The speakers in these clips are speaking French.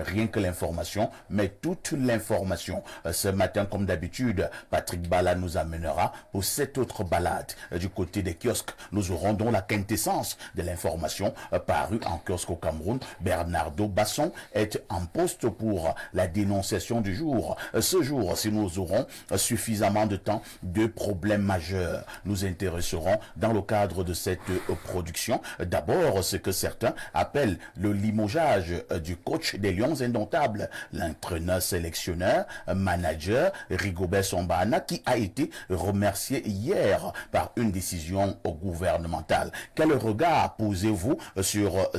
rien que l'information, mais toute l'information. Ce matin, comme d'habitude, Patrick Bala nous amènera pour cette autre balade du côté des kiosques. Nous aurons donc la quintessence de l'information parue en kiosque au Cameroun. Bernardo Basson est en poste pour la dénonciation du jour. Ce jour, si nous aurons suffisamment de temps, deux problèmes majeurs nous intéresseront dans le cadre de cette production. D'abord, ce que certains appellent le limogeage du coach des Lions indomptables, l'entraîneur sélectionneur, manager Rigobert Song-Bahana, qui a été remercié hier par une décision gouvernementale. Quel regard posez-vous sur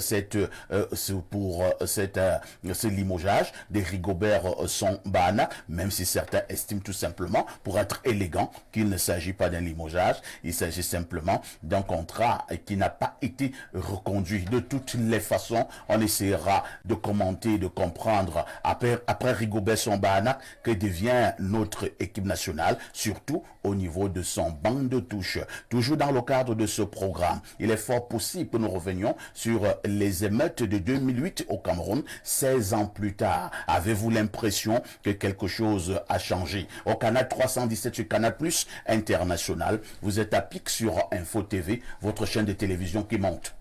ce limogeage de Rigobert Song-Bahana, même si certains estiment tout simplement, pour être élégant, qu'il ne s'agit pas d'un limogeage, il s'agit simplement d'un contrat qui n'a pas été reconduit. De toutes les façons, on essaiera de commenter, de comprendre après Rigobert Song-Bahana que devient notre équipe nationale, surtout au niveau de son banc de touche. Toujours dans le cadre de ce programme, il est fort possible que nous revenions sur les émeutes de 2008 au Cameroun, 16 ans plus tard. Avez-vous l'impression que quelque chose a changé? Au canal 317 sur Canal Plus International, vous êtes à pic sur Info TV, votre chaîne de télévision qui monte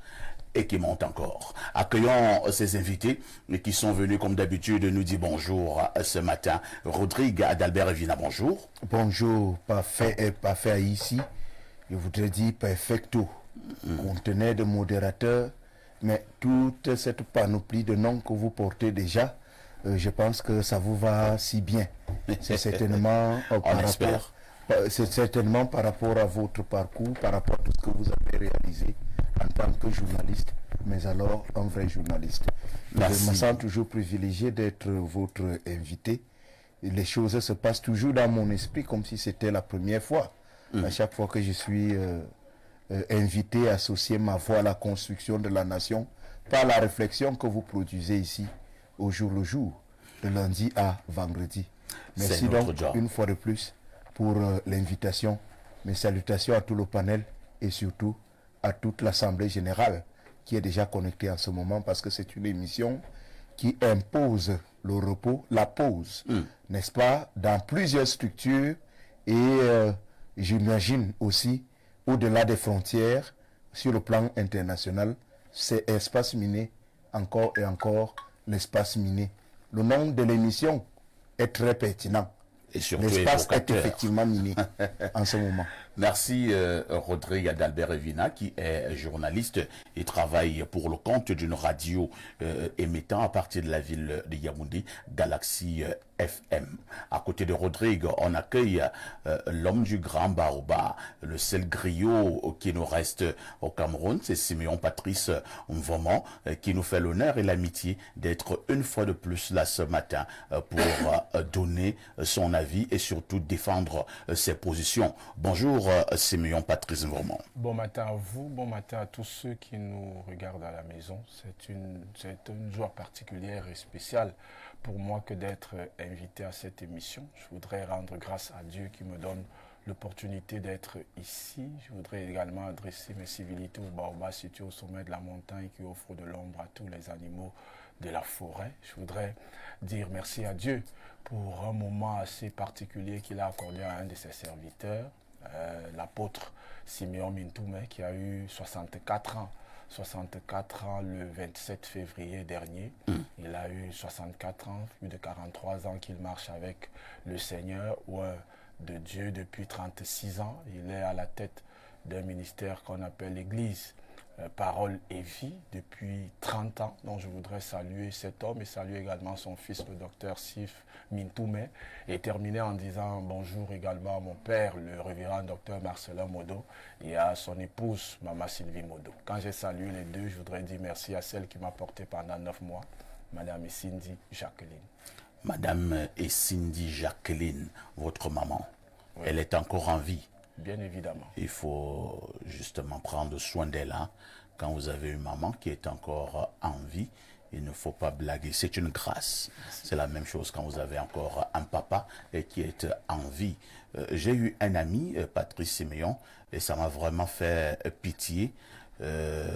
et qui monte encore. Accueillons ces invités qui sont venus comme d'habitude nous dire bonjour ce matin. Rodrigue Adalbert Evina, bonjour. Bonjour, parfait et parfait ici. Je voudrais dire perfecto, conteneur de modérateur, mais toute cette panoplie de noms que vous portez déjà, je pense que ça vous va si bien. C'est certainement c'est certainement par rapport à votre parcours, par rapport à tout ce que vous avez réalisé en tant que journaliste, mais alors un vrai journaliste. Merci. Je me sens toujours privilégié d'être votre invité. Et les choses se passent toujours dans mon esprit comme si c'était la première fois. À chaque fois que je suis invité à associer ma voix à la construction de la nation par la réflexion que vous produisez ici au jour le jour, de lundi à vendredi. Merci donc une fois de plus pour l'invitation. Mes salutations à tout le panel et surtout à toute l'Assemblée générale qui est déjà connectée en ce moment parce que c'est une émission qui impose le repos, la pause, n'est-ce pas, dans plusieurs structures et j'imagine aussi au-delà des frontières, sur le plan international, c'est espace miné, encore et encore l'espace miné. Le nom de l'émission est très pertinent. Et surtout l'espace est effectivement miné en ce moment. Merci Rodrigue Adalbert Evina, qui est journaliste et travaille pour le compte d'une radio émettant à partir de la ville de Yaoundé, Galaxy FM. À côté de Rodrigue, on accueille l'homme du grand baobab, le seul griot qui nous reste au Cameroun, c'est Siméon Patrice Mvomon, qui nous fait l'honneur et l'amitié d'être une fois de plus là ce matin pour donner son avis et surtout défendre ses positions. Bonjour Siméon Patrice Mvomon. Bon matin à vous, bon matin à tous ceux qui nous regardent à la maison. C'est une joie particulière et spéciale pour moi que d'être invité à cette émission. Je voudrais rendre grâce à Dieu qui me donne l'opportunité d'être ici. Je voudrais également adresser mes civilités au baobab situé au sommet de la montagne qui offre de l'ombre à tous les animaux de la forêt. Je voudrais dire merci à Dieu pour un moment assez particulier qu'il a accordé à un de ses serviteurs, l'apôtre Simeon Mintoumé, qui a eu 64 ans. 64 ans le 27 février dernier. Il a eu 64 ans, plus de 43 ans qu'il marche avec le Seigneur ou de Dieu depuis 36 ans. Il est à la tête d'un ministère qu'on appelle l'Église Parole et Vie depuis 30 ans. Donc je voudrais saluer cet homme et saluer également son fils, le docteur Sif Mintoumé, et terminer en disant bonjour également à mon père, le révérend docteur Marcelin Modo, et à son épouse, Maman Sylvie Modo. Quand j'ai salué les deux, je voudrais dire merci à celle qui m'a porté pendant 9 mois, Madame Cindy Jacqueline. Madame et Cindy Jacqueline, votre maman, oui. Elle est encore en vie. Bien évidemment. Il faut justement prendre soin d'elle. Hein? Quand vous avez une maman qui est encore en vie, il ne faut pas blaguer. C'est une grâce. C'est la même chose quand vous avez encore un papa et qui est en vie. J'ai eu un ami, Patrice Siméon, et ça m'a vraiment fait pitié.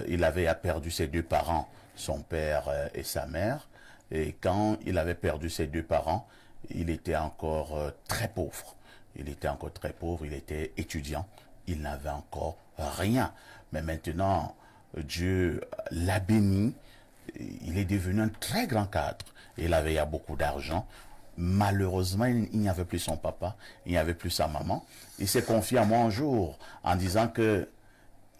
Il avait perdu ses deux parents, son père et sa mère. Et quand il avait perdu ses deux parents, il était encore très pauvre. Il était encore très pauvre, il était étudiant, il n'avait encore rien. Mais maintenant, Dieu l'a béni, il est devenu un très grand cadre. Il avait beaucoup d'argent. Malheureusement, il n'y avait plus son papa, il n'y avait plus sa maman. Il s'est confié à moi un jour en disant que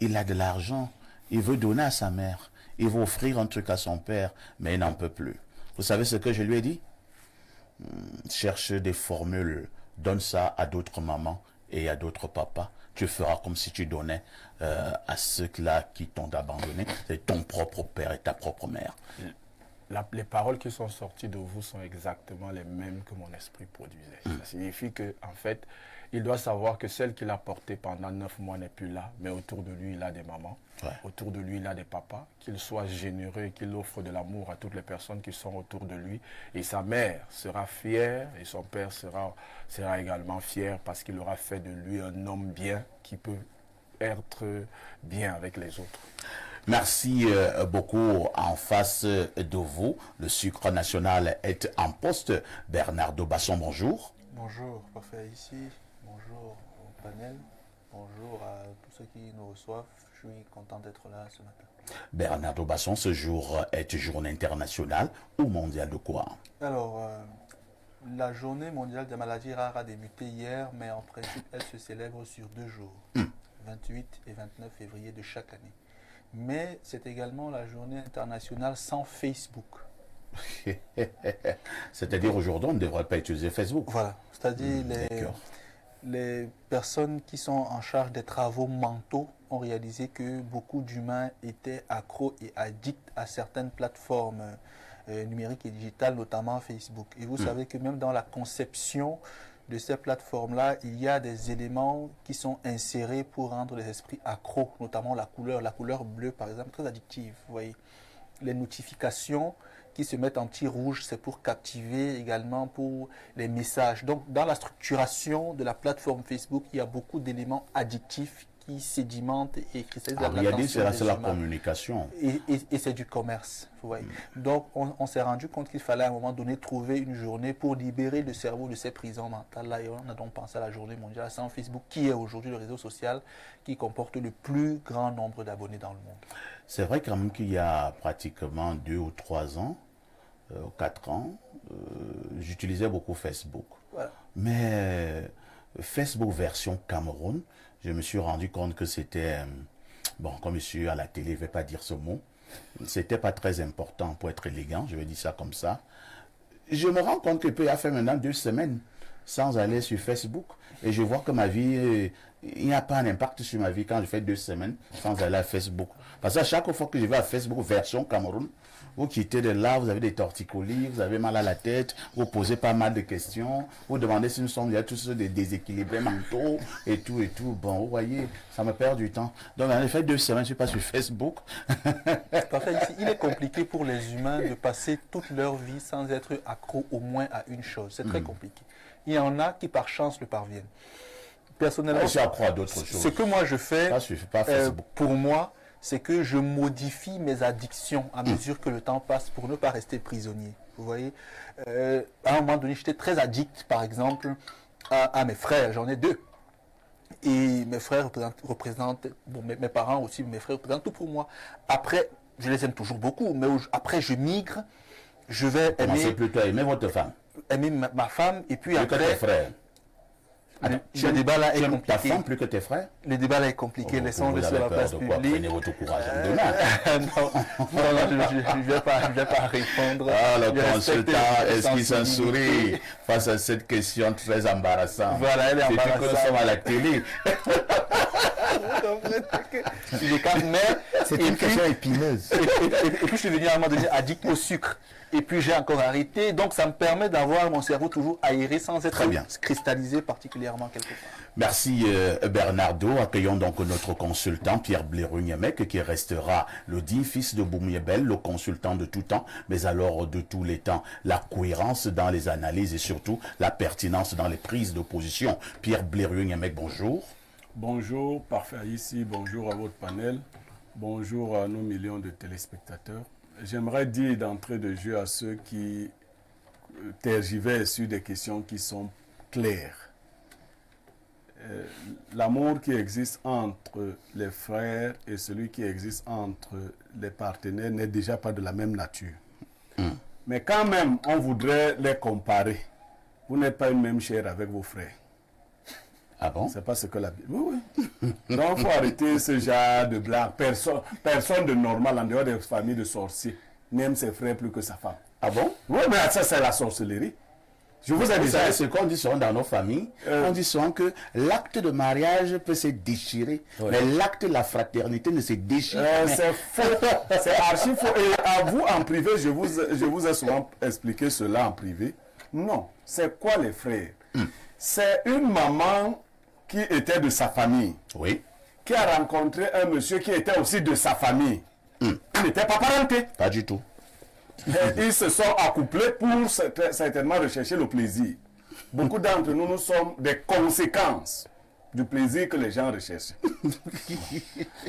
il a de l'argent, il veut donner à sa mère, il veut offrir un truc à son père, mais il n'en peut plus. Vous savez ce que je lui ai dit? Cherche des formules, donne ça à d'autres mamans et à d'autres papas. Tu feras comme si tu donnais à ceux-là qui t'ont abandonné. C'est ton propre père et ta propre mère. Les paroles qui sont sorties de vous sont exactement les mêmes que mon esprit produisait. Ça signifie que, en fait, il doit savoir que celle qu'il a portée pendant 9 mois n'est plus là, mais autour de lui, il a des mamans, autour de lui, il a des papas, qu'il soit généreux et qu'il offre de l'amour à toutes les personnes qui sont autour de lui. Et sa mère sera fière et son père sera également fier parce qu'il aura fait de lui un homme bien qui peut être bien avec les autres. Merci beaucoup. En face de vous, le sucre national est en poste. Bernardo Basson, bonjour. Bonjour, parfait ici. Bonjour au panel. Bonjour à tous ceux qui nous reçoivent. Je suis content d'être là ce matin. Bernardo Basson, ce jour est journée internationale ou mondiale de quoi? Alors, la journée mondiale des maladies rares a débuté hier, mais en principe, elle se célèbre sur 2 jours, 28 et 29 février de chaque année. Mais c'est également la journée internationale sans Facebook. C'est-à-dire aujourd'hui, on ne devrait pas utiliser Facebook. Voilà, c'est-à-dire les personnes qui sont en charge des travaux mentaux ont réalisé que beaucoup d'humains étaient accros et addicts à certaines plateformes numériques et digitales, notamment Facebook. Et vous savez que même dans la conception de ces plateformes-là, il y a des éléments qui sont insérés pour rendre les esprits accros, notamment la couleur bleue par exemple, très addictive. Vous voyez, les notifications qui se mettent en petit rouge, c'est pour captiver également pour les messages. Donc dans la structuration de la plateforme Facebook, il y a beaucoup d'éléments addictifs qui sédimentent et cristallisent l'attention c'est la communication. Et c'est du commerce. Vous voyez. Donc on s'est rendu compte qu'il fallait à un moment donné trouver une journée pour libérer le cerveau de ces prisons mentales-là. Et on a donc pensé à la journée mondiale sans Facebook, qui est aujourd'hui le réseau social qui comporte le plus grand nombre d'abonnés dans le monde. C'est vrai quand même qu'il y a pratiquement 2 ou 3 ans, 4 ans, j'utilisais beaucoup Facebook. Voilà. Mais Facebook version Cameroun, je me suis rendu compte que c'était, bon, comme je suis à la télé, je ne vais pas dire ce mot, c'était pas très important pour être élégant, je vais dire ça comme ça. Je me rends compte que je peux y faire maintenant 2 semaines sans aller sur Facebook. Et je vois que ma vie, il n'y a pas un impact sur ma vie quand je fais 2 semaines sans aller à Facebook. Parce qu'à chaque fois que je vais à Facebook version Cameroun, vous quittez de là, vous avez des torticolis, vous avez mal à la tête, vous posez pas mal de questions, vous demandez si nous sommes, il y a tous des déséquilibrés mentaux et tout et tout. Bon, vous voyez, ça me perd du temps. Donc, en effet, 2 semaines, je suis pas sur Facebook. Parfait. Il est compliqué pour les humains de passer toute leur vie sans être accro au moins à une chose. C'est très compliqué. Il y en a qui par chance le parviennent. Personnellement, je suis accro à d'autres choses. Ce que moi je fais, pour moi, c'est que je modifie mes addictions à mesure que le temps passe pour ne pas rester prisonnier. Vous voyez, à un moment donné, j'étais très addict, par exemple, à mes frères. J'en ai 2. Et mes frères représentent bon, mes parents aussi, mes frères représentent tout pour moi. Après, je les aime toujours beaucoup, mais après, je migre. Je vais aimer... plutôt aimer votre femme. Aimer ma femme, et puis plus après... que tes frères. Le débat là est tu compliqué. Ta femme plus que tes frères? Le débat là est compliqué. Laissons-le sur la place publique. Prenez votre courage demain. non, je ne vais pas répondre. Ah, le consultant esquisse un sourire face à cette question très embarrassante. Voilà, elle est embarrassante. C'est que nous sommes à la télé. C'est une question épineuse. Et puis je suis devenu à un moment donné addict au sucre. Et puis j'ai encore arrêté. Donc ça me permet d'avoir mon cerveau toujours aéré sans être cristallisé particulièrement quelque part. Merci Bernardo. Accueillons donc notre consultant Pierre Blérou-Niémec qui restera le digne fils de Boumiébel, le consultant de tout temps, mais alors de tous les temps. La cohérence dans les analyses et surtout la pertinence dans les prises de position. Pierre Blérou-Niémec, bonjour. Bonjour, parfait ici, bonjour à votre panel, bonjour à nos millions de téléspectateurs. j'aimerais dire d'entrée de jeu à ceux qui tergiversent sur des questions qui sont claires. L'amour qui existe entre les frères et celui qui existe entre les partenaires n'est déjà pas de la même nature. Mais quand même, on voudrait les comparer. Vous n'êtes pas une même chair avec vos frères. Ah bon? C'est pas ce que la Bible... Oui, oui. Donc, il faut arrêter ce genre de blague. Personne de normal, en dehors des familles de sorciers, n'aime ses frères plus que sa femme. Ah bon? Oui, mais ça, c'est la sorcellerie. Je vous ai Vous déjà... savez ce qu'on dit souvent dans nos familles? On dit souvent que l'acte de mariage peut se déchirer, mais l'acte de la fraternité ne se déchire pas. c'est faux. C'est archi faux. Et à vous, en privé, je vous ai souvent expliqué cela en privé. Non. C'est quoi les frères? C'est une maman qui était de sa famille, Oui, qui a rencontré un monsieur qui était aussi de sa famille. Ils n'étaient pas parentés. pas du tout. Et ils se sont accouplés pour certainement rechercher le plaisir. Beaucoup d'entre nous, nous sommes des conséquences du plaisir que les gens recherchent.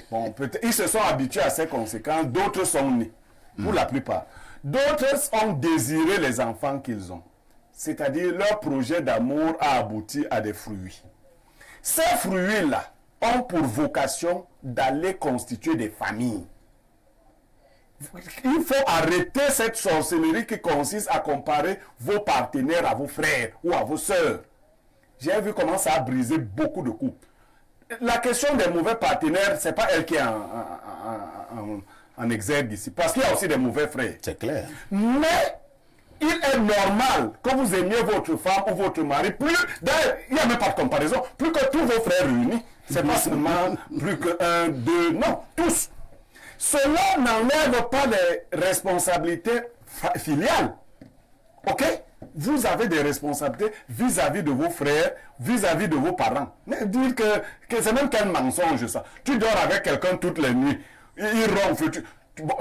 Bon, ils se sont habitués à ces conséquences, d'autres sont nés, pour la plupart. D'autres ont désiré les enfants qu'ils ont. C'est-à-dire leur projet d'amour a abouti à des fruits. Ces fruits-là ont pour vocation d'aller constituer des familles. Il faut arrêter cette sorcellerie qui consiste à comparer vos partenaires à vos frères ou à vos sœurs. J'ai vu comment ça a brisé beaucoup de couples. La question des mauvais partenaires, ce n'est pas elle qui est en exergue ici, parce qu'il y a aussi des mauvais frères. C'est clair. Mais il est normal que vous aimiez votre femme ou votre mari plus, d'ailleurs, il n'y a même pas de comparaison, plus que tous vos frères réunis. Ce n'est pas seulement plus que un, deux, non, tous. Cela n'enlève pas les responsabilités filiales. Ok? Vous avez des responsabilités vis-à-vis de vos frères, vis-à-vis de vos parents. Mais dire que c'est même quel mensonge ça. Tu dors avec quelqu'un toutes les nuits, il ronfle,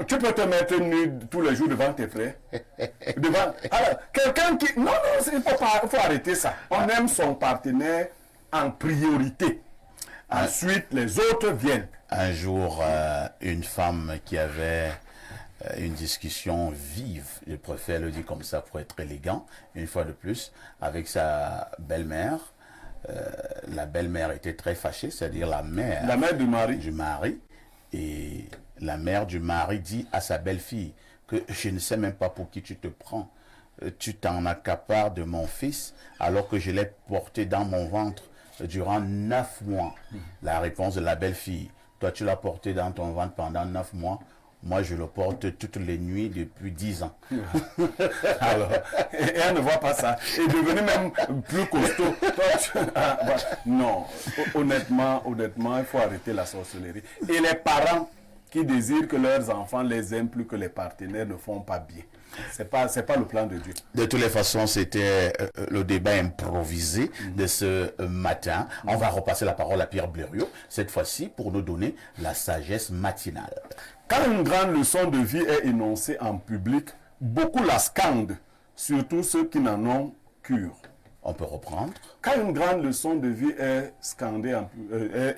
tu peux te mettre nu tous les jours devant tes frères. Alors, quelqu'un qui... Non, il faut arrêter ça. On aime son partenaire en priorité. Ensuite, les autres viennent. Un jour, une femme qui avait une discussion vive, je préfère le dire comme ça pour être élégant, une fois de plus, avec sa belle-mère. La belle-mère était très fâchée, c'est-à-dire la mère du mari. Du mari. Et la mère du mari dit à sa belle-fille que je ne sais même pas pour qui tu te prends. Tu t'en accapares de mon fils alors que je l'ai porté dans mon ventre durant 9 mois. La réponse de la belle-fille: toi tu l'as porté dans ton ventre pendant 9 mois. Moi, je le porte toutes les nuits depuis 10 ans. Alors, et elle ne voit pas ça. Il est devenu même plus costaud. Non, honnêtement, il faut arrêter la sorcellerie. Et les parents qui désirent que leurs enfants les aiment plus que les partenaires ne font pas bien. C'est pas le plan de Dieu. De toutes les façons, c'était le débat improvisé de ce matin. On va repasser la parole à Pierre Blériot, cette fois-ci pour nous donner la sagesse matinale. Quand une grande leçon de vie est énoncée en public, beaucoup la scandent, surtout ceux qui n'en ont cure. On peut reprendre. Quand une grande leçon de vie est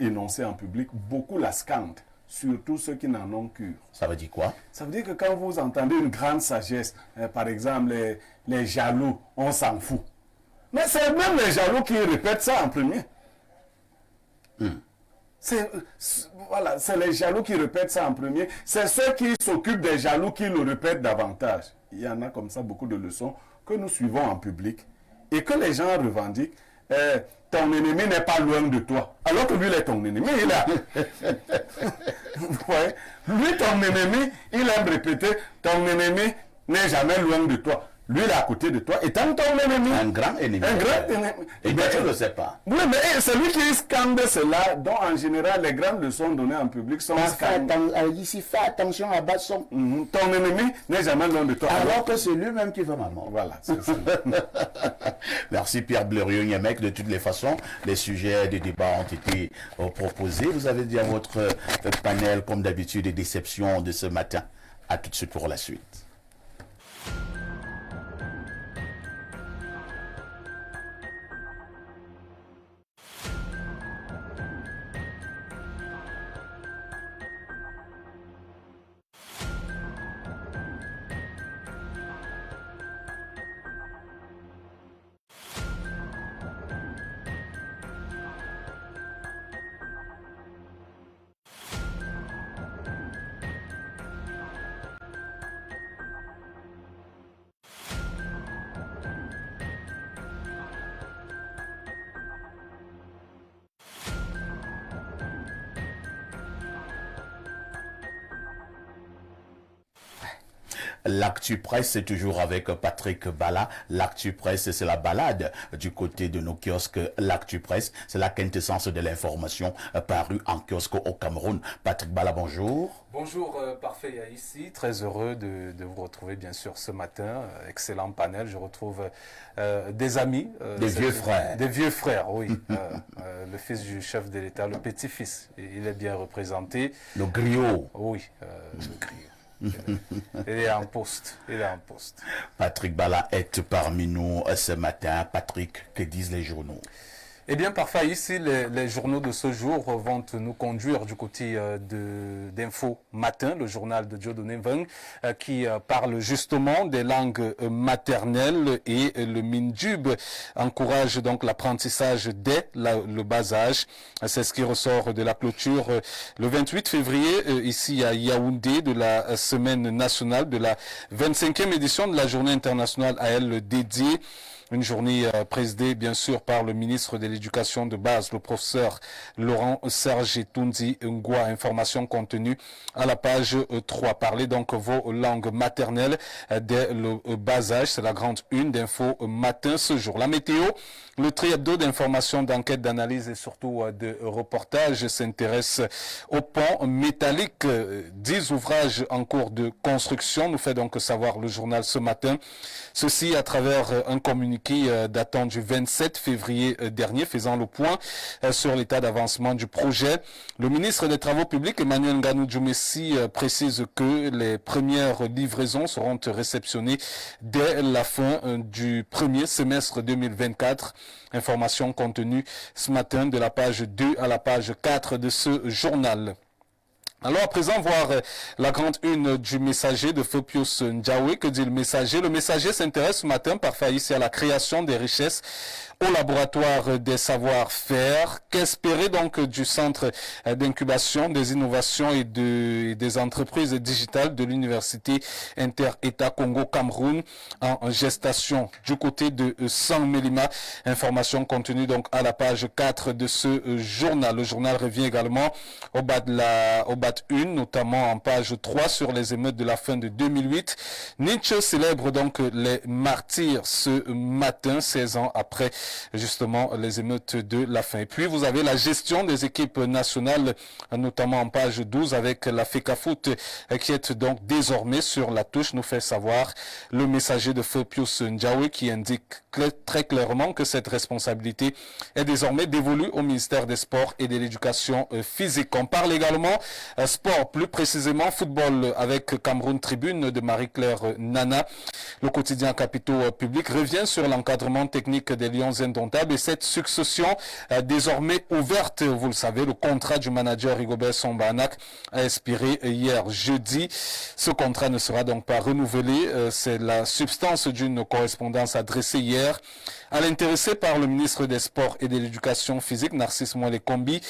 énoncée en public, beaucoup la scandent, surtout ceux qui n'en ont cure. Ça veut dire quoi? Ça veut dire que quand vous entendez une grande sagesse, par exemple les jaloux, on s'en fout. Mais c'est même les jaloux qui répètent ça en premier. C'est les jaloux qui répètent ça en premier. C'est ceux qui s'occupent des jaloux qui le répètent davantage. Il y en a comme ça beaucoup de leçons que nous suivons en public et que les gens revendiquent. Ton ennemi n'est pas loin de toi. Alors que lui, il est ton ennemi. Ouais. Lui, ton ennemi, il aime répéter, ton ennemi n'est jamais loin de toi. Lui, il est à côté de toi, étant ton ennemi. Un grand ennemi. Un grand ennemi. Et bien, tu ne le sais pas. Oui, mais c'est lui qui scande cela, dont en général, les grandes leçons données en public sont scandées. Ici, fais attention à Basson. Ton ennemi n'est jamais loin de toi. Alors que c'est lui-même qui veut ma mort. Voilà, c'est ça. Merci Pierre Blériot-Niamec. De toutes les façons, les sujets de débat ont été proposés. Vous avez dit à votre panel, comme d'habitude, des déceptions de ce matin. À tout de suite pour la suite. l'actu presse, c'est toujours avec Patrick Bala. L'actu presse, c'est la balade du côté de nos kiosques. L'actu presse, c'est la quintessence de l'information parue en kiosque au Cameroun. Patrick Bala, bonjour. Bonjour, parfait ici. Très heureux de vous retrouver bien sûr ce matin. Excellent panel. Je retrouve des amis. Des vieux frères. Des vieux frères, oui. Le fils du chef de l'État, le petit-fils. Il est bien représenté. Le griot. Oui, le griot. Il est en poste. Il est en poste. Patrick Bala est parmi nous ce matin. Patrick, que disent les journaux? Eh bien, parfois, ici, les journaux de ce jour vont nous conduire du côté d'Info Matin, le journal de Dieudonné Mveng, qui parle justement des langues maternelles et le MINDUB encourage donc l'apprentissage dès le bas âge. C'est ce qui ressort de la clôture le 28 février, ici à Yaoundé, de la semaine nationale de la 25e édition de la journée internationale à elle dédiée. Une journée présidée bien sûr par le ministre de l'Éducation de base, le professeur Laurent Serge Tundi Ngwa. Information contenue à la page 3. Parlez donc vos langues maternelles dès le bas âge. C'est la grande une d'Info Matin ce jour. La météo, le tri-hebdo d'informations, d'enquêtes, d'analyse et surtout de reportages s'intéresse au pont métallique. 10 ouvrages en cours de construction, nous fait donc savoir le journal ce matin. Ceci à travers un communiqué datant du 27 février dernier, faisant le point sur l'état d'avancement du projet. Le ministre des Travaux publics, Emmanuel Nganou Djoumessi, précise que les premières livraisons seront réceptionnées dès la fin du premier semestre 2024. Information contenue ce matin de la page 2 à la page 4 de ce journal. Alors à présent, voir la grande une du Messager de Feu Pius Ndiawe. Que dit le Messager? Le Messager s'intéresse ce matin parfois ici à la création des richesses au laboratoire des savoir-faire. Qu'espérer donc du centre d'incubation des innovations et des entreprises digitales de l'Université Inter-État Congo-Cameroun en gestation du côté de Sang-Mélima. Information contenue donc à la page 4 de ce journal. Le journal revient également au bas 1, notamment en page 3 sur les émeutes de la fin de 2008. Nietzsche célèbre donc les martyrs ce matin, 16 ans après justement les émeutes de la fin. Et puis vous avez la gestion des équipes nationales, notamment en page 12 avec la FECAFOOT qui est donc désormais sur la touche, nous fait savoir le Messager de Feu Pius Ndiawe, qui indique très clairement que cette responsabilité est désormais dévolue au ministère des Sports et de l'Éducation physique. On parle également sport, plus précisément football avec Cameroun Tribune de Marie-Claire Nana. Le quotidien Capitaux Public revient sur l'encadrement technique des Lions indomptables et cette succession désormais ouverte. Vous le savez, le contrat du manager Rigobert Song-Bahnak a expiré hier jeudi. Ce contrat ne sera donc pas renouvelé. C'est la substance d'une correspondance adressée hier à l'intéressé par le ministre des Sports et de l'Éducation physique, Narcisse Moale Kombi,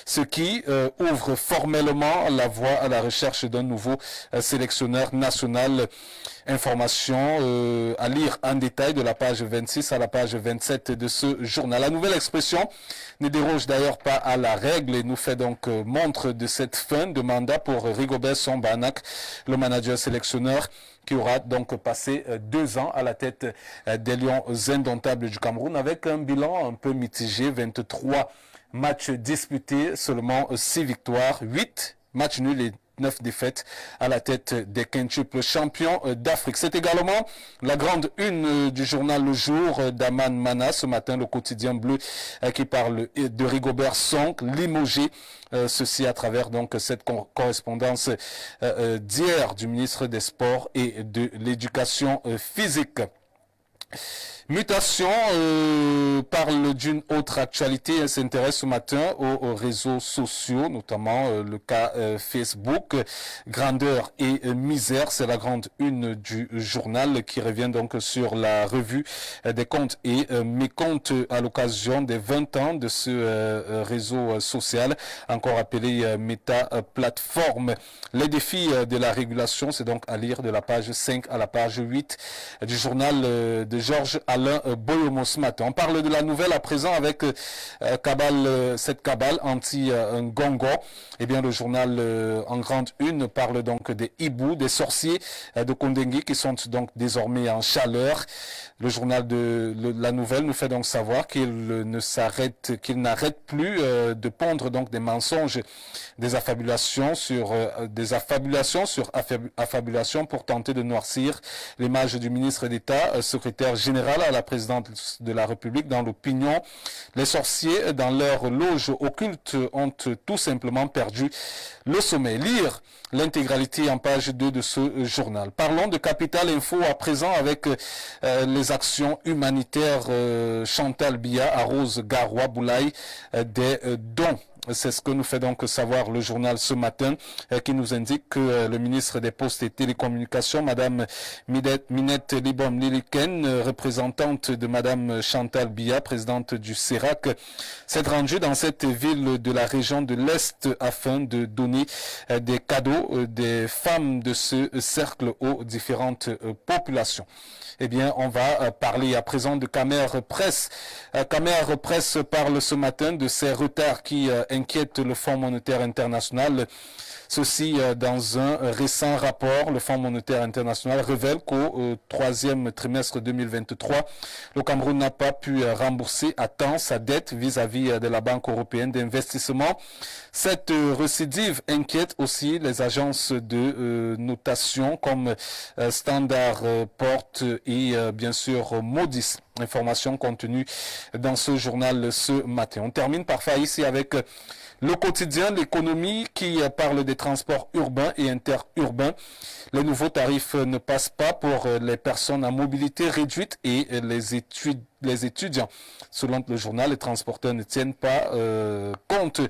ce qui ouvre formellement la voie à la recherche d'un nouveau sélectionneur national. Information à lire en détail de la page 26 à la page 27 de ce journal. La nouvelle expression ne déroge d'ailleurs pas à la règle et nous fait donc montre de cette fin de mandat pour Rigobert Song-Bahnak, le manager sélectionneur qui aura donc passé 2 ans à la tête des Lions indomptables du Cameroun avec un bilan un peu mitigé, 23 matchs disputés, seulement 6 victoires, 8 matchs nuls et 9 défaites à la tête des quintuples champions d'Afrique. C'est également la grande une du journal Le Jour d'Aman Mana. Ce matin, le quotidien bleu qui parle de Rigobert Song, limogé. Ceci à travers donc cette correspondance d'hier du ministre des Sports et de l'Éducation physique. Mutation parle d'une autre actualité. Elle s'intéresse ce matin aux réseaux sociaux, notamment le cas Facebook. Grandeur et misère, c'est la grande une du journal qui revient donc sur la revue des comptes et mécomptes à l'occasion des 20 ans de ce réseau social, encore appelé Meta Plateforme. Les défis de la régulation, c'est donc à lire de la page 5 à la page 8 du journal de Georges Alain. Alain Boyomo ce matin. On parle de la nouvelle à présent avec cette cabale anti-Ngongo. Eh bien, le journal en grande une parle donc des hiboux, des sorciers de Kondengui qui sont donc désormais en chaleur. Le journal de la nouvelle nous fait donc savoir qu'il n'arrête plus de pondre donc des mensonges, des affabulations sur affabulations pour tenter de noircir l'image du ministre d'État, secrétaire général à la présidence de la République dans l'opinion. Les sorciers dans leur loge occulte ont tout simplement perdu le sommeil. Lire l'intégralité en page 2 de ce journal. Parlons de Capital Info à présent avec les actions humanitaires. Chantal Biya arrose Garoua Boulaye des dons. C'est ce que nous fait donc savoir le journal ce matin qui nous indique que le ministre des Postes et Télécommunications, Madame Minette Libom Liliken, représentante de Madame Chantal Biya, présidente du CERAC, s'est rendue dans cette ville de la région de l'Est afin de donner des cadeaux des femmes de ce cercle aux différentes populations. Eh bien, on va parler à présent de Camer Presse. Camer Presse parle ce matin de ces retards qui inquiètent le Fonds monétaire international. Ceci dans un récent rapport. Le Fonds monétaire international révèle qu'au troisième trimestre 2023, le Cameroun n'a pas pu rembourser à temps sa dette vis-à-vis de la Banque européenne d'investissement. Cette récidive inquiète aussi les agences de notation comme Standard Poor's et bien sûr Moody's. Information contenue dans ce journal ce matin. On termine parfois ici avec le quotidien, l'économie qui parle des transports urbains et interurbains. Les nouveaux tarifs ne passent pas pour les personnes à mobilité réduite et les étudiants. Selon le journal, les transporteurs ne tiennent pas compte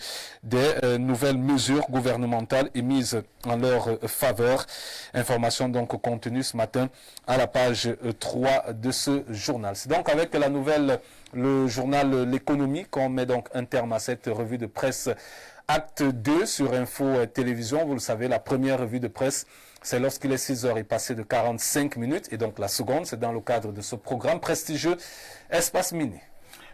des nouvelles mesures gouvernementales émises en leur faveur. Information donc contenue ce matin à la page 3 de ce journal. C'est donc avec la nouvelle, le journal L'économie qu'on met donc un terme à cette revue de presse Acte 2 sur Info Télévision. Vous le savez, la première revue de presse, c'est lorsqu'il est 6 heures et passé de 45 minutes. Et donc la seconde, c'est dans le cadre de ce programme prestigieux Espace Mini.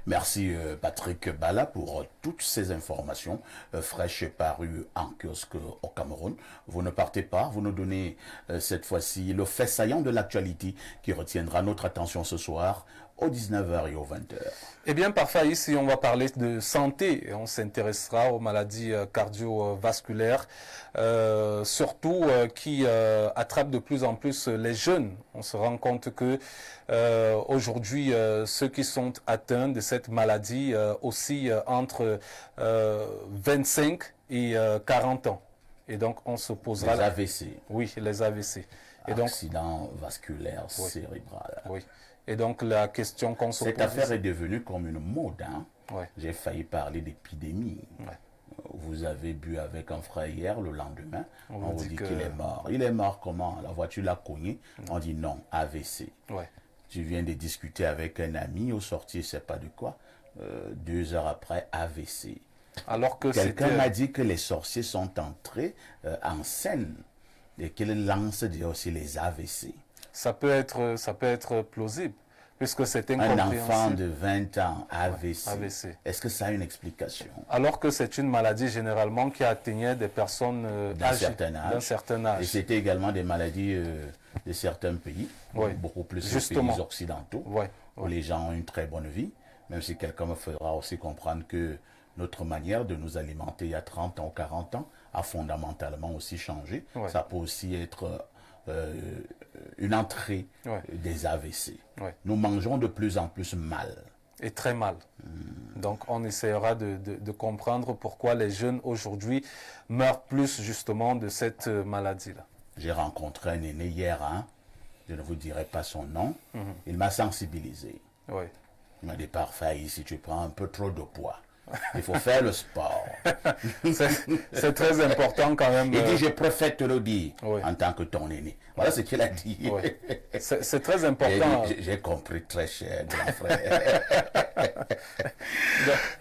Merci Patrick Bala pour toutes ces informations fraîches parues en kiosque au Cameroun. Vous ne partez pas, vous nous donnez cette fois-ci le fait saillant de l'actualité qui retiendra notre attention ce soir aux 19h et aux 20h. Eh bien, parfois ici, on va parler de santé et on s'intéressera aux maladies cardiovasculaires, surtout qui attrapent de plus en plus les jeunes. On se rend compte que aujourd'hui, ceux qui sont atteints de cette maladie aussi entre 25 et 40 ans. Et donc, on se posera... Les AVC. Oui, les AVC. Et donc, accident vasculaire cérébral. Oui. Et donc, la question qu'on se pose... Cette affaire est devenue comme une mode. Hein? Ouais. J'ai failli parler d'épidémie. Ouais. Vous avez bu avec un frère hier, le lendemain, on vous dit que... qu'il est mort. Il est mort comment? La voiture l'a cogné. On dit non, AVC. Ouais. Tu viens de discuter avec un ami au sorti, je ne sais pas de quoi. 2 heures après, AVC. Alors que quelqu'un m'a dit que les sorciers sont entrés en scène et qu'ils lancent aussi les AVC. Ça peut être plausible, puisque c'est incompréhensible. Un enfant de 20 ans, AVC. AVC. Est-ce que ça a une explication? Alors que c'est une maladie généralement qui atteignait des personnes d'un certain âge. Et c'était également des maladies de certains pays, beaucoup plus les pays occidentaux, où les gens ont une très bonne vie, même si quelqu'un me fera aussi comprendre que notre manière de nous alimenter il y a 30 ans ou 40 ans a fondamentalement aussi changé. Ça peut aussi être... une entrée des AVC. Nous mangeons de plus en plus mal. Et très mal. Donc on essaiera de comprendre pourquoi les jeunes aujourd'hui meurent plus justement de cette maladie-là. J'ai rencontré un aîné hier, je ne vous dirai pas son nom, il m'a sensibilisé. Il m'a dit, parfait, ici tu prends un peu trop de poids. Il faut faire le sport. C'est très important quand même. Il dit, je préfère te le dire en tant que ton aîné. Voilà ce qu'il a dit. C'est très important. J'ai compris, très cher, grand frère.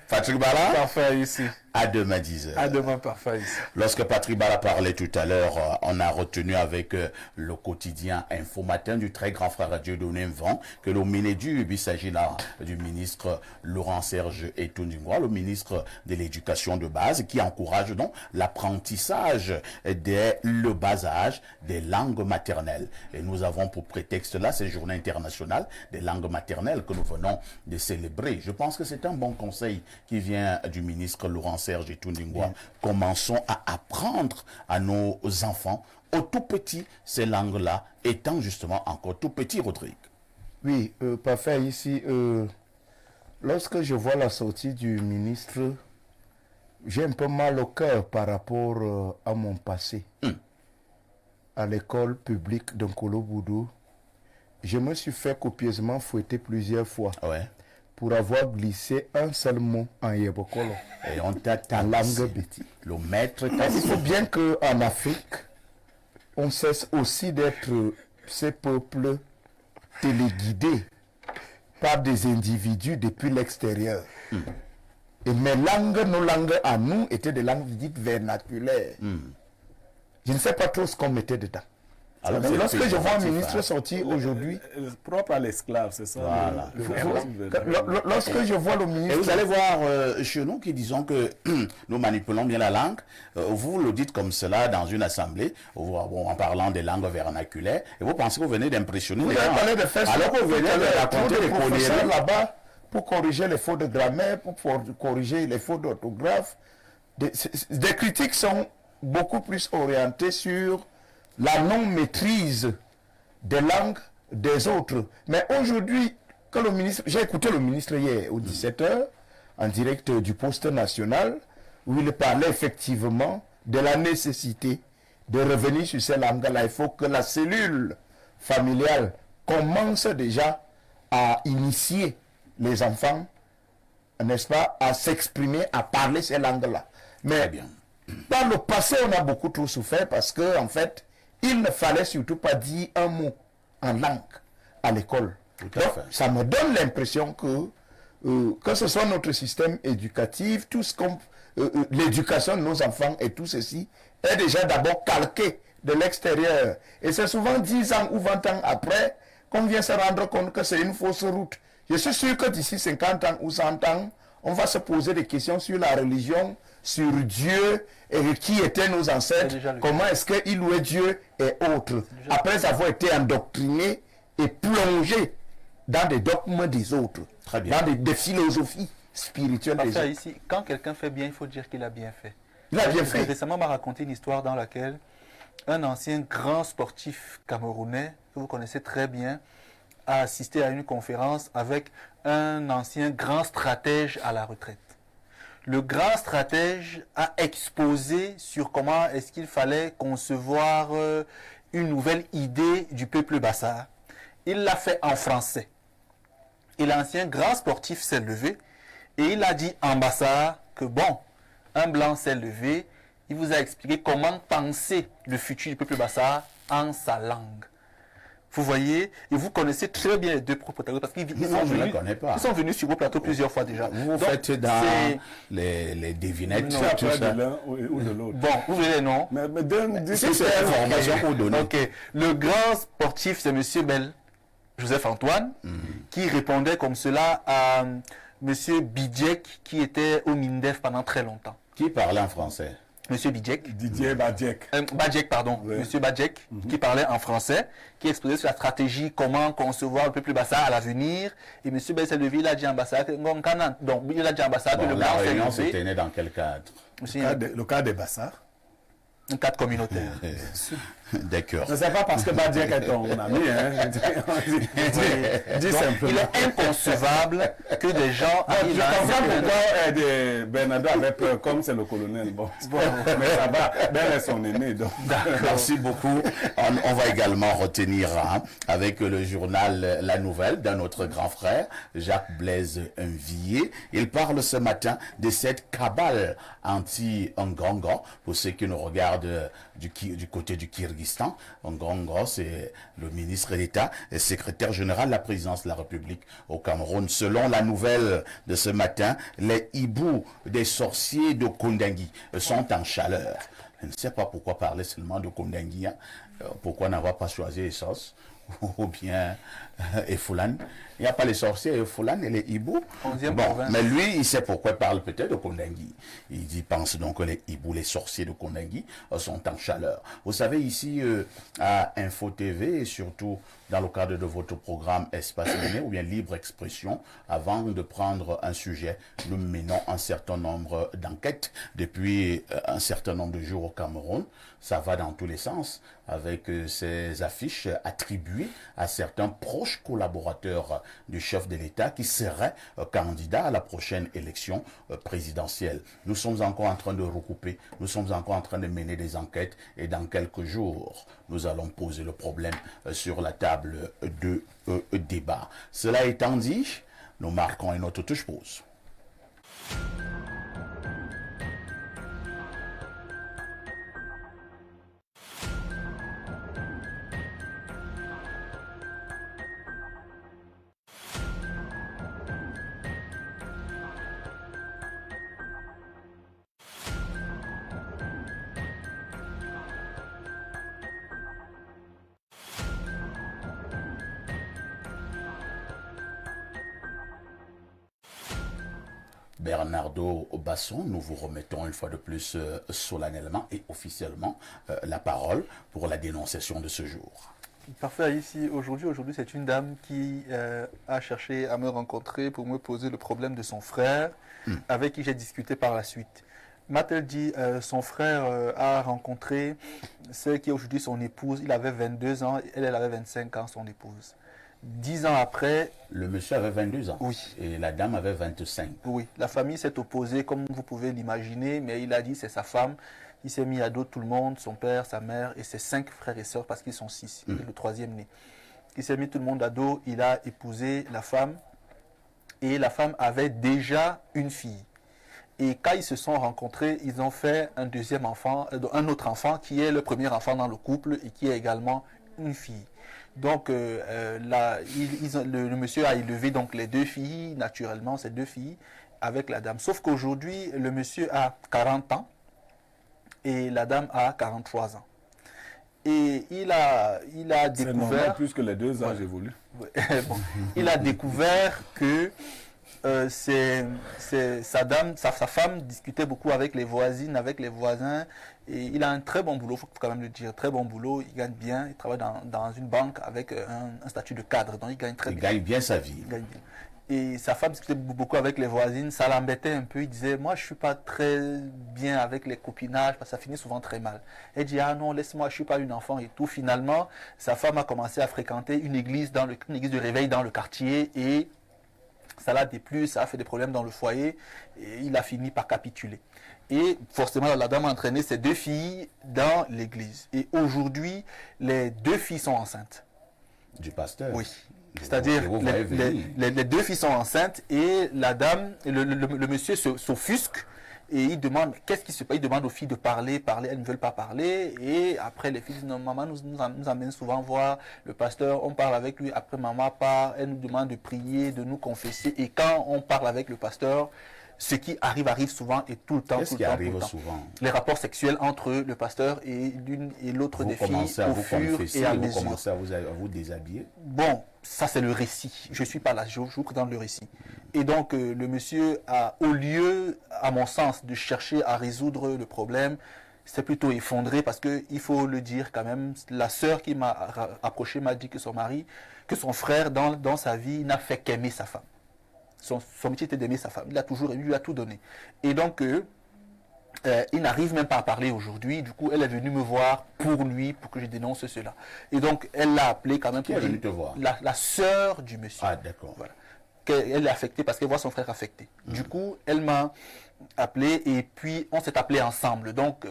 Patrick Bala. Parfait ici. À demain 10h. À demain, parfait. Lorsque Patrick Bala parlait tout à l'heure, on a retenu avec le quotidien Info Matin du très grand frère Dieudonné Mvang que le Minédu, il s'agit là du ministre Laurent-Serge Etundingwa, le ministre de l'Éducation de base, qui encourage donc l'apprentissage dès le bas âge des langues maternelles. Et nous avons pour prétexte là cette journée internationale des langues maternelles que nous venons de célébrer. Je pense que c'est un bon conseil qui vient du ministre Laurent-Serge Etundingwa. Commençons à apprendre à nos enfants, au tout petit, ces langues-là, étant justement encore tout petit, Rodrigue. Oui, parfait. Ici, lorsque je vois la sortie du ministre, j'ai un peu mal au cœur par rapport à mon passé. À l'école publique de Nkolo Boudou, je me suis fait copieusement fouetter plusieurs fois. Ouais. Pour avoir glissé un seul mot en Yebokolo. Et on t'a langue béti. Le maître Il faut bien qu'en Afrique, on cesse aussi d'être ces peuples téléguidés par des individus depuis l'extérieur. Et mes langues, nos langues à nous, étaient des langues dites vernaculaires. Je ne sais pas trop ce qu'on mettait dedans. Alors, Mais lorsque je vois un péjoratif, ministre hein. sortir aujourd'hui, Propre à l'esclave, c'est ça. Voilà. lorsque je vois le Et ministre... vous allez voir chez nous qui disons que nous manipulons bien la langue, vous le dites comme cela dans une assemblée, en parlant des langues vernaculaires, et vous pensez que vous venez d'impressionner Vous les avez gens. parlé de faire Alors que vous venez de raconter des professeurs conneries. là-bas pour corriger les fautes de grammaire, pour corriger les fautes d'orthographe. Des critiques sont beaucoup plus orientées sur la non-maîtrise des langues des autres. Mais aujourd'hui, quand le ministre, j'ai écouté le ministre hier aux 17h, en direct du poste national, où il parlait effectivement de la nécessité de revenir sur ces langues-là. Il faut que la cellule familiale commence déjà à initier les enfants, n'est-ce pas, à s'exprimer, à parler ces langues-là. Mais bien. Dans le passé, on a beaucoup trop souffert parce que, en fait, il ne fallait surtout pas dire un mot en langue à l'école. Tout à Donc, fait. ça me donne l'impression que ce soit notre système éducatif, tout ce qu'on, l'éducation de nos enfants et tout ceci est déjà d'abord calqué de l'extérieur. Et c'est souvent 10 ans ou 20 ans après qu'on vient se rendre compte que c'est une fausse route. Je suis sûr que d'ici 50 ans ou 100 ans, on va se poser des questions sur la religion, sur Dieu et qui étaient nos ancêtres, comment est-ce qu'ils louaient Dieu et autres, après avoir été endoctrinés et plongés dans des dogmes des autres, Très bien. dans des philosophies spirituelles des autres. Ici, quand quelqu'un fait bien, il faut dire qu'il a bien fait. Il a bien fait. Récemment, on m'a raconté une histoire dans laquelle un ancien grand sportif camerounais, que vous connaissez très bien, a assisté à une conférence avec un ancien grand stratège à la retraite. Le grand stratège a exposé sur comment est-ce qu'il fallait concevoir une nouvelle idée du peuple Bassa. Il l'a fait en français. Et l'ancien grand sportif s'est levé et il a dit en Bassa que bon, un blanc s'est levé, il vous a expliqué comment penser le futur du peuple Bassa en sa langue. Vous voyez, et vous connaissez très bien les deux protagonistes parce qu'ils ils sont venus sur vos plateaux plusieurs fois déjà. Vous faites dans les devinettes. Non, tout pas ça. de l'un ou de l'autre. Bon, vous voyez les noms. Mais donne C'est l'information qu'on donne. Ok. Le grand sportif, c'est M. Bell, Joseph Antoine, qui répondait comme cela à M. Bidjek, qui était au MINDEF pendant très longtemps. Qui parlait en français? M. Bidjek. Didier Badjek. Badjek, pardon. Oui. Monsieur Badjek, qui parlait en français, qui exposait sur la stratégie, comment concevoir le peuple Bassa à l'avenir. Et M. Bell s'est levé, il a dit ambassade. Donc, il a dit ambassade, Bon, le la blanc s'est réunion levé. se tenait dans quel cadre? Le cas des Bassards. Un cadre communautaire. D'accord. Ce n'est pas parce que Badjek est ton ami, hein. Dis Donc, simplement. il est inconcevable que des gens... Je comprends pourquoi Bernardo avait peur, comme c'est le colonel. Bon, mais ça va, Ben est son aîné. Donc. Merci beaucoup. On va également retenir avec le journal La Nouvelle d'un autre grand frère, Jacques Blaise Nvié. Il parle ce matin de cette cabale anti-Nganga. Pour ceux qui nous regardent du côté du Kyrgyzstan. En gros, c'est le ministre d'État et secrétaire général de la présidence de la République au Cameroun. Selon la nouvelle de ce matin, les hiboux des sorciers de Kondangui sont en chaleur. Je ne sais pas pourquoi parler seulement de Kondangui. Hein. Pourquoi n'avoir pas choisi Essos ou bien Efoulan. Il n'y a pas les sorciers Efoulan et les hiboux. Bon, mais lui, il sait pourquoi il parle peut-être de Kondangui. Il pense donc que les hiboux, les sorciers de Kondangui sont en chaleur. Vous savez, ici, à Info TV, et surtout dans le cadre de votre programme Espace Mené, ou bien Libre Expression, avant de prendre un sujet, nous menons un certain nombre d'enquêtes depuis un certain nombre de jours au Cameroun. Ça va dans tous les sens, avec ces affiches attribuées à certains proches collaborateurs du chef de l'État qui seraient candidats à la prochaine élection présidentielle. Nous sommes encore en train de recouper, nous sommes encore en train de mener des enquêtes et dans quelques jours, nous allons poser le problème sur la table de débat. Cela étant dit, nous marquons une autre touche pause. Bernardo Basson, nous vous remettons une fois de plus solennellement et officiellement la parole pour la dénonciation de ce jour. Parfait, ici aujourd'hui c'est une dame qui a cherché à me rencontrer pour me poser le problème de son frère avec qui j'ai discuté par la suite. M'a-t-elle dit, son frère a rencontré celle qui est aujourd'hui son épouse, il avait 22 ans, elle avait 25 ans, son épouse. 10 ans après... Le monsieur avait 22 ans. Oui. Et la dame avait 25. Oui. La famille s'est opposée, comme vous pouvez l'imaginer, mais il a dit c'est sa femme. Il s'est mis à dos tout le monde, son père, sa mère et ses 5 frères et sœurs, parce qu'ils sont 6. Il est le 3e né. Il s'est mis tout le monde à dos, il a épousé la femme. Et la femme avait déjà une fille. Et quand ils se sont rencontrés, ils ont fait un deuxième enfant, un autre enfant, qui est le premier enfant dans le couple et qui est également une fille. Donc, le monsieur a élevé donc les 2 filles, naturellement, ces 2 filles, avec la dame. Sauf qu'aujourd'hui, le monsieur a 40 ans et la dame a 43 ans. Et il a découvert... C'est normal, plus que les 2 âges évoluent. Bon, il a découvert que sa femme discutait beaucoup avec les voisines, avec les voisins, et il a un très bon boulot, il faut quand même le dire, très bon boulot, il gagne bien, il travaille dans une banque avec un statut de cadre, donc il gagne très bien. Il gagne bien sa vie. Il gagne bien. Et sa femme discutait beaucoup avec les voisines, ça l'embêtait un peu, il disait, moi je ne suis pas très bien avec les copinages, parce que ça finit souvent très mal. Elle dit, ah non, laisse-moi, je ne suis pas une enfant et tout. Finalement, sa femme a commencé à fréquenter une église de réveil dans le quartier, et ça l'a déplu, ça a fait des problèmes dans le foyer, et il a fini par capituler. Et forcément, la dame a entraîné ses 2 filles dans l'église. Et aujourd'hui, les 2 filles sont enceintes. Du pasteur. Oui. C'est-à-dire, les 2 filles sont enceintes et la dame, le monsieur s'offusque et il demande, qu'est-ce qui se passe? Il demande aux filles de parler, elles ne veulent pas parler. Et après, les filles disent, non, maman nous amène souvent voir le pasteur, on parle avec lui, après maman part, elle nous demande de prier, de nous confesser. Et quand on parle avec le pasteur, ce qui arrive souvent et tout le temps. Qu'est-ce qui arrive souvent? Les rapports sexuels entre le pasteur et l'une et l'autre des filles au fur et à mesure. Vous commencez à vous déshabiller? Bon, ça c'est le récit. Je ne suis pas là, je vous présente le récit. Et donc le monsieur a, au lieu, à mon sens, de chercher à résoudre le problème, s'est plutôt effondré parce qu'il faut le dire quand même, la sœur qui m'a approché m'a dit que son frère dans sa vie n'a fait qu'aimer sa femme. Son métier était d'aimer sa femme. Il a toujours aimé, il lui a tout donné. Et donc, il n'arrive même pas à parler aujourd'hui. Du coup, elle est venue me voir pour lui, pour que je dénonce cela. Et donc, elle l'a appelé quand même pour venue te voir? La sœur du monsieur. Ah, d'accord. Voilà. Elle est affectée parce qu'elle voit son frère affecté. Du coup, elle m'a appelé et puis on s'est appelé ensemble. Donc,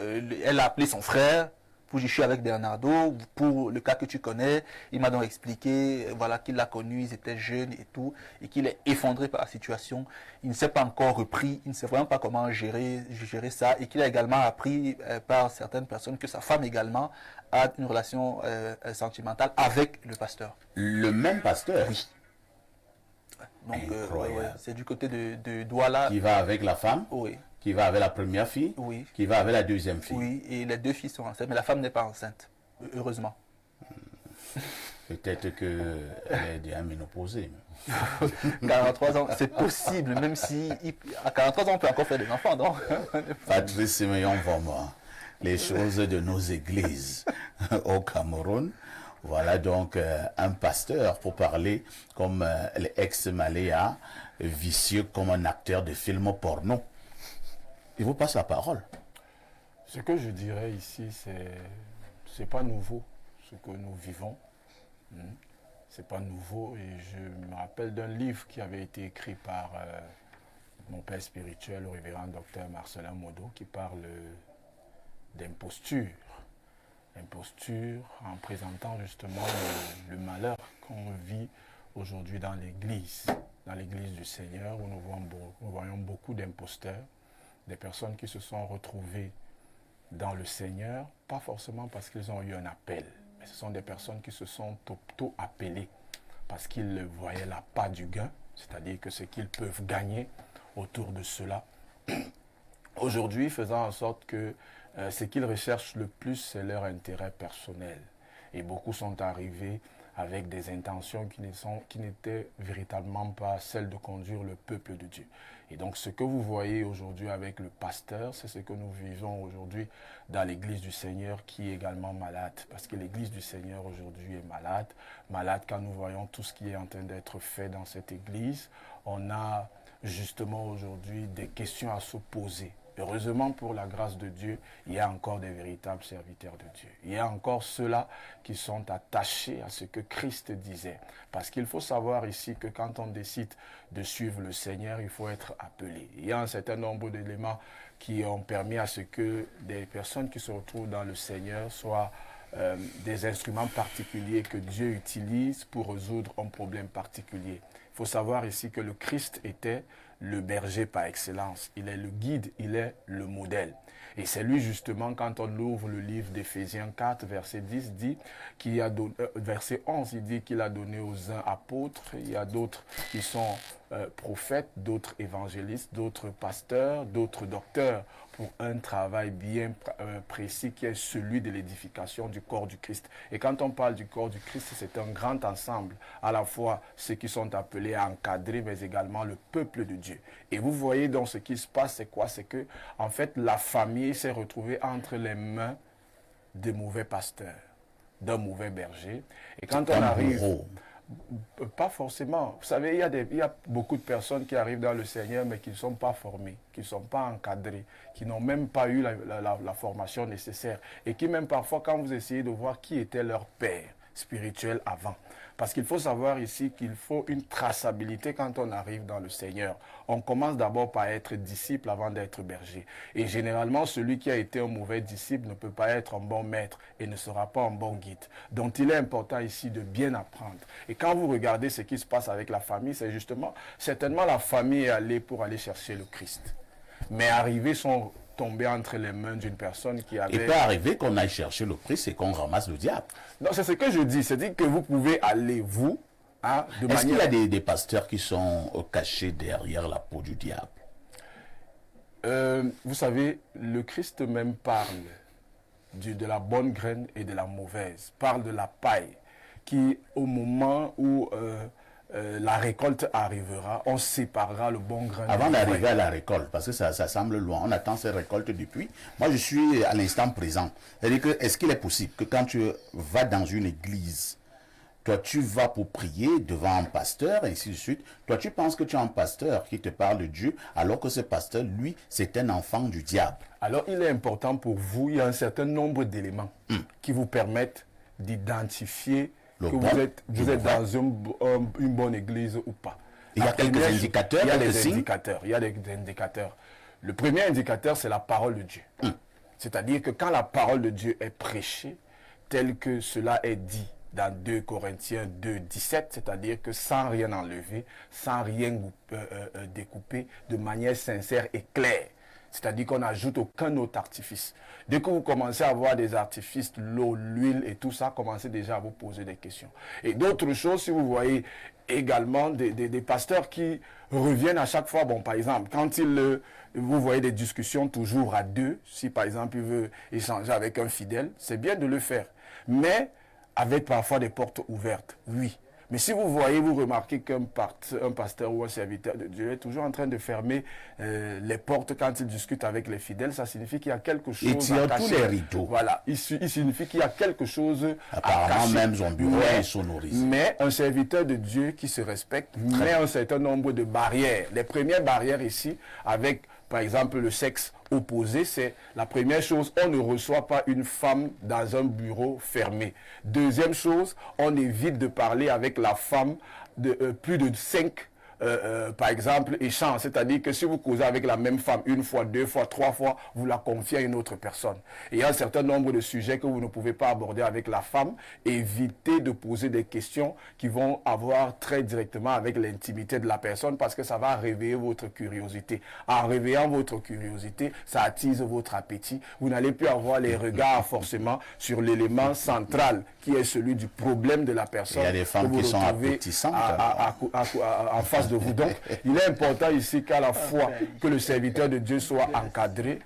elle a appelé son frère je suis avec Bernardo, pour le cas que tu connais, il m'a donc expliqué voilà, qu'il l'a connu, ils étaient jeunes et tout, et qu'il est effondré par la situation. Il ne s'est pas encore repris, il ne sait vraiment pas comment gérer ça, et qu'il a également appris par certaines personnes que sa femme également a une relation sentimentale avec le pasteur. Le même pasteur? Oui. Donc, c'est du côté de Douala. Qui va avec la femme? Oui. Qui va avec la première fille? Oui. Qui va avec la deuxième fille? Oui, et les 2 filles sont enceintes, mais la femme n'est pas enceinte, heureusement. Peut-être qu'elle est déjà ménopausée. 43 ans, c'est possible, même si à 43 ans, on peut encore faire des enfants, non? Patrice Simeon Voma, les choses de nos églises au Cameroun. Voilà donc un pasteur pour parler comme l'ex-Maléa, vicieux comme un acteur de film porno. Il vous passe la parole. Ce que je dirais ici, c'est pas nouveau ce que nous vivons. C'est pas nouveau et je me rappelle d'un livre qui avait été écrit par mon père spirituel, le révérend docteur Marcelin Modo, qui parle d'imposture. Imposture en présentant justement le malheur qu'on vit aujourd'hui dans l'église du Seigneur, où nous voyons beaucoup d'imposteurs, des personnes qui se sont retrouvées dans le Seigneur, pas forcément parce qu'ils ont eu un appel, mais ce sont des personnes qui se sont auto-appelées parce qu'ils voyaient la part du gain, c'est-à-dire que ce qu'ils peuvent gagner autour de cela. Aujourd'hui, faisant en sorte que ce qu'ils recherchent le plus, c'est leur intérêt personnel. Et beaucoup sont arrivés avec des intentions qui n'étaient véritablement pas celles de conduire le peuple de Dieu. Et donc ce que vous voyez aujourd'hui avec le pasteur, c'est ce que nous vivons aujourd'hui dans l'église du Seigneur qui est également malade. Parce que l'église du Seigneur aujourd'hui est malade. Malade quand nous voyons tout ce qui est en train d'être fait dans cette église. On a justement aujourd'hui des questions à se poser. Heureusement, pour la grâce de Dieu, il y a encore des véritables serviteurs de Dieu. Il y a encore ceux-là qui sont attachés à ce que Christ disait. Parce qu'il faut savoir ici que quand on décide de suivre le Seigneur, il faut être appelé. Il y a un certain nombre d'éléments qui ont permis à ce que des personnes qui se retrouvent dans le Seigneur soient des instruments particuliers que Dieu utilise pour résoudre un problème particulier. Il faut savoir ici que le Christ était le berger par excellence. Il est le guide, il est le modèle. Et c'est lui justement, quand on ouvre le livre d'Éphésiens 4, verset 10, dit qu'il a donné, verset 11, il dit qu'il a donné aux uns apôtres, il y a d'autres qui sont prophètes, d'autres évangélistes, d'autres pasteurs, d'autres docteurs, pour un travail bien précis qui est celui de l'édification du corps du Christ. Et quand on parle du corps du Christ, c'est un grand ensemble, à la fois ceux qui sont appelés à encadrer, mais également le peuple de Dieu. Et vous voyez donc ce qui se passe, c'est quoi? C'est que, en fait, la famille s'est retrouvée entre les mains des mauvais pasteurs, d'un mauvais berger. Et quand on arrive... Pas forcément. Vous savez, il y a beaucoup de personnes qui arrivent dans le Seigneur, mais qui ne sont pas formées, qui ne sont pas encadrées, qui n'ont même pas eu la formation nécessaire. Et qui même parfois, quand vous essayez de voir qui était leur père spirituel avant. Parce qu'il faut savoir ici qu'il faut une traçabilité quand on arrive dans le Seigneur. On commence d'abord par être disciple avant d'être berger. Et généralement, celui qui a été un mauvais disciple ne peut pas être un bon maître et ne sera pas un bon guide. Donc il est important ici de bien apprendre. Et quand vous regardez ce qui se passe avec la famille, c'est justement, certainement la famille est allée pour aller chercher le Christ. Mais arrivés sont tombés entre les mains d'une personne qui avait... Il peut arriver qu'on aille chercher le Christ et qu'on ramasse le diable. Non, c'est ce que je dis. C'est-à-dire que vous pouvez aller, vous, hein, de manière... Est-ce qu'il y a des pasteurs qui sont cachés derrière la peau du diable? Vous savez, le Christ même parle de la bonne graine et de la mauvaise. Parle de la paille qui, au moment où... la récolte arrivera, on séparera le bon grain. Avant d'arriver à la récolte, parce que ça semble loin, on attend ces récoltes depuis. Moi, je suis à l'instant présent. C'est-à-dire que, est-ce qu'il est possible que quand tu vas dans une église, toi, tu vas pour prier devant un pasteur, et ainsi de suite. Toi, tu penses que tu as un pasteur qui te parle de Dieu, alors que ce pasteur, lui, c'est un enfant du diable. Alors, il est important pour vous, il y a un certain nombre d'éléments qui vous permettent d'identifier que vous êtes dans une bonne église ou pas. Il y a quelques indicateurs. Il y a des indicateurs. Le premier indicateur, c'est la parole de Dieu. C'est-à-dire que quand la parole de Dieu est prêchée, tel que cela est dit dans 2 Corinthiens 2, 17, c'est-à-dire que sans rien enlever, sans rien découper, de manière sincère et claire. C'est-à-dire qu'on n'ajoute aucun autre artifice. Dès que vous commencez à avoir des artifices, l'eau, l'huile et tout ça, commencez déjà à vous poser des questions. Et d'autres choses, si vous voyez également des pasteurs qui reviennent à chaque fois, bon, par exemple, quand vous voyez des discussions toujours à deux, si par exemple il veut échanger avec un fidèle, c'est bien de le faire. Mais avec parfois des portes ouvertes, oui. Mais si vous voyez, vous remarquez qu'un pasteur ou un serviteur de Dieu est toujours en train de fermer les portes quand il discute avec les fidèles, ça signifie qu'il y a quelque chose à cacher. Et tous les rideaux. Voilà, il signifie qu'il y a quelque chose apparemment à cacher. Même son bureau est sonorisé. Mais un serviteur de Dieu qui se respecte met un certain nombre de barrières. Les premières barrières ici, avec par exemple le sexe opposé, c'est la première chose, on ne reçoit pas une femme dans un bureau fermé. Deuxième chose, on évite de parler avec la femme de plus de 5 par exemple, échange. C'est-à-dire que si vous causez avec la même femme une fois, 2 fois, 3 fois, vous la confiez à une autre personne. Et il y a un certain nombre de sujets que vous ne pouvez pas aborder avec la femme. Évitez de poser des questions qui vont avoir très directement avec l'intimité de la personne parce que ça va réveiller votre curiosité. En réveillant votre curiosité, ça attise votre appétit. Vous n'allez plus avoir les regards forcément sur l'élément central qui est celui du problème de la personne. Il y a des femmes qui sont appétissantes. En face de vous. Donc, il est important ici qu'à la fois que le serviteur de Dieu soit encadré,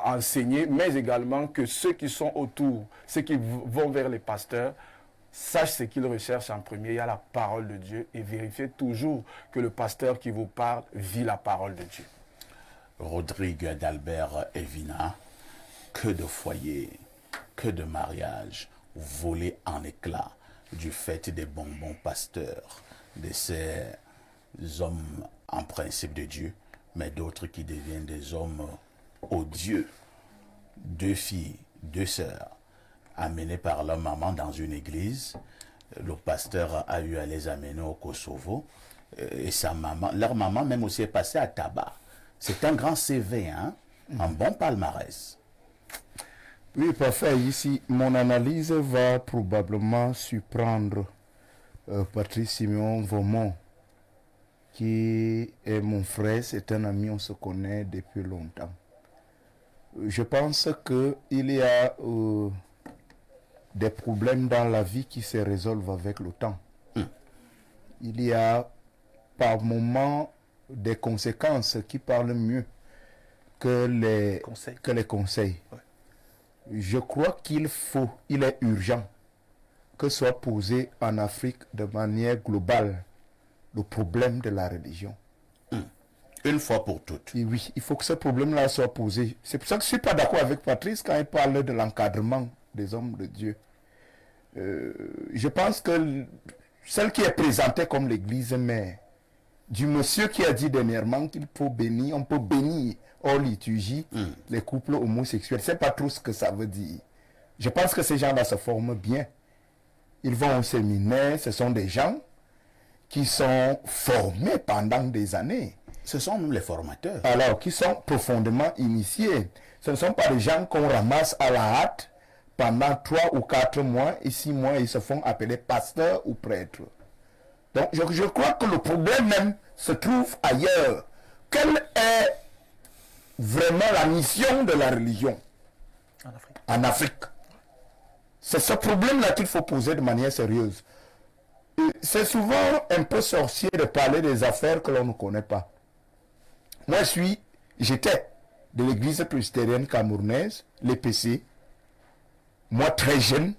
enseigné, mais également que ceux qui sont autour, ceux qui vont vers les pasteurs, sachent ce qu'ils recherchent en premier. Il y a la parole de Dieu et vérifiez toujours que le pasteur qui vous parle vit la parole de Dieu. Rodrigue d'Albert Evina, que de foyers, que de mariages volés en éclats du fait des bonbons pasteurs, de ces hommes en principe de Dieu, mais d'autres qui deviennent des hommes odieux. 2 filles, 2 sœurs, amenées par leur maman dans une église. Le pasteur a eu à les amener au Kosovo. Et leur maman même aussi est passée à tabac. C'est un grand CV, hein? Un bon palmarès. Oui, parfait. Ici, mon analyse va probablement surprendre Patrice Simeon Vaumont, qui est mon frère, c'est un ami, on se connaît depuis longtemps. Je pense qu'il y a des problèmes dans la vie qui se résolvent avec le temps. Il y a par moments des conséquences qui parlent mieux que les conseils. Ouais. Je crois il est urgent que soit posé en Afrique de manière globale le problème de la religion. Une fois pour toutes. Et oui, il faut que ce problème-là soit posé. C'est pour ça que je ne suis pas d'accord avec Patrice quand il parle de l'encadrement des hommes de Dieu. Je pense que celle qui est présentée comme l'église mère, du monsieur qui a dit dernièrement qu'il faut bénir, on peut bénir hors liturgie les couples homosexuels. C'est pas trop ce que ça veut dire. Je pense que ces gens-là se forment bien. Ils vont au séminaire, ce sont des gens qui sont formés pendant des années. Ce sont même les formateurs. Alors, qui sont profondément initiés. Ce ne sont pas des gens qu'on ramasse à la hâte pendant 3 ou 4 mois et 6 mois, ils se font appeler pasteurs ou prêtres. Donc, je crois que le problème même se trouve ailleurs. Quelle est vraiment la mission de la religion en Afrique? C'est ce problème-là qu'il faut poser de manière sérieuse. C'est souvent un peu sorcier de parler des affaires que l'on ne connaît pas. Moi, j'étais de l'église presbytérienne camerounaise, l'EPC. Moi, très jeune,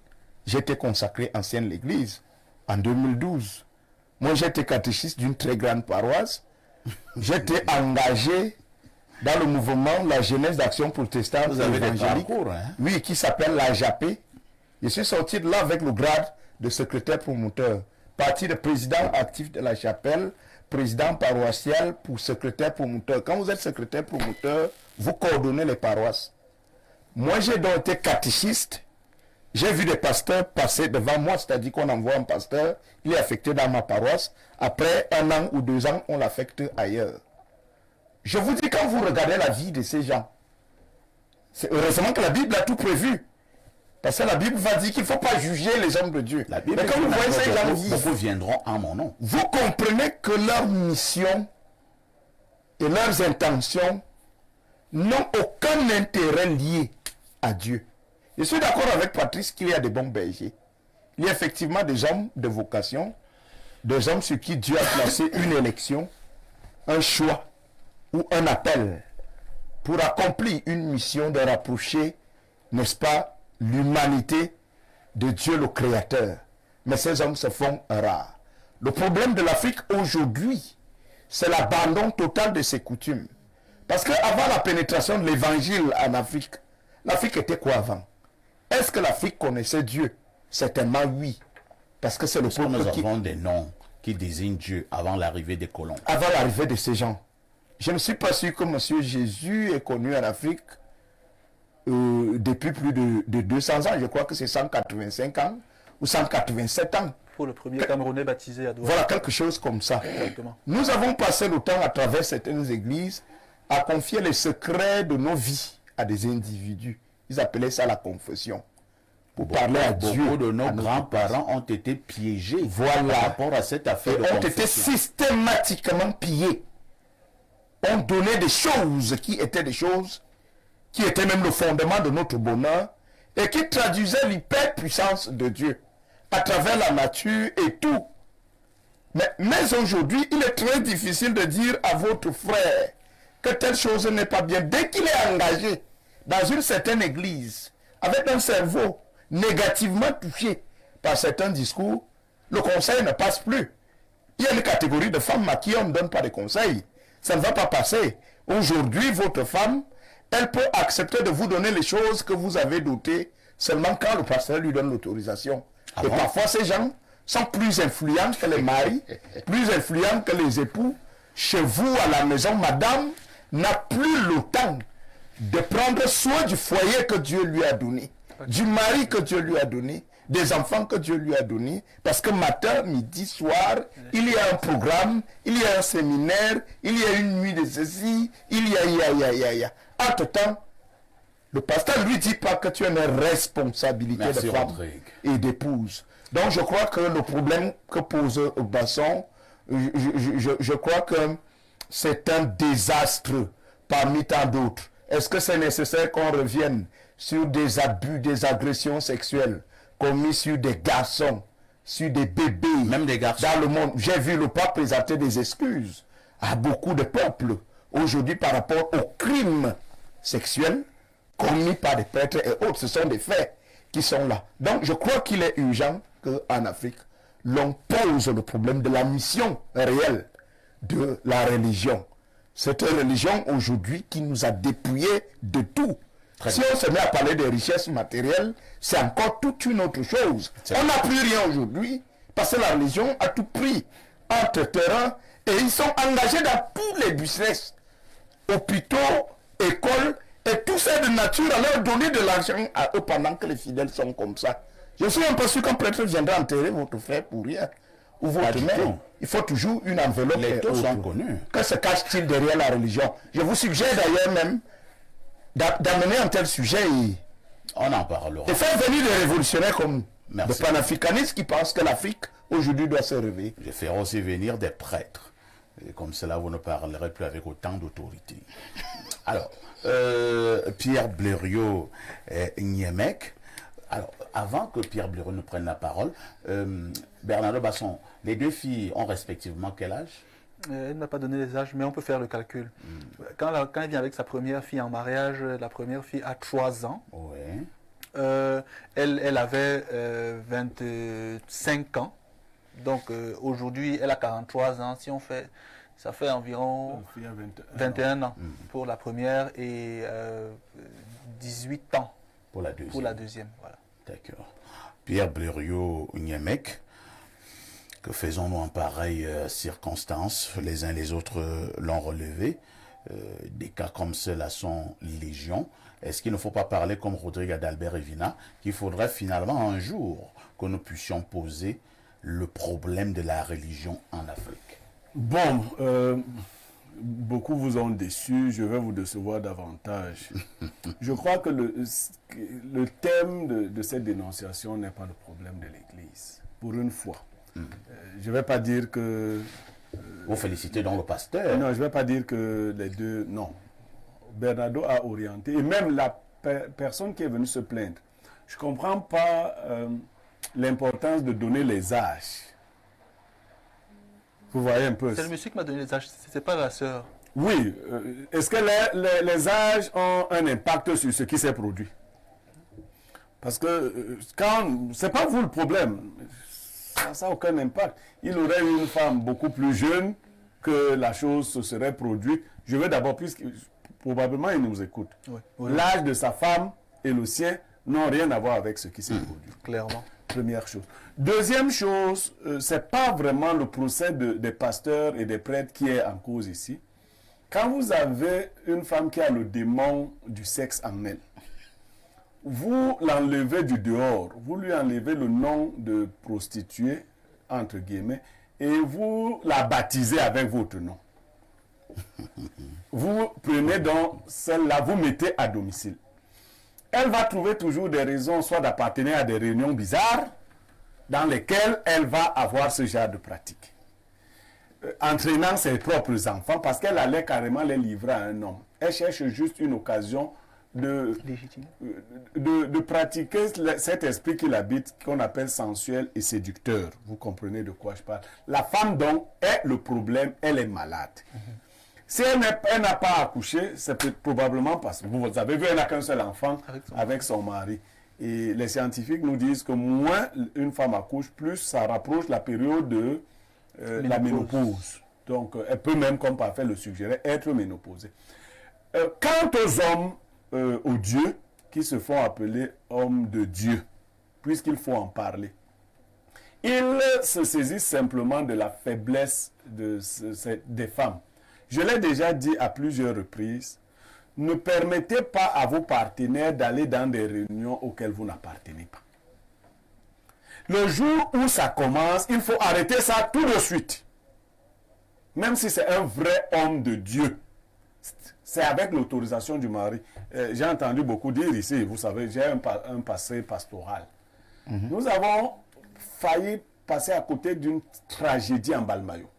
j'étais consacré ancienne l'église en 2012. Moi, j'étais catéchiste d'une très grande paroisse. J'étais engagé dans le mouvement La Jeunesse d'Action Protestante Évangélique, oui, qui s'appelle la JAP. Je suis sorti de là avec le grade de secrétaire promoteur. Parti de président actif de la chapelle, président paroissial pour secrétaire promoteur. Quand vous êtes secrétaire promoteur, vous coordonnez les paroisses. Moi, j'ai donc été catéchiste. J'ai vu des pasteurs passer devant moi, c'est-à-dire qu'on envoie un pasteur, il est affecté dans ma paroisse. Après 1 an ou 2 ans, on l'affecte ailleurs. Je vous dis, quand vous regardez la vie de ces gens, C'est heureusement que la Bible a tout prévu. Parce que la Bible va dire qu'il ne faut pas juger les hommes de Dieu. La Bible Mais quand vous voyez ces gens vivre, beaucoup viendront en mon nom. vous comprenez que leur mission et leurs intentions n'ont aucun intérêt lié à Dieu. Je suis d'accord avec Patrice qu'il y a des bons bergers. Il y a effectivement des hommes de vocation, des hommes sur qui Dieu a placé une élection, un choix ou un appel pour accomplir une mission de rapprocher, n'est-ce pas, l'humanité de Dieu le Créateur. Mais ces hommes se font rares. Le problème de l'Afrique aujourd'hui, c'est l'abandon total de ses coutumes. Parce qu'avant la pénétration de l'évangile en Afrique, l'Afrique était quoi avant? Est-ce que l'Afrique connaissait Dieu? Certainement oui. Parce que c'est le peuple Nous qui... avons des noms qui désignent Dieu avant l'arrivée des colons. Avant l'arrivée de ces gens. Je ne suis pas sûr que M. Jésus est connu en Afrique depuis plus de 200 ans. Je crois que c'est 185 ans ou 187 ans. Pour le premier Camerounais baptisé à Douala. Voilà, quelque chose comme ça. Exactement. Nous avons passé le temps à travers certaines églises à confier les secrets de nos vies à des individus. Ils appelaient ça la confession. Pour parler à Dieu. Beaucoup de nos à notre grands-parents ont été piégés Voilà. par rapport à cette affaire de et ont été confession. systématiquement pillés. Ont donné des choses qui étaient même le fondement de notre bonheur et qui traduisaient l'hyperpuissance de Dieu à travers la nature et tout. Mais aujourd'hui, il est très difficile de dire à votre frère que telle chose n'est pas bien. Dès qu'il est engagé dans une certaine église, avec un cerveau négativement touché par certains discours, le conseil ne passe plus. Il y a une catégorie de femmes à qui on ne donne pas de conseils. Ça ne va pas passer. Aujourd'hui, votre femme, elle peut accepter de vous donner les choses que vous avez dotées seulement quand le pasteur lui donne l'autorisation. Ah et bon? parfois, ces gens sont plus influents que les maris, plus influents que les époux. Chez vous, à la maison, madame n'a plus le temps de prendre soin du foyer que Dieu lui a donné, du mari que Dieu lui a donné, des enfants que Dieu lui a donnés, parce que matin, midi, soir, il y a un programme, il y a un séminaire, il y a une nuit de ceci, il y a. Entre-temps, le pasteur ne lui dit pas que tu as une responsabilité Merci, de femme Rodrigue. et d'épouse. Donc je crois que le problème que pose Basson, je crois que c'est un désastre parmi tant d'autres. Est-ce que c'est nécessaire qu'on revienne sur des abus, des agressions sexuelles commis sur des garçons, sur des bébés, Même des garçons. dans le monde? J'ai vu le pape présenter des excuses à beaucoup de peuples aujourd'hui par rapport aux crimes sexuels commis par des prêtres et autres. Ce sont des faits qui sont là. Donc je crois qu'il est urgent qu'en Afrique, l'on pose le problème de la mission réelle de la religion. Cette religion aujourd'hui qui nous a dépouillés de tout. Si on se met à parler des richesses matérielles, c'est encore toute une autre chose. On n'a plus rien aujourd'hui parce que la religion a tout pris entre terrain et ils sont engagés dans tous les business, hôpitaux, écoles et tout ça de nature à leur donner de l'argent à eux pendant que les fidèles sont comme ça. Je suis un peu sûr qu'un prêtre viendra enterrer votre frère pour rien ou votre du mère. tout. Il faut toujours une enveloppe. Les et taux autres. sont connus. Que se cache-t-il derrière la religion? Je vous suggère d'ailleurs même d'amener un tel sujet On en parlera. et faire venir des révolutionnaires comme nous, Merci. des panafricanistes qui pensent que l'Afrique aujourd'hui doit se réveiller. Je ferai aussi venir des prêtres. Et comme cela, vous ne parlerez plus avec autant d'autorité. Alors, Pierre Blériot Niemek. Alors, avant que Pierre Blériot ne prenne la parole, Bernardo Basson, les deux filles ont respectivement quel âge? Elle n'a pas donné les âges, mais on peut faire le calcul. Quand elle vient avec sa première fille en mariage, la première fille a 3 ans. Oui. Elle avait 25 ans. Donc aujourd'hui, elle a 43 ans. Si on fait, ça fait environ 21 ans pour la première et 18 ans Pour la deuxième. pour la deuxième. Voilà. D'accord. Pierre Blériot Niemek, que faisons-nous en pareille circonstance? Les uns les autres l'ont relevé. Des cas comme ceux-là sont légion. Est-ce qu'il ne faut pas parler comme Rodrigue Adalbert Evina, qu'il faudrait finalement un jour que nous puissions poser le problème de la religion en Afrique? Bon, beaucoup vous ont déçu, je vais vous décevoir davantage. Je crois que le thème de cette dénonciation n'est pas le problème de l'Église, pour une fois. Je ne vais pas dire que... Vous félicitez donc le pasteur. Non, je ne vais pas dire que les deux... Non. Bernardo a orienté, et même la personne qui est venue se plaindre. Je ne comprends pas l'importance de donner les âges. Vous voyez un peu. C'est le monsieur qui m'a donné les âges, ce n'est pas la sœur. Oui. Est-ce que les âges ont un impact sur ce qui s'est produit? Parce que quand... C'est pas vous le problème. Ça n'a aucun impact. Il aurait eu une femme beaucoup plus jeune que la chose se serait produite. Je vais d'abord, puisque probablement il nous écoute. Oui. L'âge de sa femme et le sien n'ont rien à voir avec ce qui s'est produit. Clairement. Première chose. Deuxième chose, ce n'est pas vraiment le procès des pasteurs et des prêtres qui est en cause ici. Quand vous avez une femme qui a le démon du sexe en elle, vous l'enlevez du dehors, vous lui enlevez le nom de prostituée, entre guillemets, et vous la baptisez avec votre nom. Vous prenez donc celle-là, vous mettez à domicile. Elle va trouver toujours des raisons, soit d'appartenir à des réunions bizarres, dans lesquelles elle va avoir ce genre de pratique. Entraînant ses propres enfants, parce qu'elle allait carrément les livrer à un homme. Elle cherche juste une occasion de pratiquer cet esprit qui l'habite, qu'on appelle sensuel et séducteur. Vous comprenez de quoi je parle. La femme, donc, est le problème, elle est malade. Si elle n'a pas accouché, c'est probablement parce que vous avez vu, elle n'a qu'un seul enfant avec son mari. Et les scientifiques nous disent que moins une femme accouche, plus ça rapproche la période de la ménopause. Donc, elle peut même, comme parfait le suggérait, être ménopausée. Quant aux hommes, aux dieux, qui se font appeler hommes de Dieu, puisqu'il faut en parler, ils se saisissent simplement de la faiblesse des femmes. Je l'ai déjà dit à plusieurs reprises, ne permettez pas à vos partenaires d'aller dans des réunions auxquelles vous n'appartenez pas. Le jour où ça commence, il faut arrêter ça tout de suite. Même si c'est un vrai homme de Dieu. C'est avec l'autorisation du mari. J'ai entendu beaucoup dire ici, vous savez, j'ai un passé pastoral. Nous avons failli passer à côté d'une tragédie en Balmayo.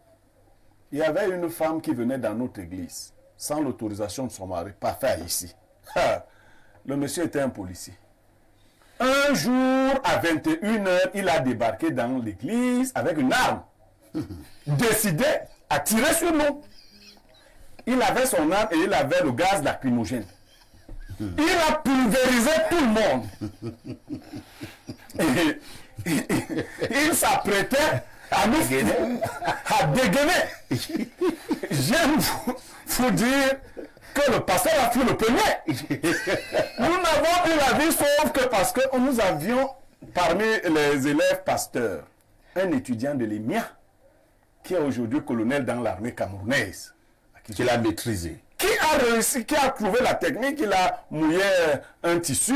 Il y avait une femme qui venait dans notre église, sans l'autorisation de son mari, pas fait ici. Le monsieur était un policier. Un jour, à 21h, il a débarqué dans l'église avec une arme. Décidé à tirer sur nous. Il avait son arme et il avait le gaz lacrymogène. Il a pulvérisé tout le monde. Il s'apprêtait à dégainer. J'aime vous dire que le pasteur a fait le premier. Nous n'avons eu la vie sauf que parce que nous avions parmi les élèves pasteurs un étudiant de l'EMIA qui est aujourd'hui colonel dans l'armée camerounaise. Qui l'a maîtrisé. Qui a réussi, qui a trouvé la technique, il a mouillé un tissu.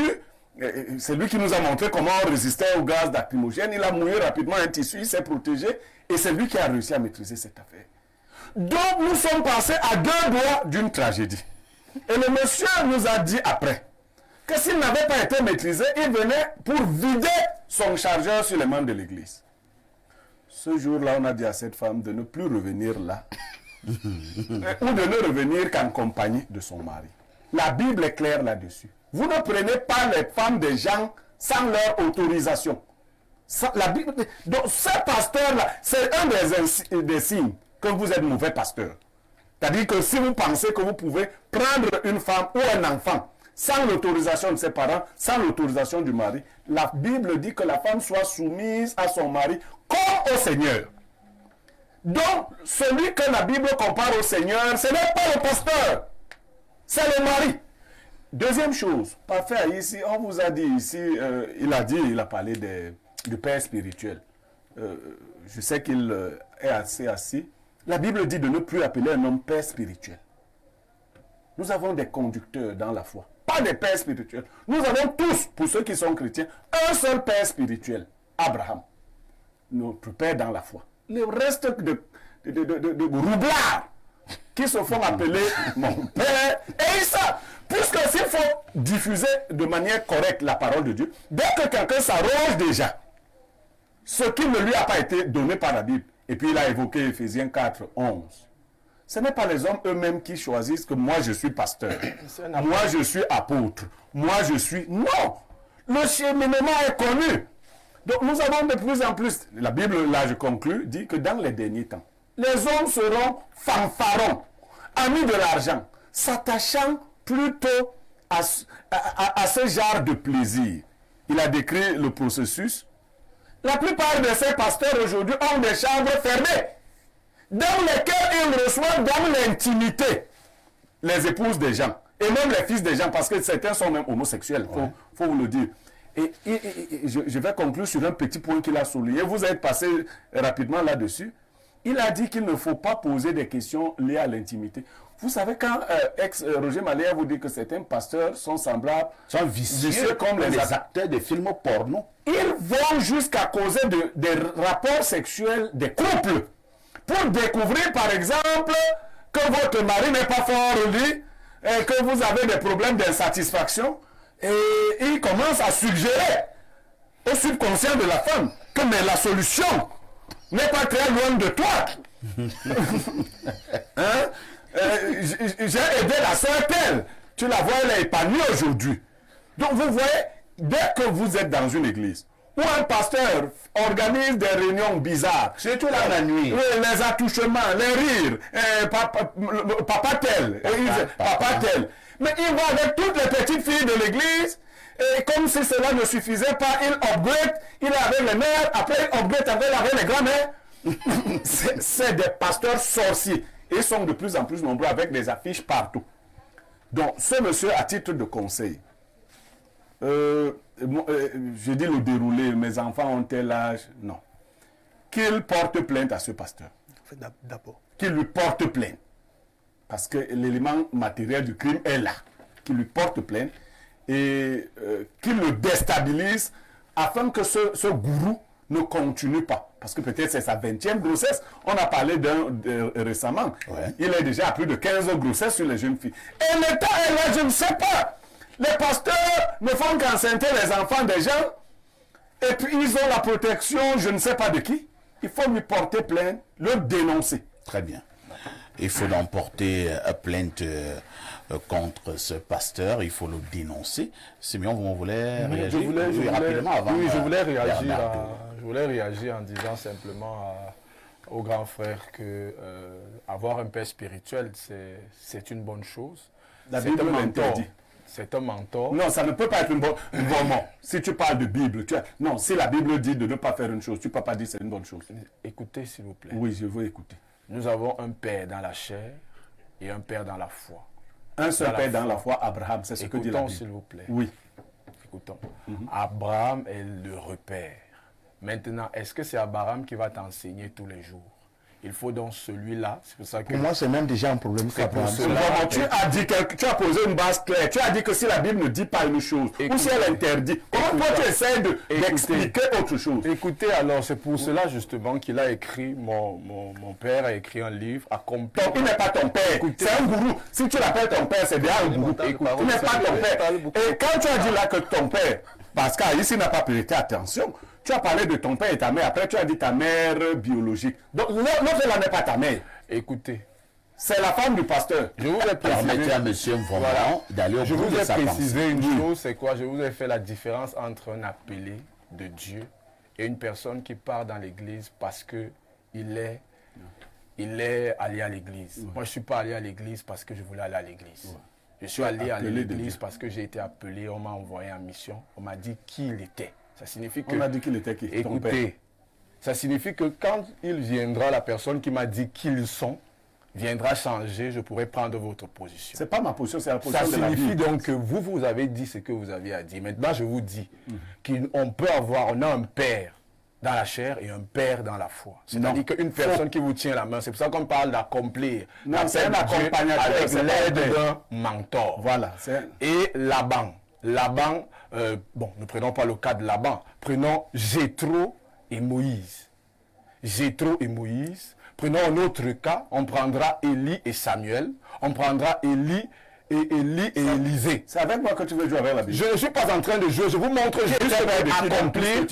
C'est lui qui nous a montré comment résister au gaz lacrymogène. Il a mouillé rapidement un tissu, il s'est protégé. Et c'est lui qui a réussi à maîtriser cette affaire. Donc nous sommes passés à 2 doigts d'une tragédie. Et le monsieur nous a dit après que s'il n'avait pas été maîtrisé, il venait pour vider son chargeur sur les membres de l'église. Ce jour-là, on a dit à cette femme de ne plus revenir là. Ou de ne revenir qu'en compagnie de son mari. La Bible est claire là-dessus. Vous ne prenez pas les femmes des gens sans leur autorisation. La Bible, donc ce pasteur-là, c'est un des signes que vous êtes mauvais pasteur. C'est-à-dire que si vous pensez que vous pouvez prendre une femme ou un enfant sans l'autorisation de ses parents, sans l'autorisation du mari, la Bible dit que la femme soit soumise à son mari comme au Seigneur. Donc, celui que la Bible compare au Seigneur, ce n'est pas le pasteur, c'est le mari. Deuxième chose, parfait, ici, on vous a dit ici, il a parlé du père spirituel. Je sais qu'il est assez assis. La Bible dit de ne plus appeler un homme père spirituel. Nous avons des conducteurs dans la foi, pas des pères spirituels. Nous avons tous, pour ceux qui sont chrétiens, un seul père spirituel, Abraham, notre père dans la foi. Le reste de roublards qui se font appeler mon père. Et ça, puisque s'il faut diffuser de manière correcte la parole de Dieu, dès que quelqu'un s'arroge déjà ce qui ne lui a pas été donné par la Bible, et puis il a évoqué Éphésiens 4, 11. Ce n'est pas les hommes eux-mêmes qui choisissent que moi je suis pasteur, moi je suis apôtre, moi je suis... Non! Le cheminement est connu. Donc nous avons de plus en plus, la Bible, là je conclus, dit que dans les derniers temps, les hommes seront fanfarons, amis de l'argent, s'attachant plutôt à ce genre de plaisir. Il a décrit le processus. La plupart de ces pasteurs aujourd'hui ont des chambres fermées, dans lesquelles ils reçoivent dans l'intimité les épouses des gens, et même les fils des gens, parce que certains sont même homosexuels, faut vous le dire. Et je vais conclure sur un petit point qu'il a souligné. Vous êtes passé rapidement là-dessus. Il a dit qu'il ne faut pas poser des questions liées à l'intimité. Vous savez, quand Roger Maléa vous dit que certains pasteurs sont semblables, sont vicieux comme les acteurs de films porno. Ils vont jusqu'à causer des rapports sexuels des couples. Pour découvrir, par exemple, que votre mari n'est pas fort au lit, et que vous avez des problèmes d'insatisfaction. Et il commence à suggérer au subconscient de la femme que mais la solution n'est pas très loin de toi. Hein? J'ai aidé la sœur telle. Tu la vois, elle est épanouie aujourd'hui. Donc vous voyez, dès que vous êtes dans une église, où un pasteur organise des réunions bizarres, surtout la nuit, les attouchements, les rires, papa tel, papa tel. Mais il va avec toutes les petites filles de l'église, et comme si cela ne suffisait pas, il upgrade, il est avec les mères, après il upgrade avec les grands-mères. C'est des pasteurs sorciers. Et ils sont de plus en plus nombreux avec des affiches partout. Donc, ce monsieur, à titre de conseil, je dis le déroulé, mes enfants ont tel âge, non. Qu'il porte plainte à ce pasteur. D'abord. Qu'il lui porte plainte. Parce que l'élément matériel du crime est là. Qu'il lui porte plainte et qu'il le déstabilise afin que ce gourou ne continue pas. Parce que peut-être c'est sa 20e grossesse. On a parlé d'un récemment. Ouais. Il est déjà à plus de 15 grossesses sur les jeunes filles. Et l'État est là, je ne sais pas. Les pasteurs ne font qu'enceinter les enfants des gens. Et puis ils ont la protection, je ne sais pas de qui. Il faut lui porter plainte, le dénoncer. Très bien. Il faut donc porter plainte contre ce pasteur, il faut le dénoncer. Simeon, vous voulez réagir? Je voulais réagir en disant simplement aux grands frères que avoir un père spirituel, c'est une bonne chose. La Bible l'interdit. C'est un mentor. Non, ça ne peut pas être un bon mot. Si tu parles de Bible, non, si la Bible dit de ne pas faire une chose, tu ne peux pas dire que c'est une bonne chose. Écoutez, s'il vous plaît. Oui, je veux écouter. Nous avons un père dans la chair et un père dans la foi. Un seul père dans la foi, Abraham, c'est ce que dit la Bible. S'il vous plaît. Oui. Écoutons. Abraham est le repère. Maintenant, est-ce que c'est Abraham qui va t'enseigner tous les jours? Il faut donc celui-là. C'est pour ça que... Pour moi, c'est même déjà un problème. Tu as posé une base claire. Tu as dit que si la Bible ne dit pas une chose, ou si elle interdit, comment toi tu essaies d'expliquer autre chose? Écoutez, alors c'est pour cela justement qu'il a écrit, mon père a écrit un livre, accompli. Il n'est pas ton père, c'est un gourou. Si tu l'appelles ton père, c'est bien un gourou. Il n'est pas ton père. Et quand tu as dit là que ton père, parce qu'ici n'a pas prêté attention, tu as parlé de ton père et ta mère. Après, tu as dit ta mère biologique. Donc, l'autre là n'est pas ta mère. Écoutez. C'est la femme du pasteur. Je vous ai permettez à M. Vraiment d'aller au bout de sa pensée. Je vous ai précisé une chose, c'est quoi? Je vous ai fait la différence entre un appelé de Dieu et une personne qui part dans l'église parce qu'il est allé à l'église. Moi, je ne suis pas allé à l'église parce que je voulais aller à l'église. Je suis allé à l'église parce que j'ai été appelé, on m'a envoyé en mission, on m'a dit qui il était. Ça signifie que... On a dit qu'il était qui? Écoutez, ça signifie que quand il viendra, la personne qui m'a dit qui ils sont, viendra changer, je pourrai prendre votre position. Ce n'est pas ma position, c'est la position de la Bible. Ça signifie donc que vous avez dit ce que vous aviez à dire. Maintenant, je vous dis qu'on peut avoir, on a un père dans la chair et un père dans la foi. C'est-à-dire qu'une personne qui vous tient la main, c'est pour ça qu'on parle d'accomplir. Non, c'est un accompagnateur avec l'aide d'un mentor. Voilà. Et Laban, bon, ne prenons pas le cas de Laban, prenons Jéthro et Moïse. Jéthro et Moïse, Prenons un autre cas, on prendra Élie et Samuel, on prendra Élie et Élisée. C'est avec moi que tu veux jouer avec la Bible. Je ne suis pas en train de jouer, je vous montre juste accomplir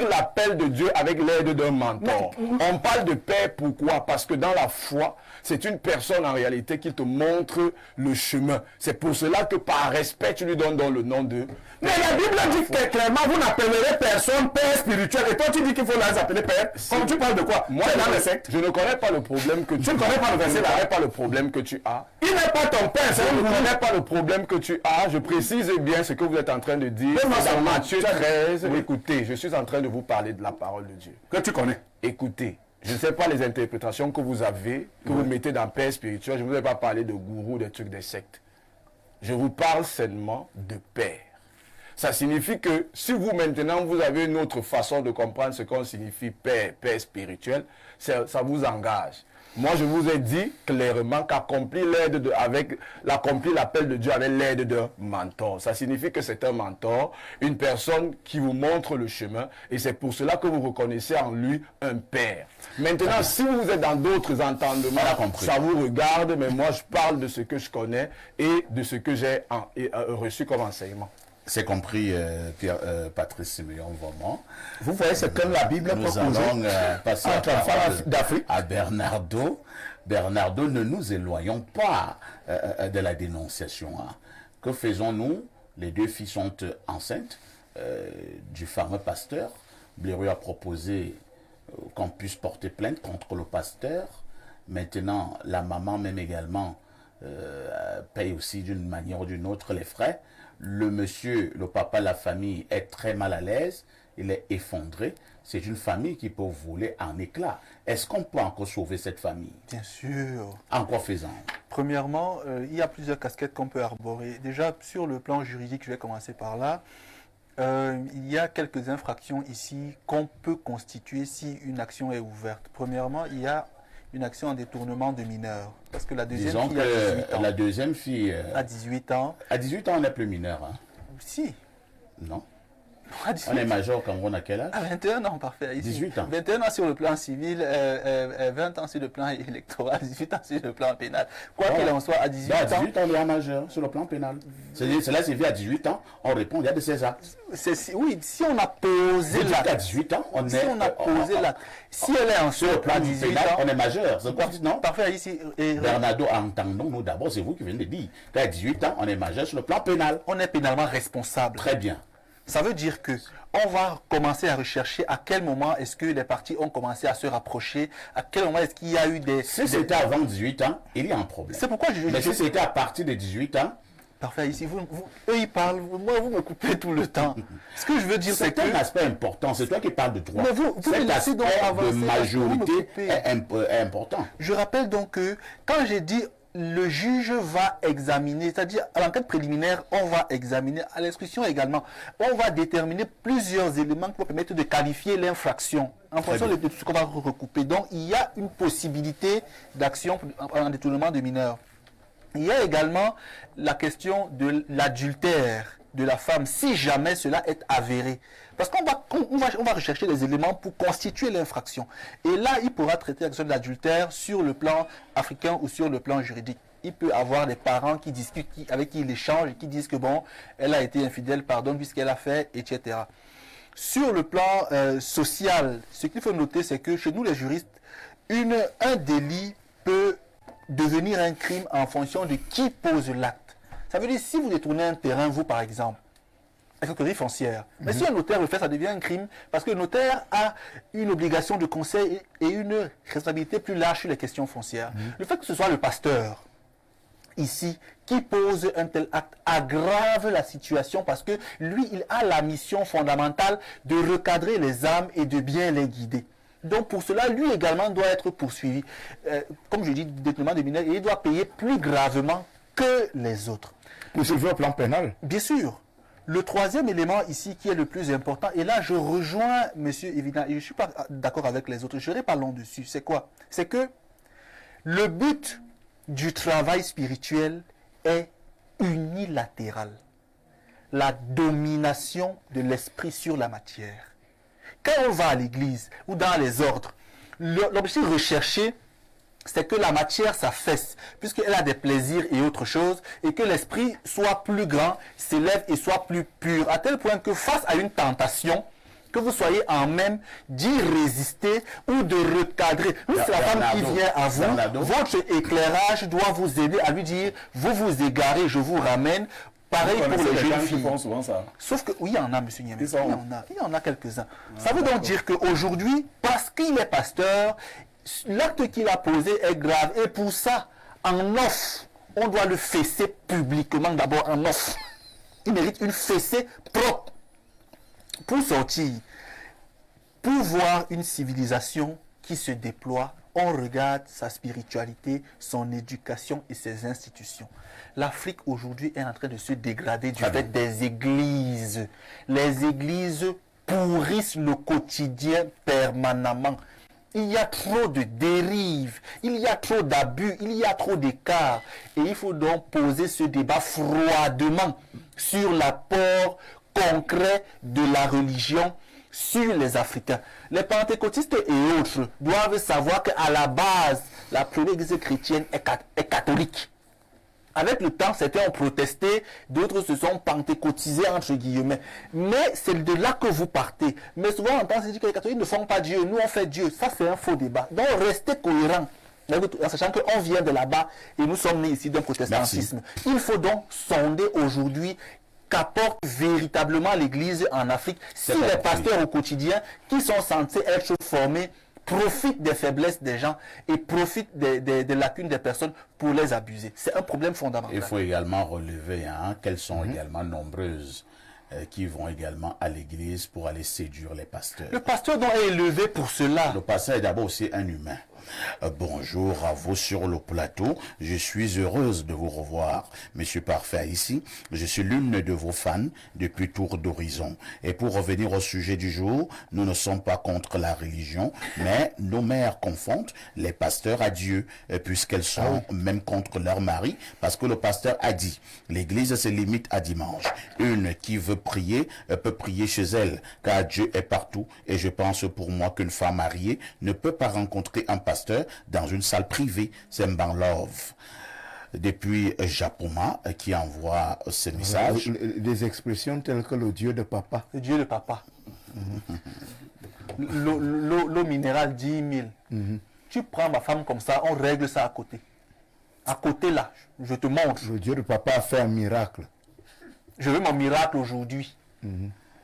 l'appel de Dieu avec l'aide d'un mentor. On parle de père, pourquoi? Parce que dans la foi, c'est une personne en réalité qui te montre le chemin. C'est pour cela que par respect, tu lui donnes dans le nom de... Mais la Bible dit que clairement, vous n'appellerez personne père spirituel. Et toi, tu dis qu'il faut les appeler père. Comme tu parles de quoi? Moi, dans les sectes. je ne connais pas le problème que tu as. ne connais pas le verset là. Je ne connais pas le problème que tu as. Il n'est pas ton père, c'est Je un ne gourou. connais pas le problème que tu as. Je précise bien ce que vous êtes en train de dire. Donne-moi Dans son nom. Matthieu Tu as- 13, Oui. écoutez, je suis en train de vous parler de la parole de Dieu. Que tu connais. Écoutez, je ne sais pas les interprétations que vous avez, que vous mettez dans père spirituel. Je ne vous ai pas parlé de gourou, des trucs, des sectes. Je vous parle seulement de père. Ça signifie que si vous maintenant vous avez une autre façon de comprendre ce qu'on signifie père spirituel, ça vous engage. Moi, je vous ai dit clairement qu'accomplir l'appel de Dieu avec l'aide d'un mentor. Ça signifie que c'est un mentor, une personne qui vous montre le chemin, et c'est pour cela que vous reconnaissez en lui un père. Maintenant, si vous êtes dans d'autres entendements, ça vous regarde, mais moi, je parle de ce que je connais et de ce que j'ai reçu comme enseignement. C'est compris, Patrice Siméon, vraiment. Vous voyez ce que la Bible Nous propose allons passer entre enfants d'Afrique. à Bernardo. Bernardo, ne nous éloignons pas de la dénonciation. Hein. Que faisons-nous? Les deux filles sont enceintes du fameux pasteur. Blériot a proposé qu'on puisse porter plainte contre le pasteur. Maintenant, la maman même également paye aussi d'une manière ou d'une autre les frais. Le monsieur, le papa, la famille est très mal à l'aise, il est effondré. C'est une famille qui peut voler en éclats. Est-ce qu'on peut encore sauver cette famille? Bien sûr. En quoi faisant? Premièrement, il y a plusieurs casquettes qu'on peut arborer. Déjà, sur le plan juridique, je vais commencer par là. Il y a quelques infractions ici qu'on peut constituer si une action est ouverte. Premièrement, il y a une action en détournement de mineurs. Parce que la deuxième Disons fille a 18 que ans. la deuxième fille... À 18 ans. à 18 ans, on n'est plus mineur. Hein? Si. Non. À 18 On est majeur quand on a quel âge? À 21 ans, parfait. Ici. 18 ans. 21 ans sur le plan civil, 20 ans sur le plan électoral, 18 ans sur le plan pénal. Quoi qu'il en soit, à 18 à ans... 18 ans, on est majeur sur le plan pénal. Cela signifie à 18 ans, on répond, il y a de ces actes. Oui, si on a posé Vous dites la... qu'à 18 ans, on Si est... on a posé la... Si elle est en sur le plan à 18 pénal, ans... on est majeur. C'est quoi, non? Parfait, ici... Bernardo, entendons-nous d'abord, c'est vous qui venez de dire qu'à 18 ans, on est majeur sur le plan pénal. On est pénalement responsable. Très bien. Ça veut dire que on va commencer à rechercher à quel moment est-ce que les parties ont commencé à se rapprocher, à quel moment est-ce qu'il y a eu des... Si c'était avant 18 ans, il y a un problème. C'est pourquoi Mais si c'était à partir de 18 ans... Parfait, ici, eux ils parlent, moi vous me coupez tout le temps. Ce que je veux dire, c'est C'est que... un aspect important, c'est toi qui parles de droit. Mais vous me Cet laissez donc aspect avancer, de parce que vous me majorité coupez. est important. Je rappelle donc que quand j'ai dit le juge va examiner, c'est-à-dire à l'enquête préliminaire, on va examiner, à l'instruction également, on va déterminer plusieurs éléments qui vont permettre de qualifier l'infraction en fonction de ce qu'on va recouper. Donc il y a une possibilité d'action en détournement de mineurs. Il y a également la question de l'adultère de la femme, si jamais cela est avéré. Parce qu'on va rechercher des éléments pour constituer l'infraction. Et là, il pourra traiter la question de l'adultère sur le plan africain ou sur le plan juridique. Il peut avoir des parents qui discutent, avec qui il échange et qui disent que bon, elle a été infidèle, pardonne puisqu'elle a fait, etc. Sur le plan social, ce qu'il faut noter, c'est que chez nous les juristes, un délit peut devenir un crime en fonction de qui pose l'acte. Ça veut dire si vous détournez un terrain, vous par exemple, escroquerie foncière. Mais si un notaire le fait, ça devient un crime parce que le notaire a une obligation de conseil et une responsabilité plus large sur les questions foncières. Le fait que ce soit le pasteur, ici, qui pose un tel acte aggrave la situation parce que lui, il a la mission fondamentale de recadrer les âmes et de bien les guider. Donc pour cela, lui également doit être poursuivi. Comme je dis, détournement de mineurs, et il doit payer plus gravement que les autres. Poursuivi au plan pénal. Bien sûr. Le troisième élément ici qui est le plus important, et là je rejoins M. Evident, et je ne suis pas d'accord avec les autres, je ne pas long dessus, c'est quoi? C'est que le but du travail spirituel est unilatéral. La domination de l'esprit sur la matière. Quand on va à l'église ou dans les ordres, L'objectif recherché, c'est que la matière s'affaisse, puisqu'elle a des plaisirs et autre chose, et que l'esprit soit plus grand, s'élève et soit plus pur, à tel point que face à une tentation, que vous soyez en même d'y résister ou de recadrer. Oui, c'est la femme qui vient à vous, votre éclairage doit vous aider à lui dire, vous vous égarez, je vous ramène. Pareil pour les jeunes filles. Souvent ça. Sauf que, oui, il y en a, monsieur Niamey, il y en a quelques-uns. Ça veut donc dire qu'aujourd'hui, parce qu'il est pasteur, l'acte qu'il a posé est grave. Et pour ça, en off, on doit le fesser publiquement d'abord en off. Il mérite une fessée propre. Pour sortir, pour voir une civilisation qui se déploie, on regarde sa spiritualité, son éducation et ses institutions. L'Afrique aujourd'hui est en train de se dégrader du fait des églises. Les églises pourrissent le quotidien permanemment. Il y a trop de dérives, il y a trop d'abus, il y a trop d'écarts. Et il faut donc poser ce débat froidement sur l'apport concret de la religion sur les Africains. Les pentecôtistes et autres doivent savoir qu'à la base, la première église chrétienne est catholique. Avec le temps, certains ont protesté, d'autres se sont pentecôtisés entre guillemets. Mais c'est de là que vous partez. Mais souvent, on entend se dire que les catholiques ne font pas Dieu, nous on fait Dieu. Ça, c'est un faux débat. Donc, restez cohérents. En sachant qu'on vient de là-bas et nous sommes nés ici d'un protestantisme. Merci. Il faut donc sonder aujourd'hui qu'apporte véritablement l'Église en Afrique si les pasteurs au quotidien qui sont censés être formés profitent des faiblesses des gens et profitent des lacunes des personnes pour les abuser. C'est un problème fondamental. Il faut également relever qu'elles sont également nombreuses qui vont également à l'église pour aller séduire les pasteurs. Le pasteur doit être élevé pour cela. Le pasteur est d'abord aussi un humain. Bonjour à vous sur le plateau. Je suis heureuse de vous revoir, Monsieur Parfait, ici. Je suis l'une de vos fans depuis Tour d'Horizon. Et pour revenir au sujet du jour, nous ne sommes pas contre la religion, mais nos mères confondent les pasteurs à Dieu, puisqu'elles sont même contre leur mari, parce que le pasteur a dit, l'église se limite à dimanche. Une qui veut prier peut prier chez elle, car Dieu est partout. Et je pense pour moi qu'une femme mariée ne peut pas rencontrer un pasteur dans une salle privée. C'est Mban Love depuis Japoma qui envoie ce message. Des expressions telles que le Dieu de papa. Le Dieu de papa. L'eau minérale 10 000. Tu prends ma femme comme ça, on règle ça à côté. À côté là, je te montre. Le Dieu de papa a fait un miracle. Je veux mon miracle aujourd'hui.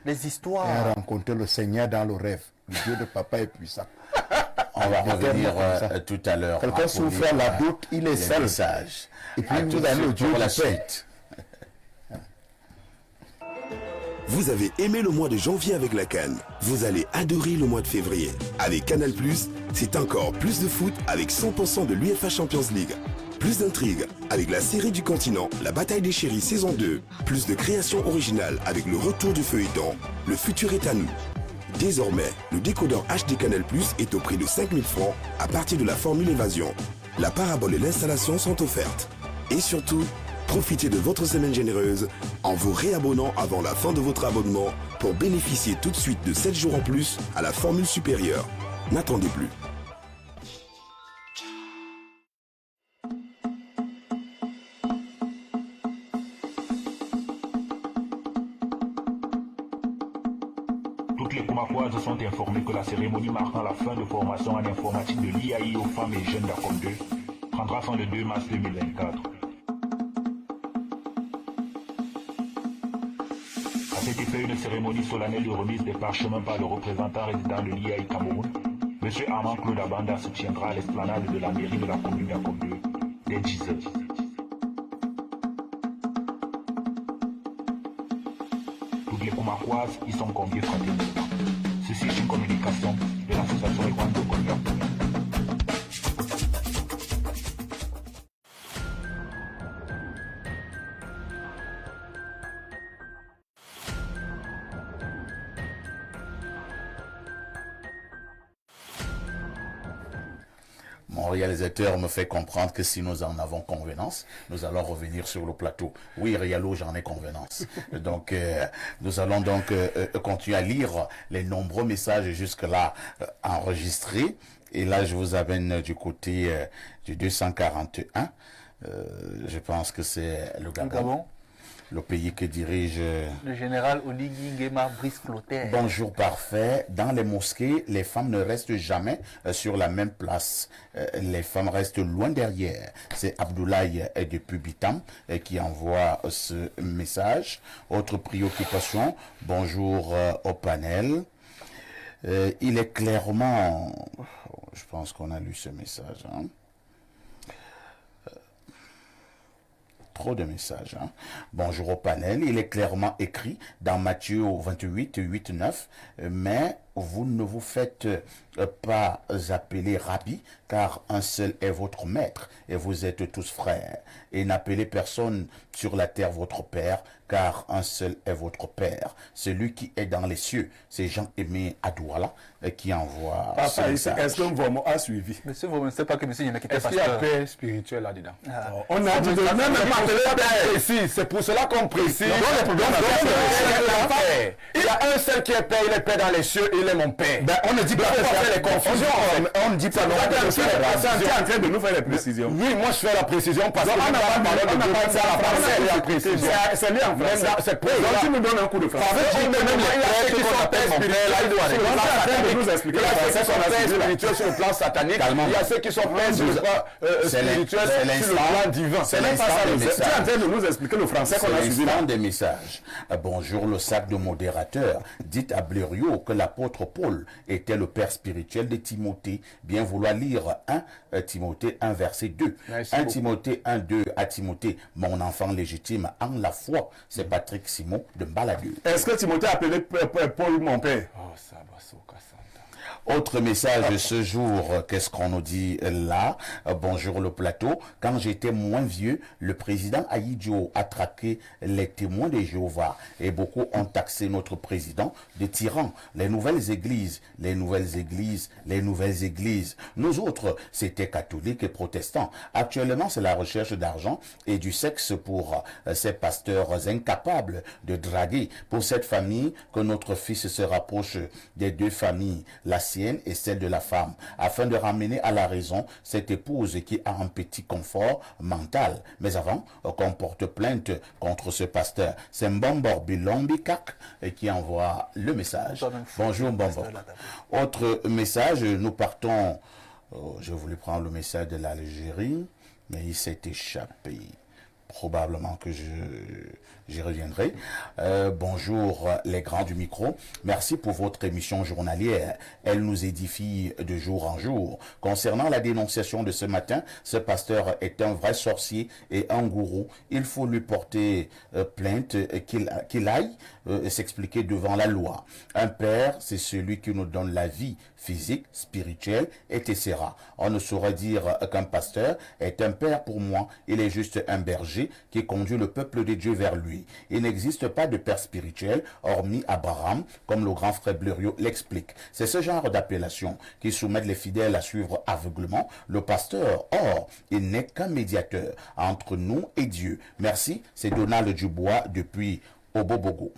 Les histoires. Il a rencontré le Seigneur dans le rêve. Le Dieu de papa est puissant. On va revenir tout à l'heure. Quelqu'un souffre la doute, il est seul. Et puis vous allez au Dieu pour la du Père. suite. Vous avez aimé le mois de janvier avec la CAN. Vous allez adorer le mois de février. Avec Canal+, c'est encore plus de foot avec 100% de l'UEFA Champions League. Plus d'intrigue avec la série du continent, la bataille des chéris saison 2. Plus de créations originales avec le retour du feuilleton. Le futur est à nous. Désormais, le décodeur HD Canal+ est au prix de 5 000 francs à partir de la formule évasion. La parabole et l'installation sont offertes. Et surtout, profitez de votre semaine généreuse en vous réabonnant avant la fin de votre abonnement pour bénéficier tout de suite de 7 jours en plus à la formule supérieure. N'attendez plus. Toutes les Koumakoises sont informées que la cérémonie marquant la fin de formation en informatique de l'IAI aux femmes et jeunes d'ACOM 2 prendra fin le 2 mars 2024. À cet effet, une cérémonie solennelle de remise des parchemins par le représentant résident de l'IAI Cameroun, M. Armand Claude Abanda, se tiendra à l'esplanade de la mairie de la commune d'ACOM 2 dès 10h. Toutes les Koumakoises y sont conviées fraternellement. Ceci est une communication de l'association Equando Kondak. Mon réalisateur me fait comprendre que si nous en avons convenance, nous allons revenir sur le plateau. Oui, Rialo, j'en ai convenance. Donc, nous allons donc continuer à lire les nombreux messages jusque-là enregistrés. Et là, je vous amène du côté du 241. Je pense que c'est le Gabon. Le pays que dirige le général Oligui Nguema Brice Clotaire. Bonjour parfait. Dans les mosquées, les femmes ne restent jamais sur la même place. Les femmes restent loin derrière. C'est Abdoulaye depuis Bitam qui envoie ce message. Autre préoccupation. Bonjour au panel. Il est clairement... Je pense qu'on a lu ce message. Hein. Trop de messages. Hein. Bonjour au panel. Il est clairement écrit dans Matthieu 28, 8, 9. Mais vous ne vous faites pas appeler rabbi, car un seul est votre maître, et vous êtes tous frères. Et n'appelez personne sur la terre votre père, car un seul est votre père. Celui qui est dans les cieux, c'est Jean-Aimé Adouala qui envoie ce message. Est-ce qu'un Vomo a suivi? Monsieur, vous ne savez pas que monsieur Yana qui était Est-ce qu'il y a pasteur. paix spirituelle là-dedans? On a dit de même pas précis. C'est pour cela qu'on précise. Il y a un seul qui est père, il est père dans les cieux, il est mon père. Ben, on ne dit pas faire les confusions. On ne dit pas non. Tu es en train de nous faire les précisions. Oui, moi je fais la précision parce que on n'a pas parlé de la précision. C'est lié en français. C'est Donc tu nous donnes un coup de français. Même les ceux qui sont pères spirituels, là, il doit Tu es en train de nous expliquer il y le a ceux français qui qu'on sont a pères suivi là. spirituels sur le plan satanique. Il y a ceux qui sont pères spirituels sur le plan divin. C'est même pas ça le l'instant des Tu es en train de nous expliquer le français qu'on a C'est suivi là. l'instant des messages. Bonjour le sac de modérateur. Dites à Blériot que l'apôtre Paul était le père spirituel de Timothée. Bien vouloir lire 1 Timothée 1 verset 2. Merci 1 beaucoup. Timothée 1 2 à Timothée, mon enfant légitime en la foi. C'est Patrick Simon de Mbalagu. Est-ce que Timothée a appelé Paul mon père? Oh, ça va, Soka Santa. Autre message de ce jour, qu'est-ce qu'on nous dit là? Bonjour le plateau. Quand j'étais moins vieux, le président Aïdjo a traqué les témoins de Jéhovah et beaucoup ont taxé notre président de tyran. Les nouvelles églises, les nouvelles églises, les nouvelles églises. Nous autres, c'était catholiques et protestants. Actuellement, c'est la recherche d'argent et du sexe pour ces pasteurs incapables de draguer. Pour cette famille, que notre fils se rapproche des deux familles, la sienne et celle de la femme, afin de ramener à la raison cette épouse qui a un petit confort mental. Mais avant qu'on porte plainte contre ce pasteur, c'est Mbombor Bilombikak qui envoie le message. Bonjour Mbombor. Autre message, nous partons, je voulais prendre le message de l'Algérie, mais il s'est échappé. Probablement que j'y reviendrai. Bonjour les grands du micro. Merci pour votre émission journalière. Elle nous édifie de jour en jour. Concernant la dénonciation de ce matin, ce pasteur est un vrai sorcier et un gourou. Il faut lui porter plainte, qu'il aille s'expliquer devant la loi. Un père, c'est celui qui nous donne la vie physique, spirituelle, etc. On ne saurait dire qu'un pasteur est un père pour moi. Il est juste un berger qui conduit le peuple de Dieu vers lui. Il n'existe pas de père spirituel, hormis Abraham, comme le grand frère Blériot l'explique. C'est ce genre d'appellation qui soumettent les fidèles à suivre aveuglement le pasteur. Or, il n'est qu'un médiateur entre nous et Dieu. Merci, c'est Donald Dubois depuis Obobogo.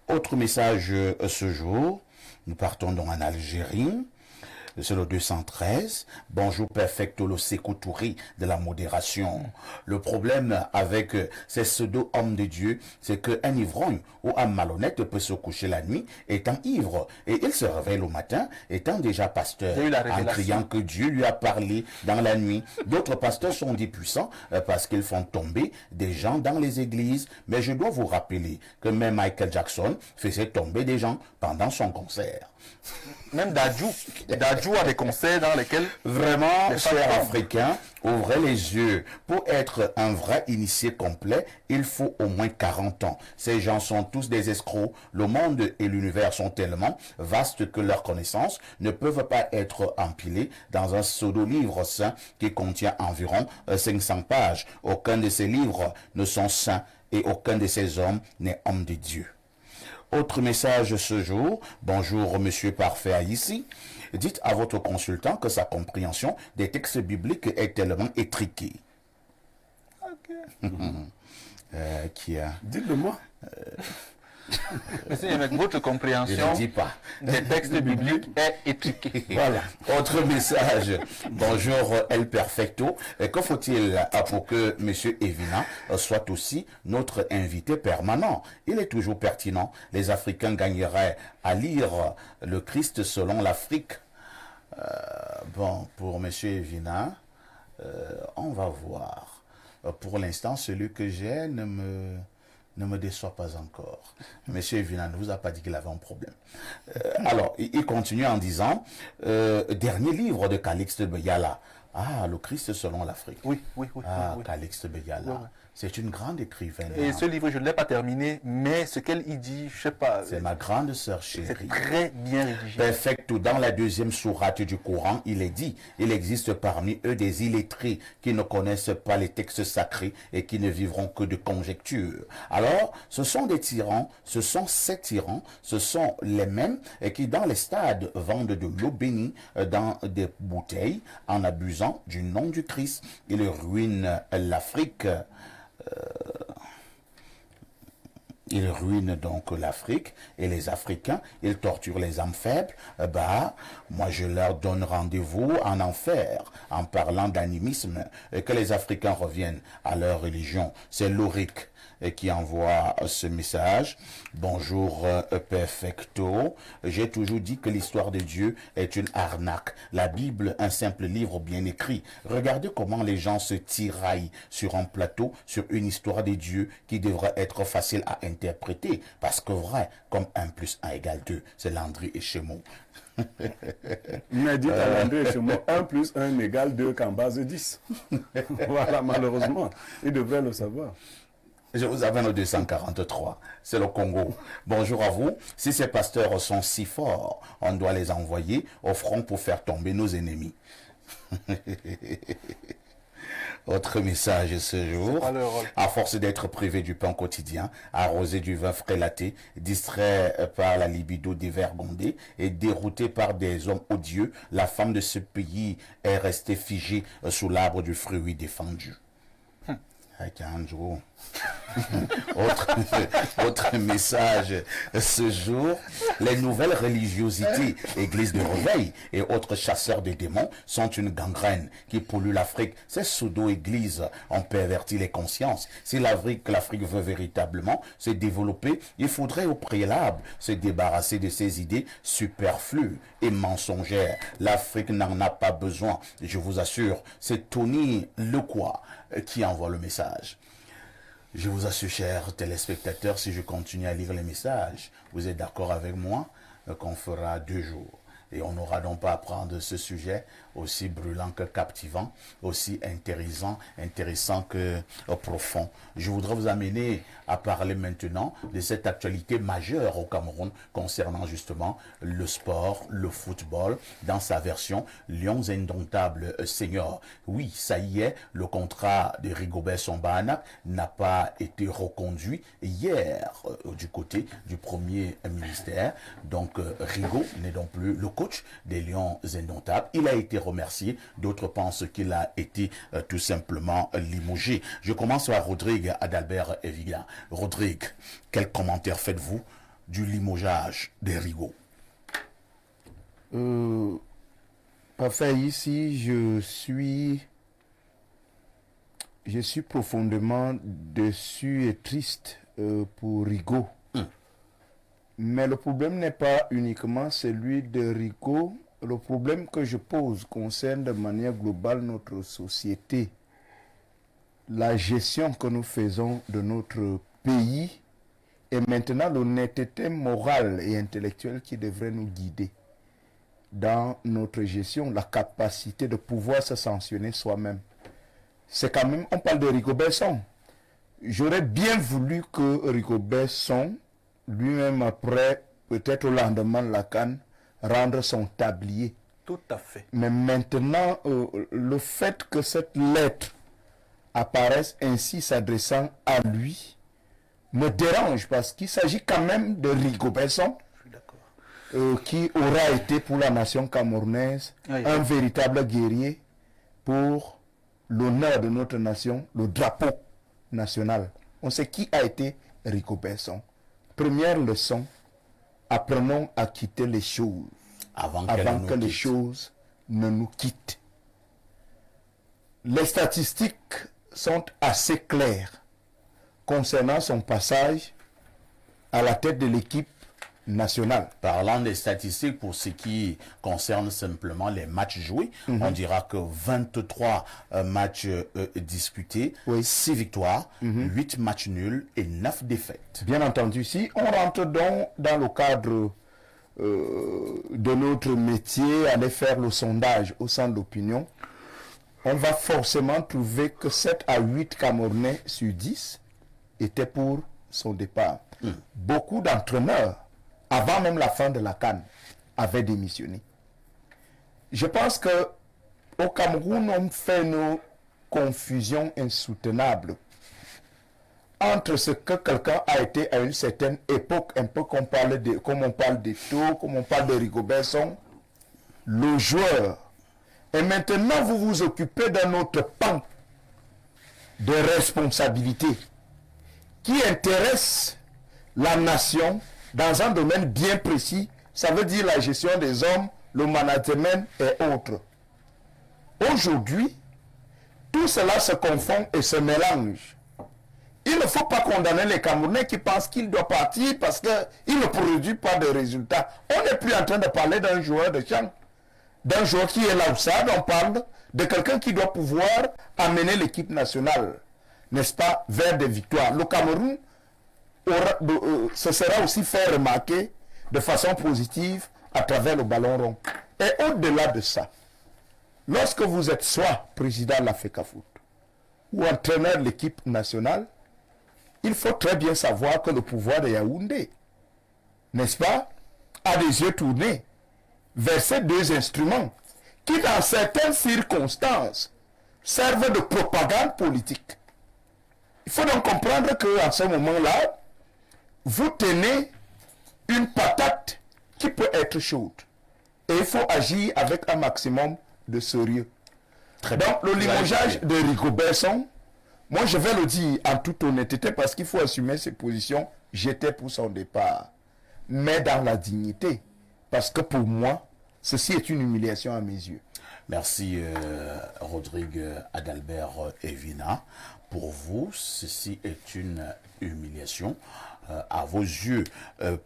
Autre message ce jour, nous partons donc en Algérie. C'est le 213. Bonjour Perfecto le Sékou Touré de la modération. Le problème avec ces pseudo-hommes de Dieu, c'est qu'un ivrogne ou un malhonnête peut se coucher la nuit étant ivre. Et il se réveille le matin étant déjà pasteur, en criant que Dieu lui a parlé dans la nuit. D'autres pasteurs sont des puissants parce qu'ils font tomber des gens dans les églises. Mais je dois vous rappeler que même Michael Jackson faisait tomber des gens pendant son concert. Même Dadju a des concerts dans lesquels... Vraiment, chers Africains, ouvrez les yeux. Pour être un vrai initié complet, il faut au moins 40 ans. Ces gens sont tous des escrocs. Le monde et l'univers sont tellement vastes que leurs connaissances ne peuvent pas être empilées dans un pseudo-livre saint qui contient environ 500 pages. Aucun de ces livres ne sont saints et aucun de ces hommes n'est homme de Dieu. Autre message ce jour. Bonjour Monsieur Parfait ici. Dites à votre consultant que sa compréhension des textes bibliques est tellement étriquée. Ok. Qui a... Dites-le moi. Monsieur Yemek, votre compréhension des textes bibliques est étriquée. Voilà. Autre message. Bonjour El Perfecto. Que faut-il pour que Monsieur Evina soit aussi notre invité permanent? Il est toujours pertinent. Les Africains gagneraient à lire le Christ selon l'Afrique. Bon, pour Monsieur Evina, on va voir. Pour l'instant, celui que j'ai ne me déçoit pas encore. Monsieur Evina ne vous a pas dit qu'il avait un problème. Alors, il continue en disant, dernier livre de Calixte Beyala. Ah, le Christ selon l'Afrique. Oui. Calixte Beyala. Oui. C'est une grande écrivaine. Et ce livre, je ne l'ai pas terminé, mais ce qu'elle y dit, je ne sais pas. C'est ma grande sœur chérie. C'est très bien rédigé. Perfecto. Dans la deuxième sourate du Coran, il est dit, il existe parmi eux des illettrés qui ne connaissent pas les textes sacrés et qui ne vivront que de conjectures. Alors, ce sont des tyrans, ce sont ces tyrans, ce sont les mêmes qui dans les stades vendent de l'eau bénie dans des bouteilles en abusant du nom du Christ. Ils ruinent l'Afrique. Ils ruinent donc l'Afrique et les Africains, ils torturent les âmes faibles. Moi je leur donne rendez-vous en enfer en parlant d'animisme et que les Africains reviennent à leur religion. C'est Loric qui envoie ce message. Bonjour Perfecto. J'ai toujours dit que l'histoire de Dieu est une arnaque. La Bible, un simple livre bien écrit. Regardez comment les gens se tiraillent sur un plateau sur une histoire de Dieu qui devrait être facile à interpréter. Parce que vrai, comme 1 + 1 = 2, c'est Landry et Chemot. Mais dites à Landry et Chemot, 1 + 1 = 2 qu'en base de 10. Voilà, malheureusement. Il devrait le savoir. Je vous amène au 243, c'est le Congo. Bonjour à vous. Si ces pasteurs sont si forts, on doit les envoyer au front pour faire tomber nos ennemis. Autre message ce jour. À force d'être privé du pain quotidien, arrosé du vin frélaté, distrait par la libido dévergondée et dérouté par des hommes odieux, la femme de ce pays est restée figée sous l'arbre du fruit défendu. Autre message ce jour, les nouvelles religiosités, églises de réveil et autres chasseurs de démons sont une gangrène qui pollue l'Afrique. Ces pseudo-églises ont perverti les consciences. Si l'Afrique veut véritablement se développer, il faudrait au préalable se débarrasser de ces idées superflues et mensongères. L'Afrique n'en a pas besoin, je vous assure. C'est Tony Lequois qui envoie le message. Je vous assure, chers téléspectateurs, si je continue à lire les messages, vous êtes d'accord avec moi qu'on fera 2 jours. Et on n'aura donc pas à prendre ce sujet aussi brûlant que captivant, aussi intéressant que profond. Je voudrais vous amener à parler maintenant de cette actualité majeure au Cameroun concernant justement le sport, le football, dans sa version Lions Indomptables Seniors. Oui, ça y est, le contrat de Rigobert Song-Bahana n'a pas été reconduit hier du côté du Premier ministère. Donc Rigo n'est donc plus le coach des Lions Indomptables. Il a été remercié. D'autres pensent qu'il a été tout simplement limogé. Je commence par Rodrigue Adalbert Evila. Rodrigue, quel commentaire faites-vous du limogeage des Rigo? Parfait, ici, je suis profondément déçu et triste pour Rigo. Mais le problème n'est pas uniquement celui de Rigo. Le problème que je pose concerne de manière globale notre société. La gestion que nous faisons de notre pays et maintenant l'honnêteté morale et intellectuelle qui devrait nous guider dans notre gestion, la capacité de pouvoir se sanctionner soi-même. C'est quand même, on parle de Rigobert Song. J'aurais bien voulu que Rigobert Song, lui-même après, peut-être au lendemain de la CAN, rendre son tablier. Tout à fait. Mais maintenant, le fait que cette lettre apparaisse ainsi s'adressant à lui me dérange parce qu'il s'agit quand même de Rigobert Song, qui aura été pour la nation camerounaise un véritable guerrier pour l'honneur de notre nation, le drapeau national. On sait qui a été Rigobert Song. première leçon, apprenons à quitter les choses avant que les choses ne nous quittent. Les statistiques sont assez claires concernant son passage à la tête de l'équipe nationale. Parlant des statistiques, pour ce qui concerne simplement les matchs joués, on dira que 23 matchs disputés, 6 victoires, 8 matchs nuls et 9 défaites. Bien entendu, si on rentre donc dans le cadre de notre métier, aller faire le sondage au sein de l'opinion, on va forcément trouver que 7 à 8 Camerounais sur 10 étaient pour son départ. Beaucoup d'entraîneurs, avant même la fin de la CAN, avaient démissionné. Je pense que au Cameroun, on fait une confusion insoutenable entre ce que quelqu'un a été à une certaine époque, un peu comme on parle d'Eto'o, comme on parle de Rigobert Song, le joueur. Et maintenant, vous vous occupez d'un autre pan de responsabilité qui intéresse la nation dans un domaine bien précis. Ça veut dire la gestion des hommes, le management et autres. Aujourd'hui, tout cela se confond et se mélange. Il ne faut pas condamner les Camerounais qui pensent qu'il doit partir parce qu'il ne produit pas de résultats. On n'est plus en train de parler d'un joueur de champ, d'un joueur qui est là où ça, on parle de quelqu'un qui doit pouvoir amener l'équipe nationale, n'est-ce pas, vers des victoires. Le Cameroun se sera aussi fait remarquer de façon positive à travers le ballon rond. Et au-delà de ça, lorsque vous êtes soit président de la FECAFOOT ou entraîneur de l'équipe nationale, il faut très bien savoir que le pouvoir de Yaoundé, n'est-ce pas, a des yeux tournés vers ces deux instruments qui, dans certaines circonstances, servent de propagande politique. Il faut donc comprendre qu'en ce moment-là, vous tenez une patate qui peut être chaude. Et il faut agir avec un maximum de sérieux. Donc, le limogeage de Rigobert Song, moi je vais le dire en toute honnêteté parce qu'il faut assumer ses positions. J'étais pour son départ. Mais dans la dignité. Parce que pour moi, ceci est une humiliation à mes yeux. Merci Rodrigue Adalbert Evina. Pour vous, ceci est une humiliation. À vos yeux,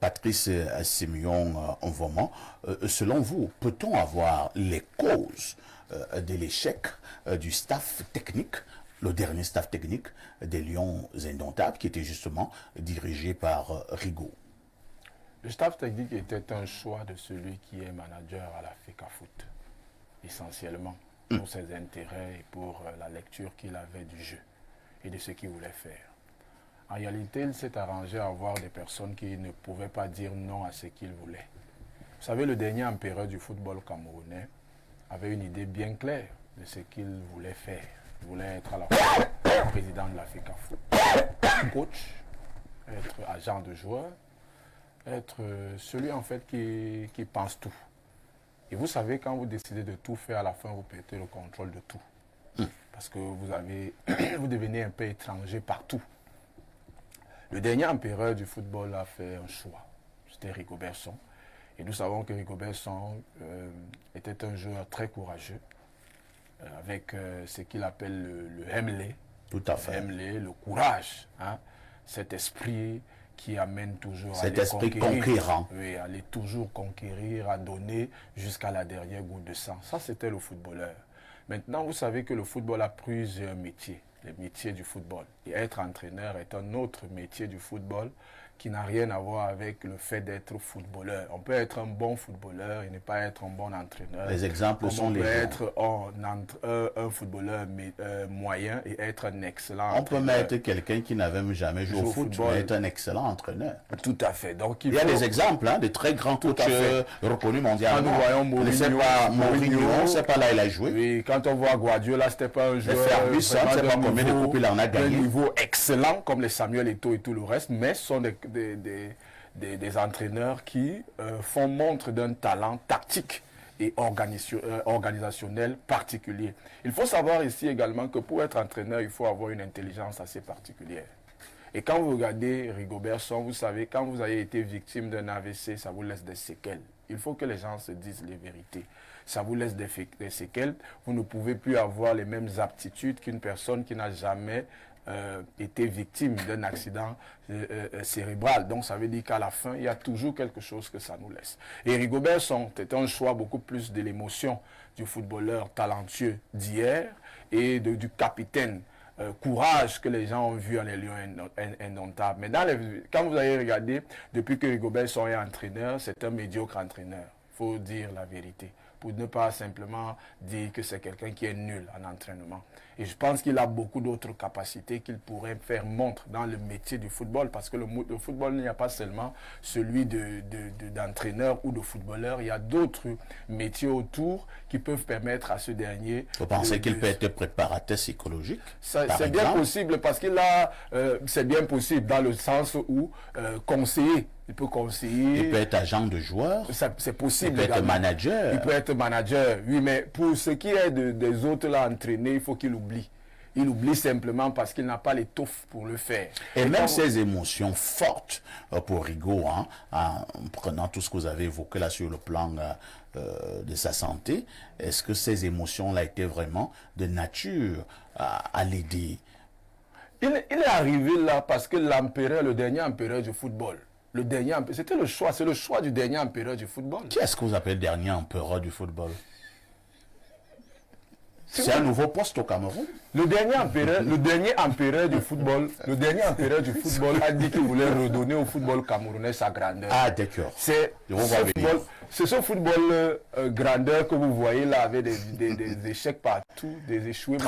Patrice Sémion Nvoma, selon vous, peut-on avoir les causes de l'échec du staff technique, le dernier staff technique des Lions Indomptables, qui était justement dirigé par Rigaud? Le staff technique était un choix de celui qui est manager à la FECAFOOT, essentiellement, pour ses intérêts et pour la lecture qu'il avait du jeu et de ce qu'il voulait faire. En réalité, il s'est arrangé à avoir des personnes qui ne pouvaient pas dire non à ce qu'il voulait. Vous savez, le dernier empereur du football camerounais avait une idée bien claire de ce qu'il voulait faire. Il voulait être à la fois président de la FECAFOOT, coach, être agent de joueur, être celui en fait qui pense tout. Et vous savez, quand vous décidez de tout faire, à la fin, vous perdez le contrôle de tout. Parce que vous devenez un peu étranger partout. Le dernier empereur du football a fait un choix. C'était Rigobert Song. Et nous savons que Rigobert Song était un joueur très courageux, avec ce qu'il appelle le Hemley. Tout à fait. Le courage. Hein, cet esprit qui amène toujours cet esprit conquérant. Oui, aller toujours conquérir, à donner jusqu'à la dernière goutte de sang. Ça, c'était le footballeur. Maintenant, vous savez que le football a plusieurs métiers, les métiers du football. Et être entraîneur est un autre métier du football qui n'a rien à voir avec le fait d'être footballeur. On peut être un bon footballeur et ne pas être un bon entraîneur. Les exemples sont les... On peut être un footballeur moyen et être un excellent entraîneur. On peut mettre quelqu'un qui n'avait jamais joué au foot, mais être un excellent entraîneur. Tout à fait. Donc, il y a des exemples, hein, de très grands coachs reconnus mondialement. Quand nous voyons Mourinho, on ne sait pas là il a joué. Oui, quand on voit Guardiola, c'était pas un joueur... Ferguson, on ne sait pas combien de coupes il en a gagné. Un niveau excellent, comme les Samuel Eto'o et tout le reste, mais ce sont des entraîneurs qui font montre d'un talent tactique et organisationnel particulier. Il faut savoir ici également que pour être entraîneur, il faut avoir une intelligence assez particulière. Et quand vous regardez Rigobert Song, vous savez, quand vous avez été victime d'un AVC, ça vous laisse des séquelles. Il faut que les gens se disent les vérités. Ça vous laisse des séquelles. Vous ne pouvez plus avoir les mêmes aptitudes qu'une personne qui n'a jamais été victime d'un accident cérébral. Donc ça veut dire qu'à la fin, il y a toujours quelque chose que ça nous laisse. Et Rigobert Song, c'était un choix beaucoup plus de l'émotion du footballeur talentueux d'hier et du capitaine courage que les gens ont vu en les Lions indomptables. Mais quand vous allez regarder, depuis que Rigobert Song est entraîneur, c'est un médiocre entraîneur. Il faut dire la vérité, pour ne pas simplement dire que c'est quelqu'un qui est nul en entraînement. Et je pense qu'il a beaucoup d'autres capacités qu'il pourrait faire montre dans le métier du football, parce que le football, il n'y a pas seulement celui d'entraîneur ou de footballeur, il y a d'autres métiers autour qui peuvent permettre à ce dernier... Vous pensez qu'il peut être préparateur psychologique? C'est bien possible, parce qu'il a... c'est bien possible dans le sens où conseiller. Il peut conseiller. Il peut être agent de joueur. C'est possible. Il peut être manager. Il peut être manager, oui, mais pour ce qui est des autres là entraînés, il faut qu'il oublie. Il oublie simplement parce qu'il n'a pas l'étoffe pour le faire. Et même ces émotions fortes pour Rigo, hein, en prenant tout ce que vous avez évoqué là sur le plan de sa santé, est-ce que ces émotions-là étaient vraiment de nature à l'aider? Il est arrivé là parce que l'empereur, le dernier empereur du football, c'était le choix, c'est le choix du dernier empereur du football. Qui est-ce que vous appelez le dernier empereur du football? C'est un nouveau poste au Cameroun. Le dernier empereur du football a dit qu'il voulait redonner au football camerounais sa grandeur. Ah, d'accord. C'est ce football grandeur que vous voyez là, avec des échecs partout, des échoués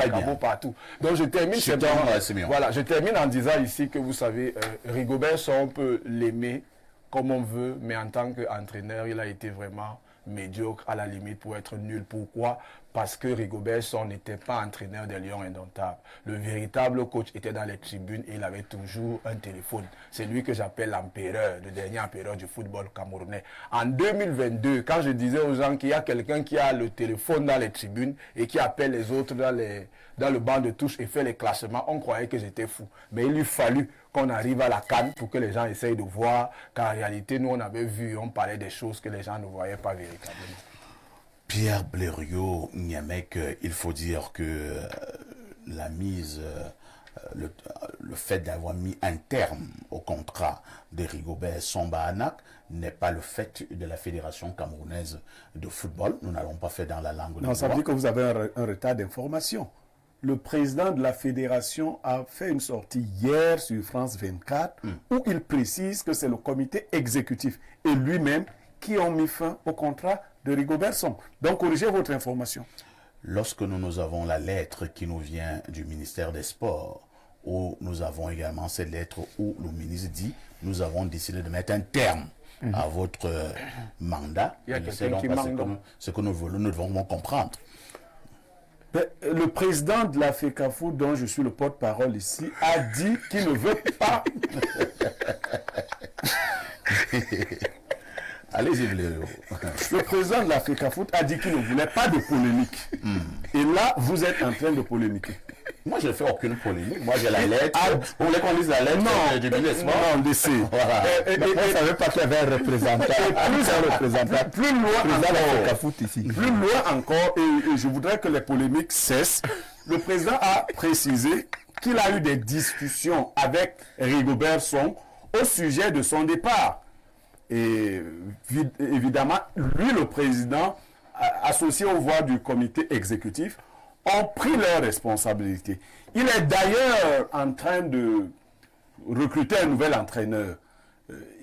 partout. Donc je termine je termine en disant ici que vous savez, Rigobert Song, on peut l'aimer comme on veut, mais en tant qu'entraîneur, il a été vraiment médiocre, à la limite pour être nul. Pourquoi? Parce que Rigobert Song n'était pas entraîneur des Lions indomptables. Le véritable coach était dans les tribunes et il avait toujours un téléphone. C'est lui que j'appelle l'empereur, le dernier empereur du football camerounais. En 2022, quand je disais aux gens qu'il y a quelqu'un qui a le téléphone dans les tribunes et qui appelle les autres dans le banc de touche et fait les classements, on croyait que j'étais fou. Mais il lui fallut qu'on arrive à la CAN pour que les gens essayent de voir qu'en réalité, nous, on avait vu, on parlait des choses que les gens ne voyaient pas véritablement. Pierre Blériot, Niamek, il faut dire que la mise, le fait d'avoir mis un terme au contrat de Rigobert Song n'est pas le fait de la Fédération camerounaise de football. Nous n'allons pas faire dans la langue de droit. Ça veut dire que vous avez un retard d'information. Le président de la fédération a fait une sortie hier sur France 24 où il précise que c'est le comité exécutif et lui-même qui ont mis fin au contrat de Rigobert Song. Donc, corrigez votre information. Lorsque nous avons la lettre qui nous vient du ministère des Sports, où nous avons également cette lettre où le ministre dit « Nous avons décidé de mettre un terme à votre mandat ». Il y a quelqu'un qui manque. Ce que nous devons comprendre. Le président de la FECAFO, dont je suis le porte-parole ici, a dit qu'il ne veut pas... Allez-y, Léo. Le président de la FECAFOOT a dit qu'il ne voulait pas de polémique. Et là, vous êtes en train de polémiquer. Moi, je ne fais aucune polémique. Moi, j'ai la lettre. Vous voulez qu'on lise la lettre du ministre? Non, laissez. Voilà. Et je ne savais pas qu'il y avait un représentant. Plus loin encore, et je voudrais que les polémiques cessent. Le président a précisé qu'il a eu des discussions avec Rigobert Song au sujet de son départ. Et évidemment, lui, le président, associé aux voix du comité exécutif, ont pris leurs responsabilités. Il est d'ailleurs en train de recruter un nouvel entraîneur.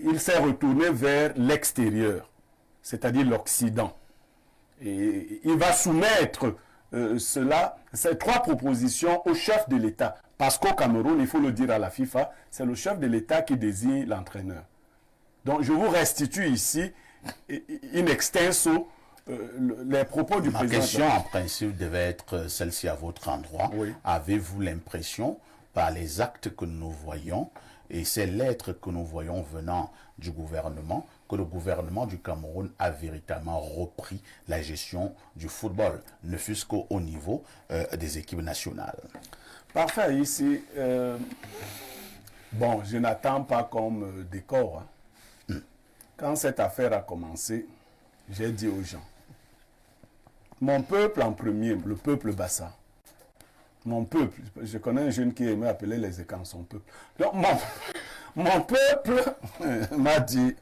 Il s'est retourné vers l'extérieur, c'est-à-dire l'Occident. Et il va soumettre ces trois propositions au chef de l'État. Parce qu'au Cameroun, il faut le dire à la FIFA, c'est le chef de l'État qui désigne l'entraîneur. Donc, je vous restitue ici, in extenso, les propos du président. Ma question, en principe, devait être celle-ci à votre endroit. Oui. Avez-vous l'impression, par les actes que nous voyons et ces lettres que nous voyons venant du gouvernement, que le gouvernement du Cameroun a véritablement repris la gestion du football, ne fût-ce qu'au niveau des équipes nationales? Parfait. Ici, Bon, je n'attends pas comme décor. Hein. Quand cette affaire a commencé, j'ai dit aux gens, mon peuple en premier, le peuple Bassa, mon peuple, je connais un jeune qui aimait appeler les écans son peuple. Donc, mon peuple m'a dit,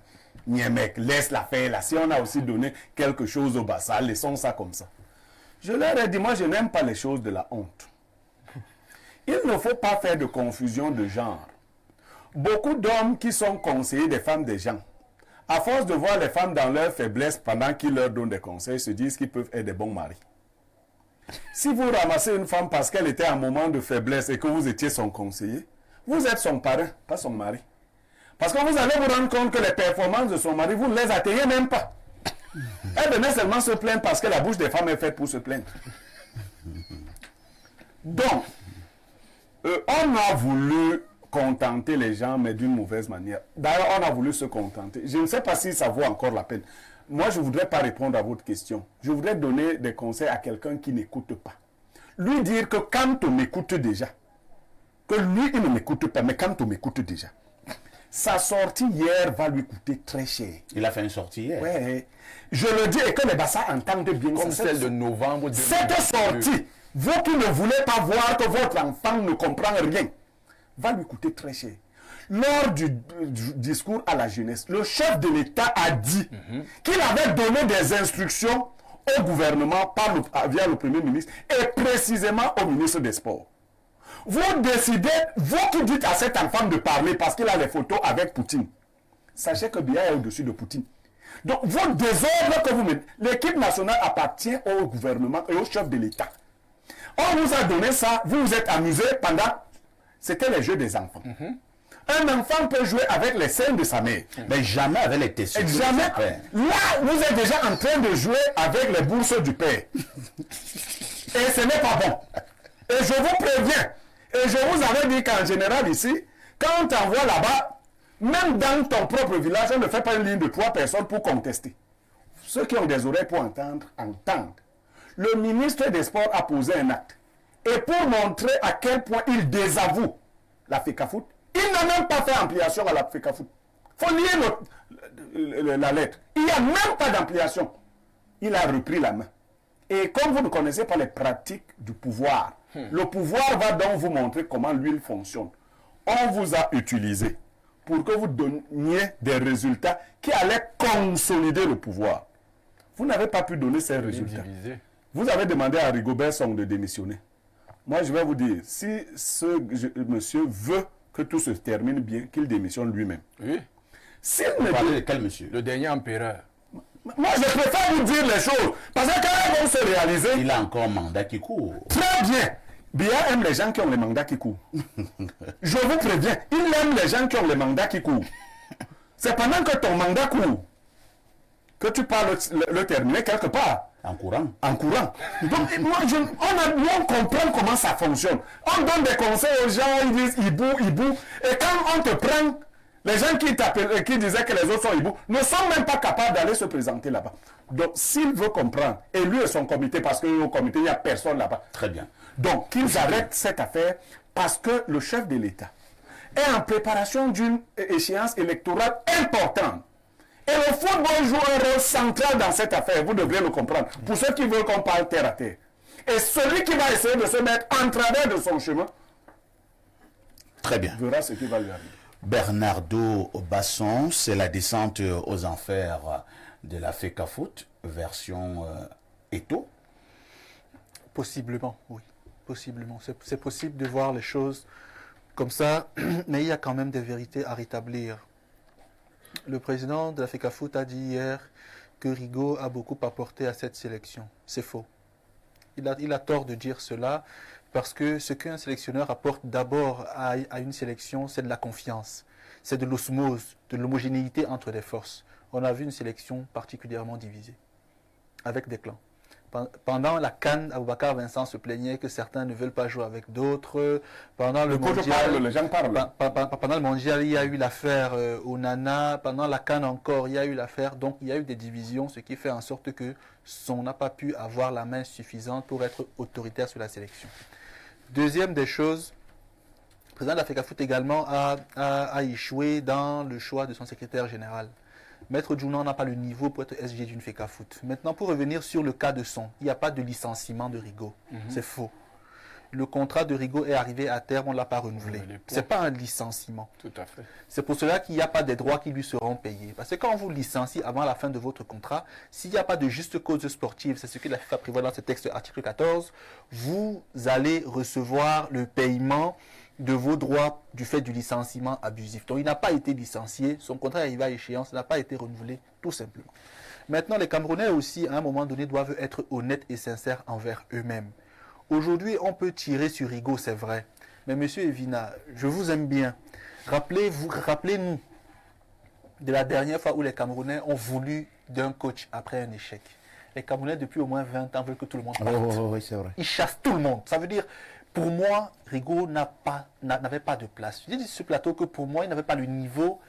Niemek, laisse l'affaire là. Si on a aussi donné quelque chose au Bassa, laissons ça comme ça. Je leur ai dit, moi je n'aime pas les choses de la honte. Il ne faut pas faire de confusion de genre. Beaucoup d'hommes qui sont conseillers des femmes des gens, à force de voir les femmes dans leur faiblesse pendant qu'ils leur donnent des conseils, se disent qu'ils peuvent être des bons maris. Si vous ramassez une femme parce qu'elle était à un moment de faiblesse et que vous étiez son conseiller, vous êtes son parrain, pas son mari. Parce que vous allez vous rendre compte que les performances de son mari, vous ne les atteignez même pas. Elle venait seulement se plaindre parce que la bouche des femmes est faite pour se plaindre. Donc, on a voulu contenter les gens, mais d'une mauvaise manière. D'ailleurs, on a voulu se contenter. Je ne sais pas si ça vaut encore la peine. Moi, je ne voudrais pas répondre à votre question. Je voudrais donner des conseils à quelqu'un qui n'écoute pas. Lui dire que quand on m'écoute déjà, que lui, il ne m'écoute pas, mais quand on m'écoute déjà, sa sortie hier va lui coûter très cher. Il a fait une sortie hier. Oui. Je le dis et que les Bassas entendent bien. Comme celle de novembre 2022. Cette sortie, vous qui ne voulez pas voir que votre enfant ne comprend rien, va lui coûter très cher. Lors du discours à la jeunesse, le chef de l'État a dit qu'il avait donné des instructions au gouvernement via le Premier ministre et précisément au ministre des Sports. Vous décidez, vous qui dites à cet enfant de parler parce qu'il a les photos avec Poutine, sachez que Biya est au-dessus de Poutine. Donc, vos désordres que vous mettez, l'équipe nationale appartient au gouvernement et au chef de l'État. On vous a donné ça, vous vous êtes amusé pendant... C'était les jeux des enfants. Un enfant peut jouer avec les seins de sa mère. Mais jamais avec les testes. Jamais. Là, vous êtes déjà en train de jouer avec les bourses du père. Et ce n'est pas bon. Et je vous préviens. Et je vous avais dit qu'en général ici, quand on t'envoie là-bas, même dans ton propre village, on ne fait pas une ligne de 3 personnes pour contester. Ceux qui ont des oreilles pour entendre, entendent. Le ministre des Sports a posé un acte. Et pour montrer à quel point il désavoue la FECAFOOT, il n'a même pas fait ampliation à la FECAFOOT. Il faut lire la lettre. Il n'y a même pas d'ampliation. Il a repris la main. Et comme vous ne connaissez pas les pratiques du pouvoir, le pouvoir va donc vous montrer comment l'huile fonctionne. On vous a utilisé pour que vous donniez des résultats qui allaient consolider le pouvoir. Vous n'avez pas pu donner ces résultats. Vous avez demandé à Rigobert Song de démissionner. Moi, je vais vous dire, si ce monsieur veut que tout se termine bien, qu'il démissionne lui-même. Oui. Vous parlez de quel monsieur? Le dernier empereur. Moi, je préfère vous dire les choses. Parce que quand elles vont se réaliser... Il a encore un mandat qui court. Très bien. Biya aime les gens qui ont les mandats qui courent. Je vous préviens, il aime les gens qui ont les mandats qui courent. C'est pendant que ton mandat court que tu parles le terminer quelque part. En courant. En courant. Donc, moi, on comprend comment ça fonctionne. On donne des conseils aux gens, ils disent hibou. Et quand on te prend, les gens qui disaient que les autres sont hibou ne sont même pas capables d'aller se présenter là-bas. Donc, s'il veut comprendre, et lui et son comité, parce qu'au comité, il n'y a personne là-bas. Très bien. Donc, qu'ils arrêtent cette affaire parce que le chef de l'État est en préparation d'une échéance électorale importante. Et le football joue un rôle central dans cette affaire, vous devrez le comprendre. Pour ceux qui veulent qu'on parle terre à terre. Et celui qui va essayer de se mettre en travers de son chemin, très bien, verra ce qui va lui arriver. Bernardo Basson, c'est la descente aux enfers de la FECAFOOT, version Eto. Possiblement, oui. Possiblement. C'est possible de voir les choses comme ça, mais il y a quand même des vérités à rétablir. Le président de la FECAFOOT a dit hier que Rigaud a beaucoup apporté à cette sélection. C'est faux. Il a tort de dire cela parce que ce qu'un sélectionneur apporte d'abord à une sélection, c'est de la confiance, c'est de l'osmose, de l'homogénéité entre les forces. On a vu une sélection particulièrement divisée, avec des clans. Pendant la CAN, Aboubakar Vincent se plaignait que certains ne veulent pas jouer avec d'autres. Pendant le mondial, les gens parlent. Pendant le mondial, il y a eu l'affaire Onana. Pendant la CAN encore, il y a eu l'affaire. Donc, il y a eu des divisions, ce qui fait en sorte que Son n'a pas pu avoir la main suffisante pour être autoritaire sur la sélection. Deuxième des choses, président de la FECAFOOT également a échoué dans le choix de son secrétaire général. Maître Djounan n'a pas le niveau pour être SG d'une FECAFOOT. Maintenant, pour revenir sur le cas de Son, il n'y a pas de licenciement de Rigaud. C'est faux. Le contrat de Rigaud est arrivé à terme, on ne l'a pas renouvelé. Ce n'est pas un licenciement. Tout à fait. C'est pour cela qu'il n'y a pas des droits qui lui seront payés. Parce que quand on vous licencie avant la fin de votre contrat, s'il n'y a pas de juste cause sportive, c'est ce que la FIFA prévoit dans ce texte article 14, vous allez recevoir le paiement de vos droits du fait du licenciement abusif. Donc il n'a pas été licencié, son contrat est arrivé à échéance, n'a pas été renouvelé, tout simplement. Maintenant, les Camerounais aussi, à un moment donné, doivent être honnêtes et sincères envers eux-mêmes. Aujourd'hui, on peut tirer sur Rigaud, c'est vrai. Mais monsieur Evina, je vous aime bien. Rappelez-nous de la dernière fois où les Camerounais ont voulu d'un coach après un échec. Les Camerounais, depuis au moins 20 ans, veulent que tout le monde parte. Oui, c'est vrai. Ils chassent tout le monde. Ça veut dire, pour moi, Rigaud n'avait pas de place. Je dis sur ce plateau que pour moi, il n'avait pas le niveau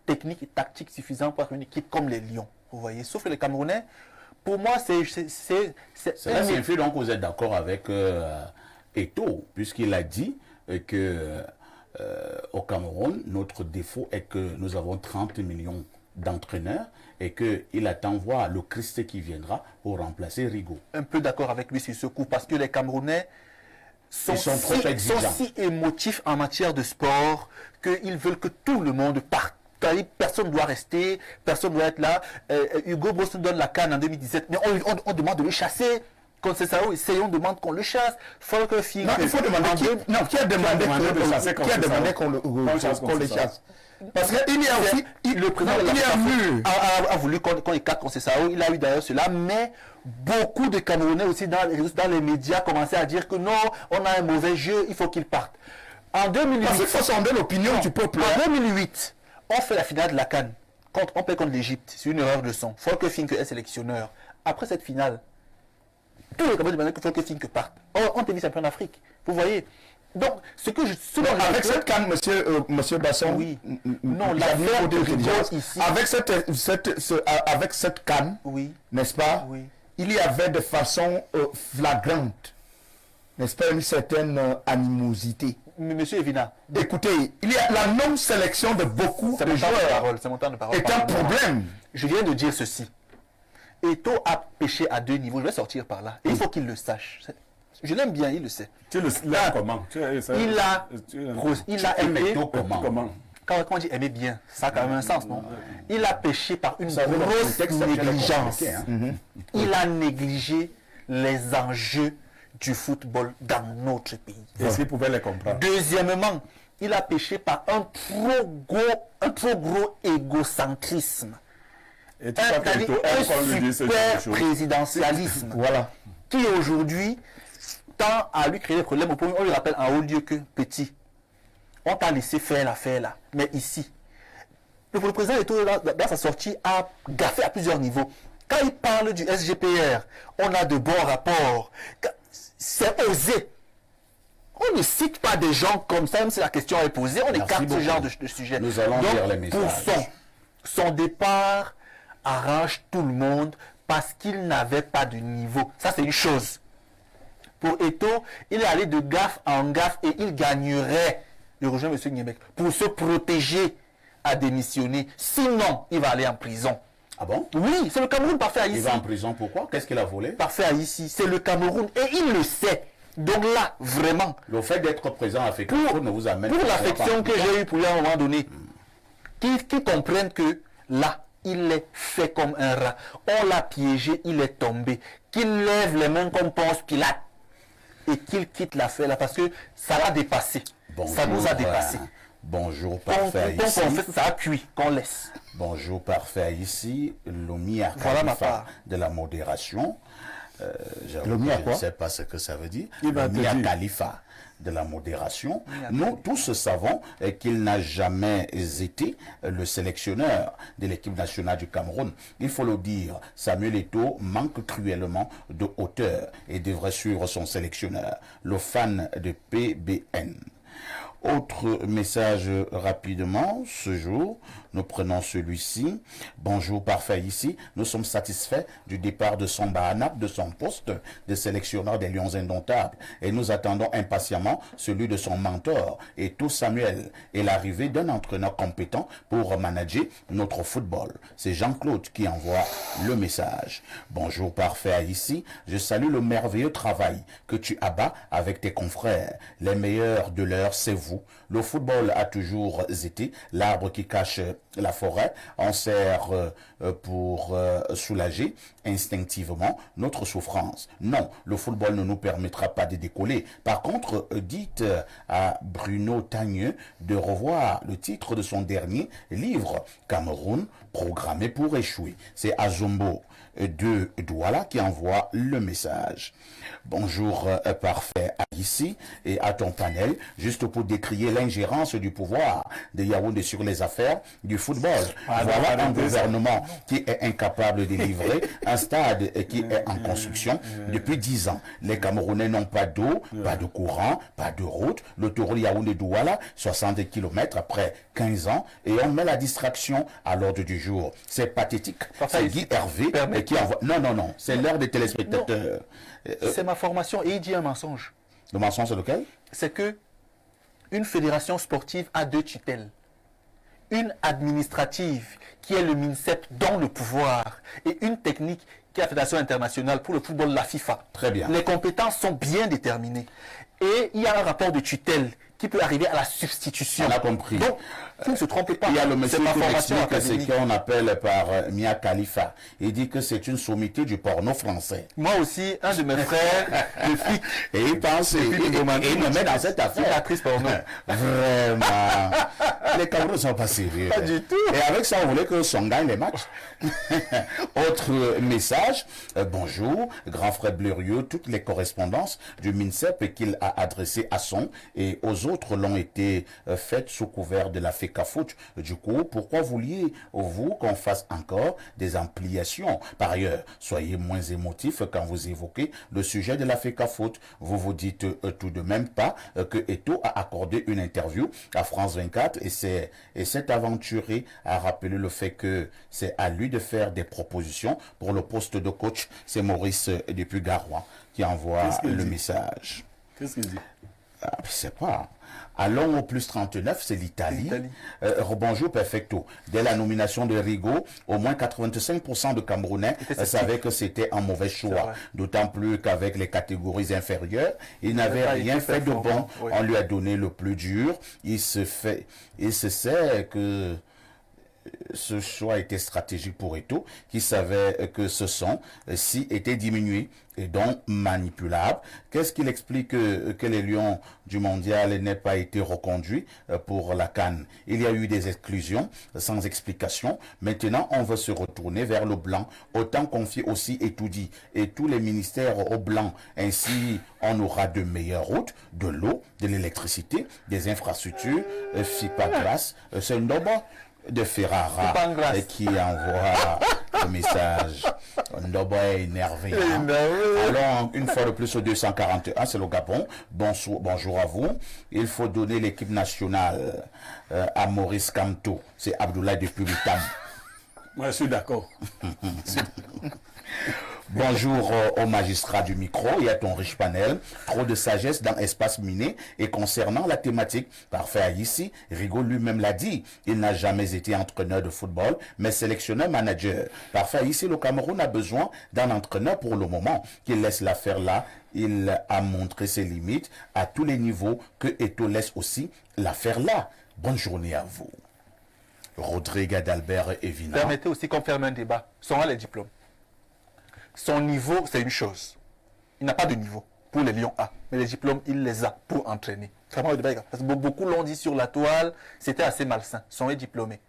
technique et tactique suffisant pour être une équipe comme les Lions. Vous voyez, sauf que les Camerounais, pour moi, c'est fait donc vous êtes d'accord avec Eto'o, puisqu'il a dit que au Cameroun, notre défaut est que nous avons 30 millions d'entraîneurs et qu'il attend voir le Christ qui viendra pour remplacer Rigaud. Un peu d'accord avec lui sur ce coup, parce que les Camerounais sont si émotifs en matière de sport qu'ils veulent que tout le monde parte. Personne ne doit rester, personne ne doit être là. Hugo Bross nous donne la canne en 2017, mais on demande de le chasser. Conceição, on demande qu'on le chasse. Folker Fink. Non, il faut demander qui a demandé qu'on le chasse. Parce qu'il y a aussi, le président a voulu qu'on écarte Conceição. Il a eu d'ailleurs cela, mais beaucoup de Camerounais aussi dans les médias commençaient à dire que non, on a un mauvais jeu, il faut qu'il parte. En 2008, parce qu'il faut sonder l'opinion du peuple. En 2008, on fait la finale de la CAN. On perd contre l'Égypte. C'est une erreur de son. Folker Fink est sélectionneur. Après cette finale, tous les Camerounais demandaient que Folker Fink parte. On était vice-champion d'Afrique. Vous voyez. Donc, ce que je... avec cette CAN, monsieur Basson, oui. Non, l'affaire de Rigaud ici... Avec cette CAN, oui. N'est-ce pas, oui. Il y avait de façon flagrante, n'est-ce pas, une certaine animosité. Monsieur Evina. Écoutez, il y a la non-sélection de beaucoup de joueurs est un problème. Je viens de dire ceci. Eto'o a pêché à deux niveaux. Je vais sortir par là. Et il faut qu'il le sache. Je l'aime bien, il le sait. Tu l'aimes comment? Il a aimé comment? Quand on dit aimer bien, ça a quand même un sens, non? Il a pêché par une grosse négligence. Il a négligé les enjeux du football dans notre pays. Et s'il pouvait les comprendre. Deuxièmement, il a péché par un trop gros égocentrisme. Et un super présidentialisme. Voilà. Qui aujourd'hui tend à lui créer des problèmes. Au point où on lui rappelle en haut lieu que petit. On t'a laissé faire l'affaire là. Mais ici, le président Eto'o, dans sa sortie, a gaffé à plusieurs niveaux. Quand il parle du SGPR, on a de bons rapports. C'est osé. On ne cite pas des gens comme ça, même si la question est posée, on écarte ce genre de sujet. Nous allons lire les messages. Pour son départ arrange tout le monde parce qu'il n'avait pas de niveau. Ça, c'est une chose. Pour Eto'o, il est allé de gaffe en gaffe et il gagnerait, je rejoins M. Nguyemek, pour se protéger à démissionner. Sinon, il va aller en prison. Ah bon? Oui, c'est le Cameroun parfait à ici. Il va en prison pourquoi? Qu'est-ce qu'il a volé? Parfait à ici, c'est le Cameroun et il le sait. Donc là, vraiment. Le fait d'être présent à FECAFOOT ne vous amène pas. Pour l'affection que j'ai eue pour lui à un moment donné, qu'ils comprennent que là, il est fait comme un rat. On l'a piégé, il est tombé. Qu'il lève les mains comme Ponce Pilate et qu'il quitte l'affaire là parce que ça l'a dépassé. Bonjour, ça nous a dépassé. Bonjour, parfait ici. En fait, ça a cuit, qu'on laisse. Bonjour, parfait ici. Lomia voilà Khalifa de la modération. Je ne sais pas ce que ça veut dire. Lomia Khalifa de la modération. Nous tous savons qu'il n'a jamais été le sélectionneur de l'équipe nationale du Cameroun. Il faut le dire, Samuel Eto'o manque cruellement de hauteur et devrait suivre son sélectionneur, le fan de PBN. Autre message rapidement, ce jour, Nous prenons celui-ci. Bonjour, parfait ici. Nous sommes satisfaits du départ de Samba Anap de son poste de sélectionneur des Lions indomptables et nous attendons impatiemment celui de son mentor et tout Samuel et l'arrivée d'un entraîneur compétent pour manager notre football. C'est Jean-Claude qui envoie le message. Bonjour, parfait ici. Je salue le merveilleux travail que tu abats avec tes confrères. Les meilleurs de l'heure, c'est vous. Le football a toujours été l'arbre qui cache la forêt. On sert pour soulager instinctivement notre souffrance. Non, le football ne nous permettra pas de décoller. Par contre, dites à Bruno Tagneux de revoir le titre de son dernier livre, Cameroun, programmé pour échouer. C'est Azumbo de Douala qui envoie le message. Bonjour, parfait ici et à ton panel, juste pour décrier l'ingérence du pouvoir de Yaoundé sur les affaires du football. Voilà un gouvernement qui est incapable de livrer un stade qui est en construction depuis 10 ans. Les Camerounais n'ont pas d'eau, pas de courant, pas de route. Le L'autoroute Yaoundé-Douala, 60 km après 15 ans, et on met la distraction à l'ordre du jour. C'est pathétique. C'est Guy Hervé qui envoie... Non, c'est l'heure des téléspectateurs. C'est ma formation et il dit un mensonge. Le mensonge, c'est lequel? C'est que une fédération sportive a 2 tutelles. Une administrative qui est le MINSEP dans le pouvoir et une technique qui est la Fédération internationale pour le football, la FIFA. Très bien. Les compétences sont bien déterminées. Et il y a un rapport de tutelle qui peut arriver à la substitution. On a compris. Donc, vous ne se trompez pas. Il y a le monsieur ma qui formation explique ce académique. qu'on appelle par Mia Khalifa. Il dit que c'est une sommité du porno français. Moi aussi, un de mes frères, le flic. Et il pense, et il me met dans cette affaire. Actrice porno. Vraiment. Les Camerounais ne sont pas sérieux. Pas du tout. Et avec ça, on voulait que Son gagne les matchs. Autre message. Bonjour, grand frère Blériot, toutes les correspondances du MINSEP qu'il a adressées à Son et aux autres l'ont été faites sous couvert de la FECAFOOT. Du coup, pourquoi vouliez-vous qu'on fasse encore des ampliations? Par ailleurs, soyez moins émotifs quand vous évoquez le sujet de la FECAFOOT. Vous vous dites tout de même pas que Eto'o a accordé une interview à France 24 et s'est aventuré à rappeler le fait que c'est à lui de faire des propositions pour le poste de coach. C'est Maurice depuis Garoua qui envoie le message. Qu'est-ce qu'il dit? Je sais pas. Allons au plus 39, c'est l'Italie. Bonjour, perfecto. Dès la nomination de Rigo, au moins 85% de Camerounais savaient que c'était un mauvais choix. D'autant plus qu'avec les catégories inférieures, il n'avait rien fait de bon. Oui. On lui a donné le plus dur. Il se sait que ce choix était stratégique pour Eto'o, qui savait que ce son-ci était diminué et donc manipulable. Qu'est-ce qu'il explique que les Lions du mondial n'aient pas été reconduits pour la CAN? Il y a eu des exclusions sans explication. Maintenant, on veut se retourner vers le blanc. Autant confier aussi Etoudi et tous les ministères au blanc. Ainsi, on aura de meilleures routes, de l'eau, de l'électricité, des infrastructures. FIPA grâce. C'est une dobo de Ferrara qui envoie le message. Ndobo est énervé. Allons une fois de plus au 241, c'est le Gabon. Bonjour à vous. Il faut donner l'équipe nationale à Maurice Kamto. C'est Abdoulaye depuis Lutam. Moi, je suis d'accord. Bonjour au magistrat du micro et à ton riche panel. Trop de sagesse dans Espace Miné. Et concernant la thématique, parfait ici, Rigo lui-même l'a dit. Il n'a jamais été entraîneur de football, mais sélectionneur manager. Parfait ici, le Cameroun a besoin d'un entraîneur pour le moment. Qu'il laisse l'affaire là. Il a montré ses limites à tous les niveaux. Que Eto'o laisse aussi l'affaire là. Bonne journée à vous. Rodrigue Adalbert Evina. Permettez aussi qu'on ferme un débat. Sont les diplômes. Son niveau, c'est une chose. Il n'a pas de niveau pour les Lions A. Mais les diplômes, il les a pour entraîner. Vraiment, le débat, parce que beaucoup l'ont dit sur la toile, c'était assez malsain. Sont les diplômés.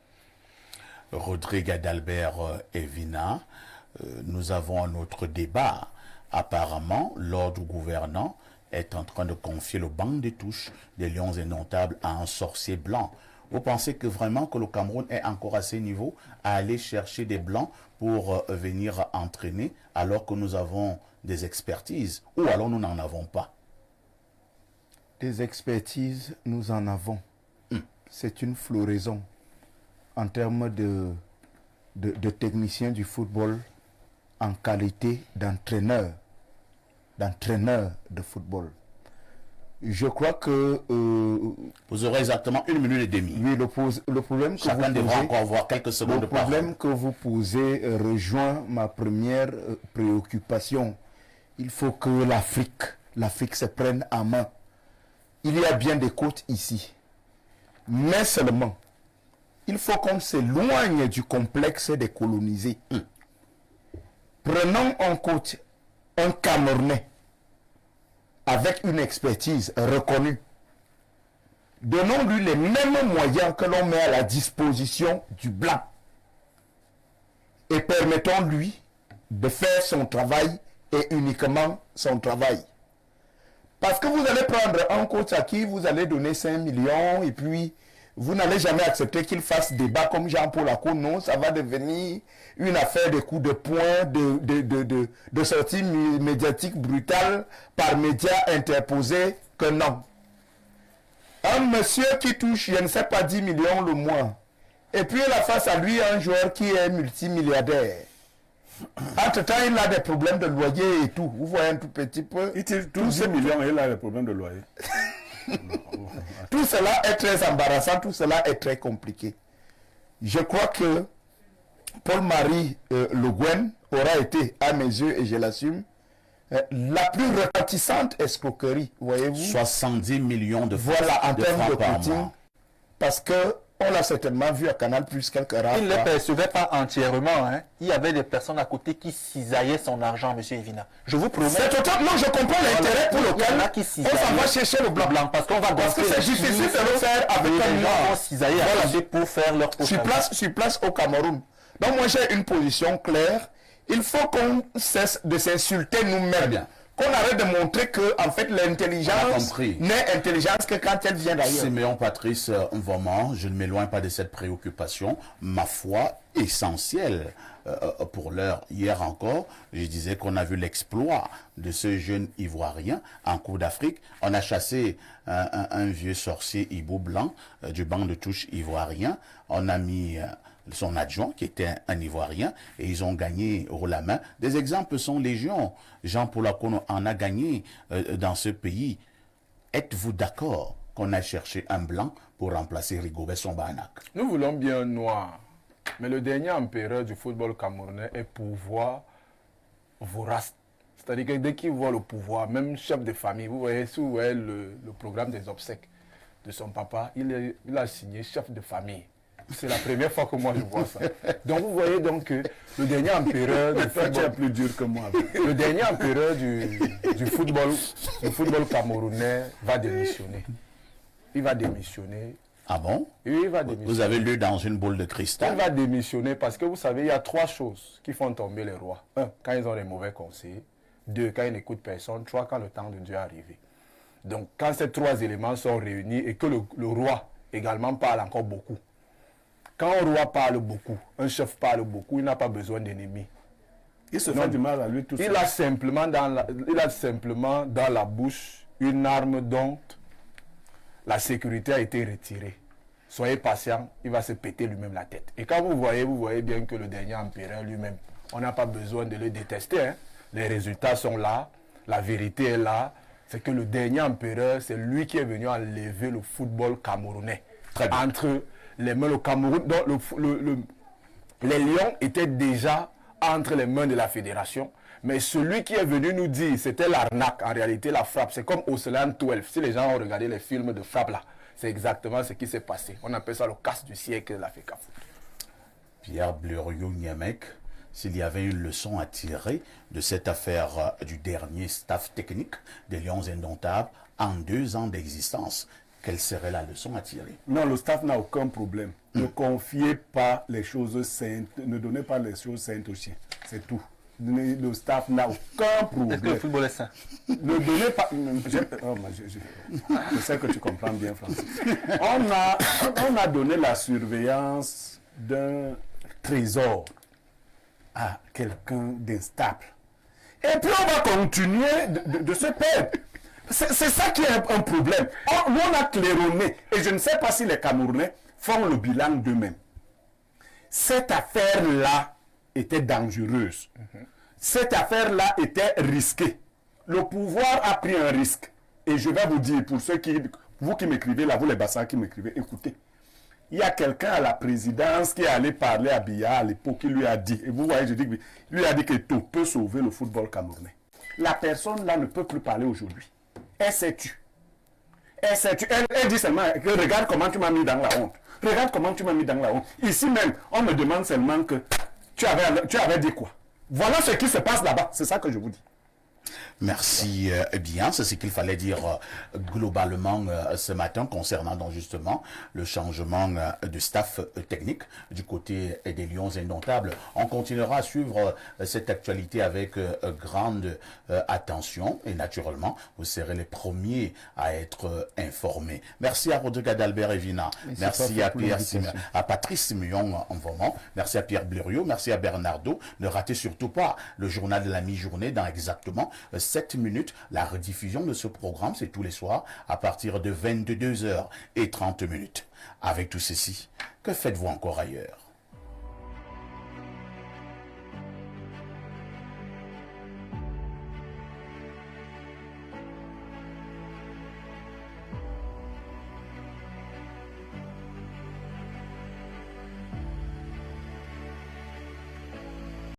Rodrigue Adalbert Evina, nous avons un autre débat. Apparemment, l'ordre gouvernant est en train de confier le banc des touches des Lions indomptables à un sorcier blanc. Vous pensez que vraiment que le Cameroun est encore à ce niveau à aller chercher des blancs pour venir entraîner alors que nous avons des expertises ou alors nous n'en avons pas? Des expertises, nous en avons. C'est une floraison. en termes de technicien du football en qualité d'entraîneur de football. Je crois que... vous aurez exactement 1 minute et demie. Oui, le problème que chacun vous devra posez, encore voir quelques secondes de le problème que vous posez rejoint ma première préoccupation. Il faut que l'Afrique se prenne en main. Il y a bien des coachs ici. Mais seulement, il faut qu'on s'éloigne du complexe des colonisés. Prenons un coach, un Camerounais, avec une expertise reconnue. Donnons-lui les mêmes moyens que l'on met à la disposition du blanc. Et permettons-lui de faire son travail et uniquement son travail. Parce que vous allez prendre un coach à qui vous allez donner 5 millions et puis vous n'allez jamais accepter qu'il fasse débat comme Jean-Paul Ako. Non, ça va devenir une affaire de coups de poing, de sorties médiatiques brutales par médias interposés que non. Un monsieur qui touche, je ne sais pas, 10 millions le mois, et puis il a face à lui un joueur qui est multimilliardaire. Entre-temps, il a des problèmes de loyer et tout. Vous voyez un tout petit peu. Il touche 10 millions et il a des problèmes de loyer. Tout cela est très embarrassant, tout cela est très compliqué. Je crois que Paul-Marie Le Guen aura été, à mes yeux, et je l'assume, la plus retentissante escroquerie, voyez-vous. 70 millions de francs. Voilà, en termes de par coaching, mois. parce que on l'a certainement vu à Canal Plus quelques rares Il ne le fois. percevait pas entièrement. Hein. Il y avait des personnes à côté qui cisaillaient son argent, M. Evina. Je vous promets. C'est total. Non, je comprends l'intérêt pour lequel on s'en va chercher le blanc. Parce qu'on va Parce que c'est difficile de le faire avec les un gens noir. vont cisailler pour faire leur Sur place au Cameroun. Donc moi j'ai une position claire. Il faut qu'on cesse de s'insulter nous-mêmes. Qu'on arrête de montrer que en fait l'intelligence n'est intelligence que quand elle vient d'ailleurs. Siméon Patrice Mvoman, je ne m'éloigne pas de cette préoccupation, ma foi essentielle pour l'heure. Hier encore, je disais qu'on a vu l'exploit de ce jeune Ivoirien en Coupe d'Afrique. On a chassé un vieux sorcier hibou blanc du banc de touche ivoirien. On a mis son adjoint qui était un Ivoirien et ils ont gagné haut la main. Des exemples sont légion. Jean-Paul Akono en a gagné dans ce pays. Êtes-vous d'accord qu'on a cherché un blanc pour remplacer Rigobert Song-Banak? Nous voulons bien un noir. Mais le dernier empereur du football camerounais est pouvoir vorace. C'est-à-dire que dès qu'il voit le pouvoir, même chef de famille, vous voyez, si vous voyez le programme des obsèques de son papa, il a signé chef de famille. C'est la première fois que moi je vois ça. Donc vous voyez donc que le dernier empereur du football, plus dur que moi. le dernier empereur du football camerounais va démissionner. Il va démissionner. Ah bon? Oui, il va démissionner. Vous avez lu dans une boule de cristal. Il va démissionner parce que vous savez, il y a 3 choses qui font tomber les rois. 1, quand ils ont des mauvais conseils. 2, quand ils n'écoutent personne. 3, quand le temps de Dieu est arrivé. Donc quand ces 3 éléments sont réunis et que le roi également parle encore beaucoup. Quand un roi parle beaucoup, un chef parle beaucoup, il n'a pas besoin d'ennemis. Il se fait du mal à lui tout seul. Il a simplement dans la bouche une arme dont la sécurité a été retirée. Soyez patient, il va se péter lui-même la tête. Et quand vous voyez bien que le dernier empereur lui-même, on n'a pas besoin de le détester. Hein. Les résultats sont là, la vérité est là. C'est que le dernier empereur, c'est lui qui est venu enlever le football camerounais. Entre les mains du Cameroun, donc les lions étaient déjà entre les mains de la fédération, mais celui qui est venu nous dire c'était l'arnaque, en réalité la frappe, c'est comme Ocean 12, si les gens ont regardé les films de frappe là, c'est exactement ce qui s'est passé. On appelle ça le casse du siècle de la FECAFOOT. Pierre Bluriou-Niamek, s'il y avait une leçon à tirer de cette affaire du dernier staff technique des Lions Indomptables en 2 ans d'existence, quelle serait la leçon à tirer? Non, le staff n'a aucun problème. Ne confiez pas les choses saintes, ne donnez pas les choses saintes aux chiens. C'est tout. Le staff n'a aucun problème. Est-ce que le football est sain? Ne donnez pas... Je sais que tu comprends bien, Francis. On a donné la surveillance d'un trésor à quelqu'un d'instable. Et puis on va continuer de se perdre. C'est ça qui est un problème. Nous, on a claironné. Et je ne sais pas si les Camerounais font le bilan d'eux-mêmes. cette affaire-là était dangereuse. Cette affaire-là était risquée. Le pouvoir a pris un risque. Et je vais vous dire, pour vous qui m'écrivez là, vous les bassins qui m'écrivez, écoutez, il y a quelqu'un à la présidence qui est allé parler à Biya à l'époque, qui lui a dit, et vous voyez, je dis, lui a dit que tout peut sauver le football camerounais. La personne là ne peut plus parler aujourd'hui. Elle s'est tue. Elle dit seulement, regarde comment tu m'as mis dans la honte. Regarde comment tu m'as mis dans la honte. Ici même, on me demande seulement que tu avais dit quoi. Voilà ce qui se passe là-bas. C'est ça que je vous dis. Merci bien, c'est ce qu'il fallait dire globalement ce matin concernant donc justement le changement de staff technique du côté des Lions Indomptables. On continuera à suivre cette actualité avec grande attention et naturellement vous serez les premiers à être informés. Merci à Rodrigue Adalbert Evina, merci à Patrice Simeon Envomont, merci à Pierre Blériot, merci à Bernardo. Ne ratez surtout pas le journal de la mi-journée dans exactement 7 minutes. La rediffusion de ce programme, c'est tous les soirs à partir de 22h30. Avec tout ceci, que faites-vous encore ailleurs?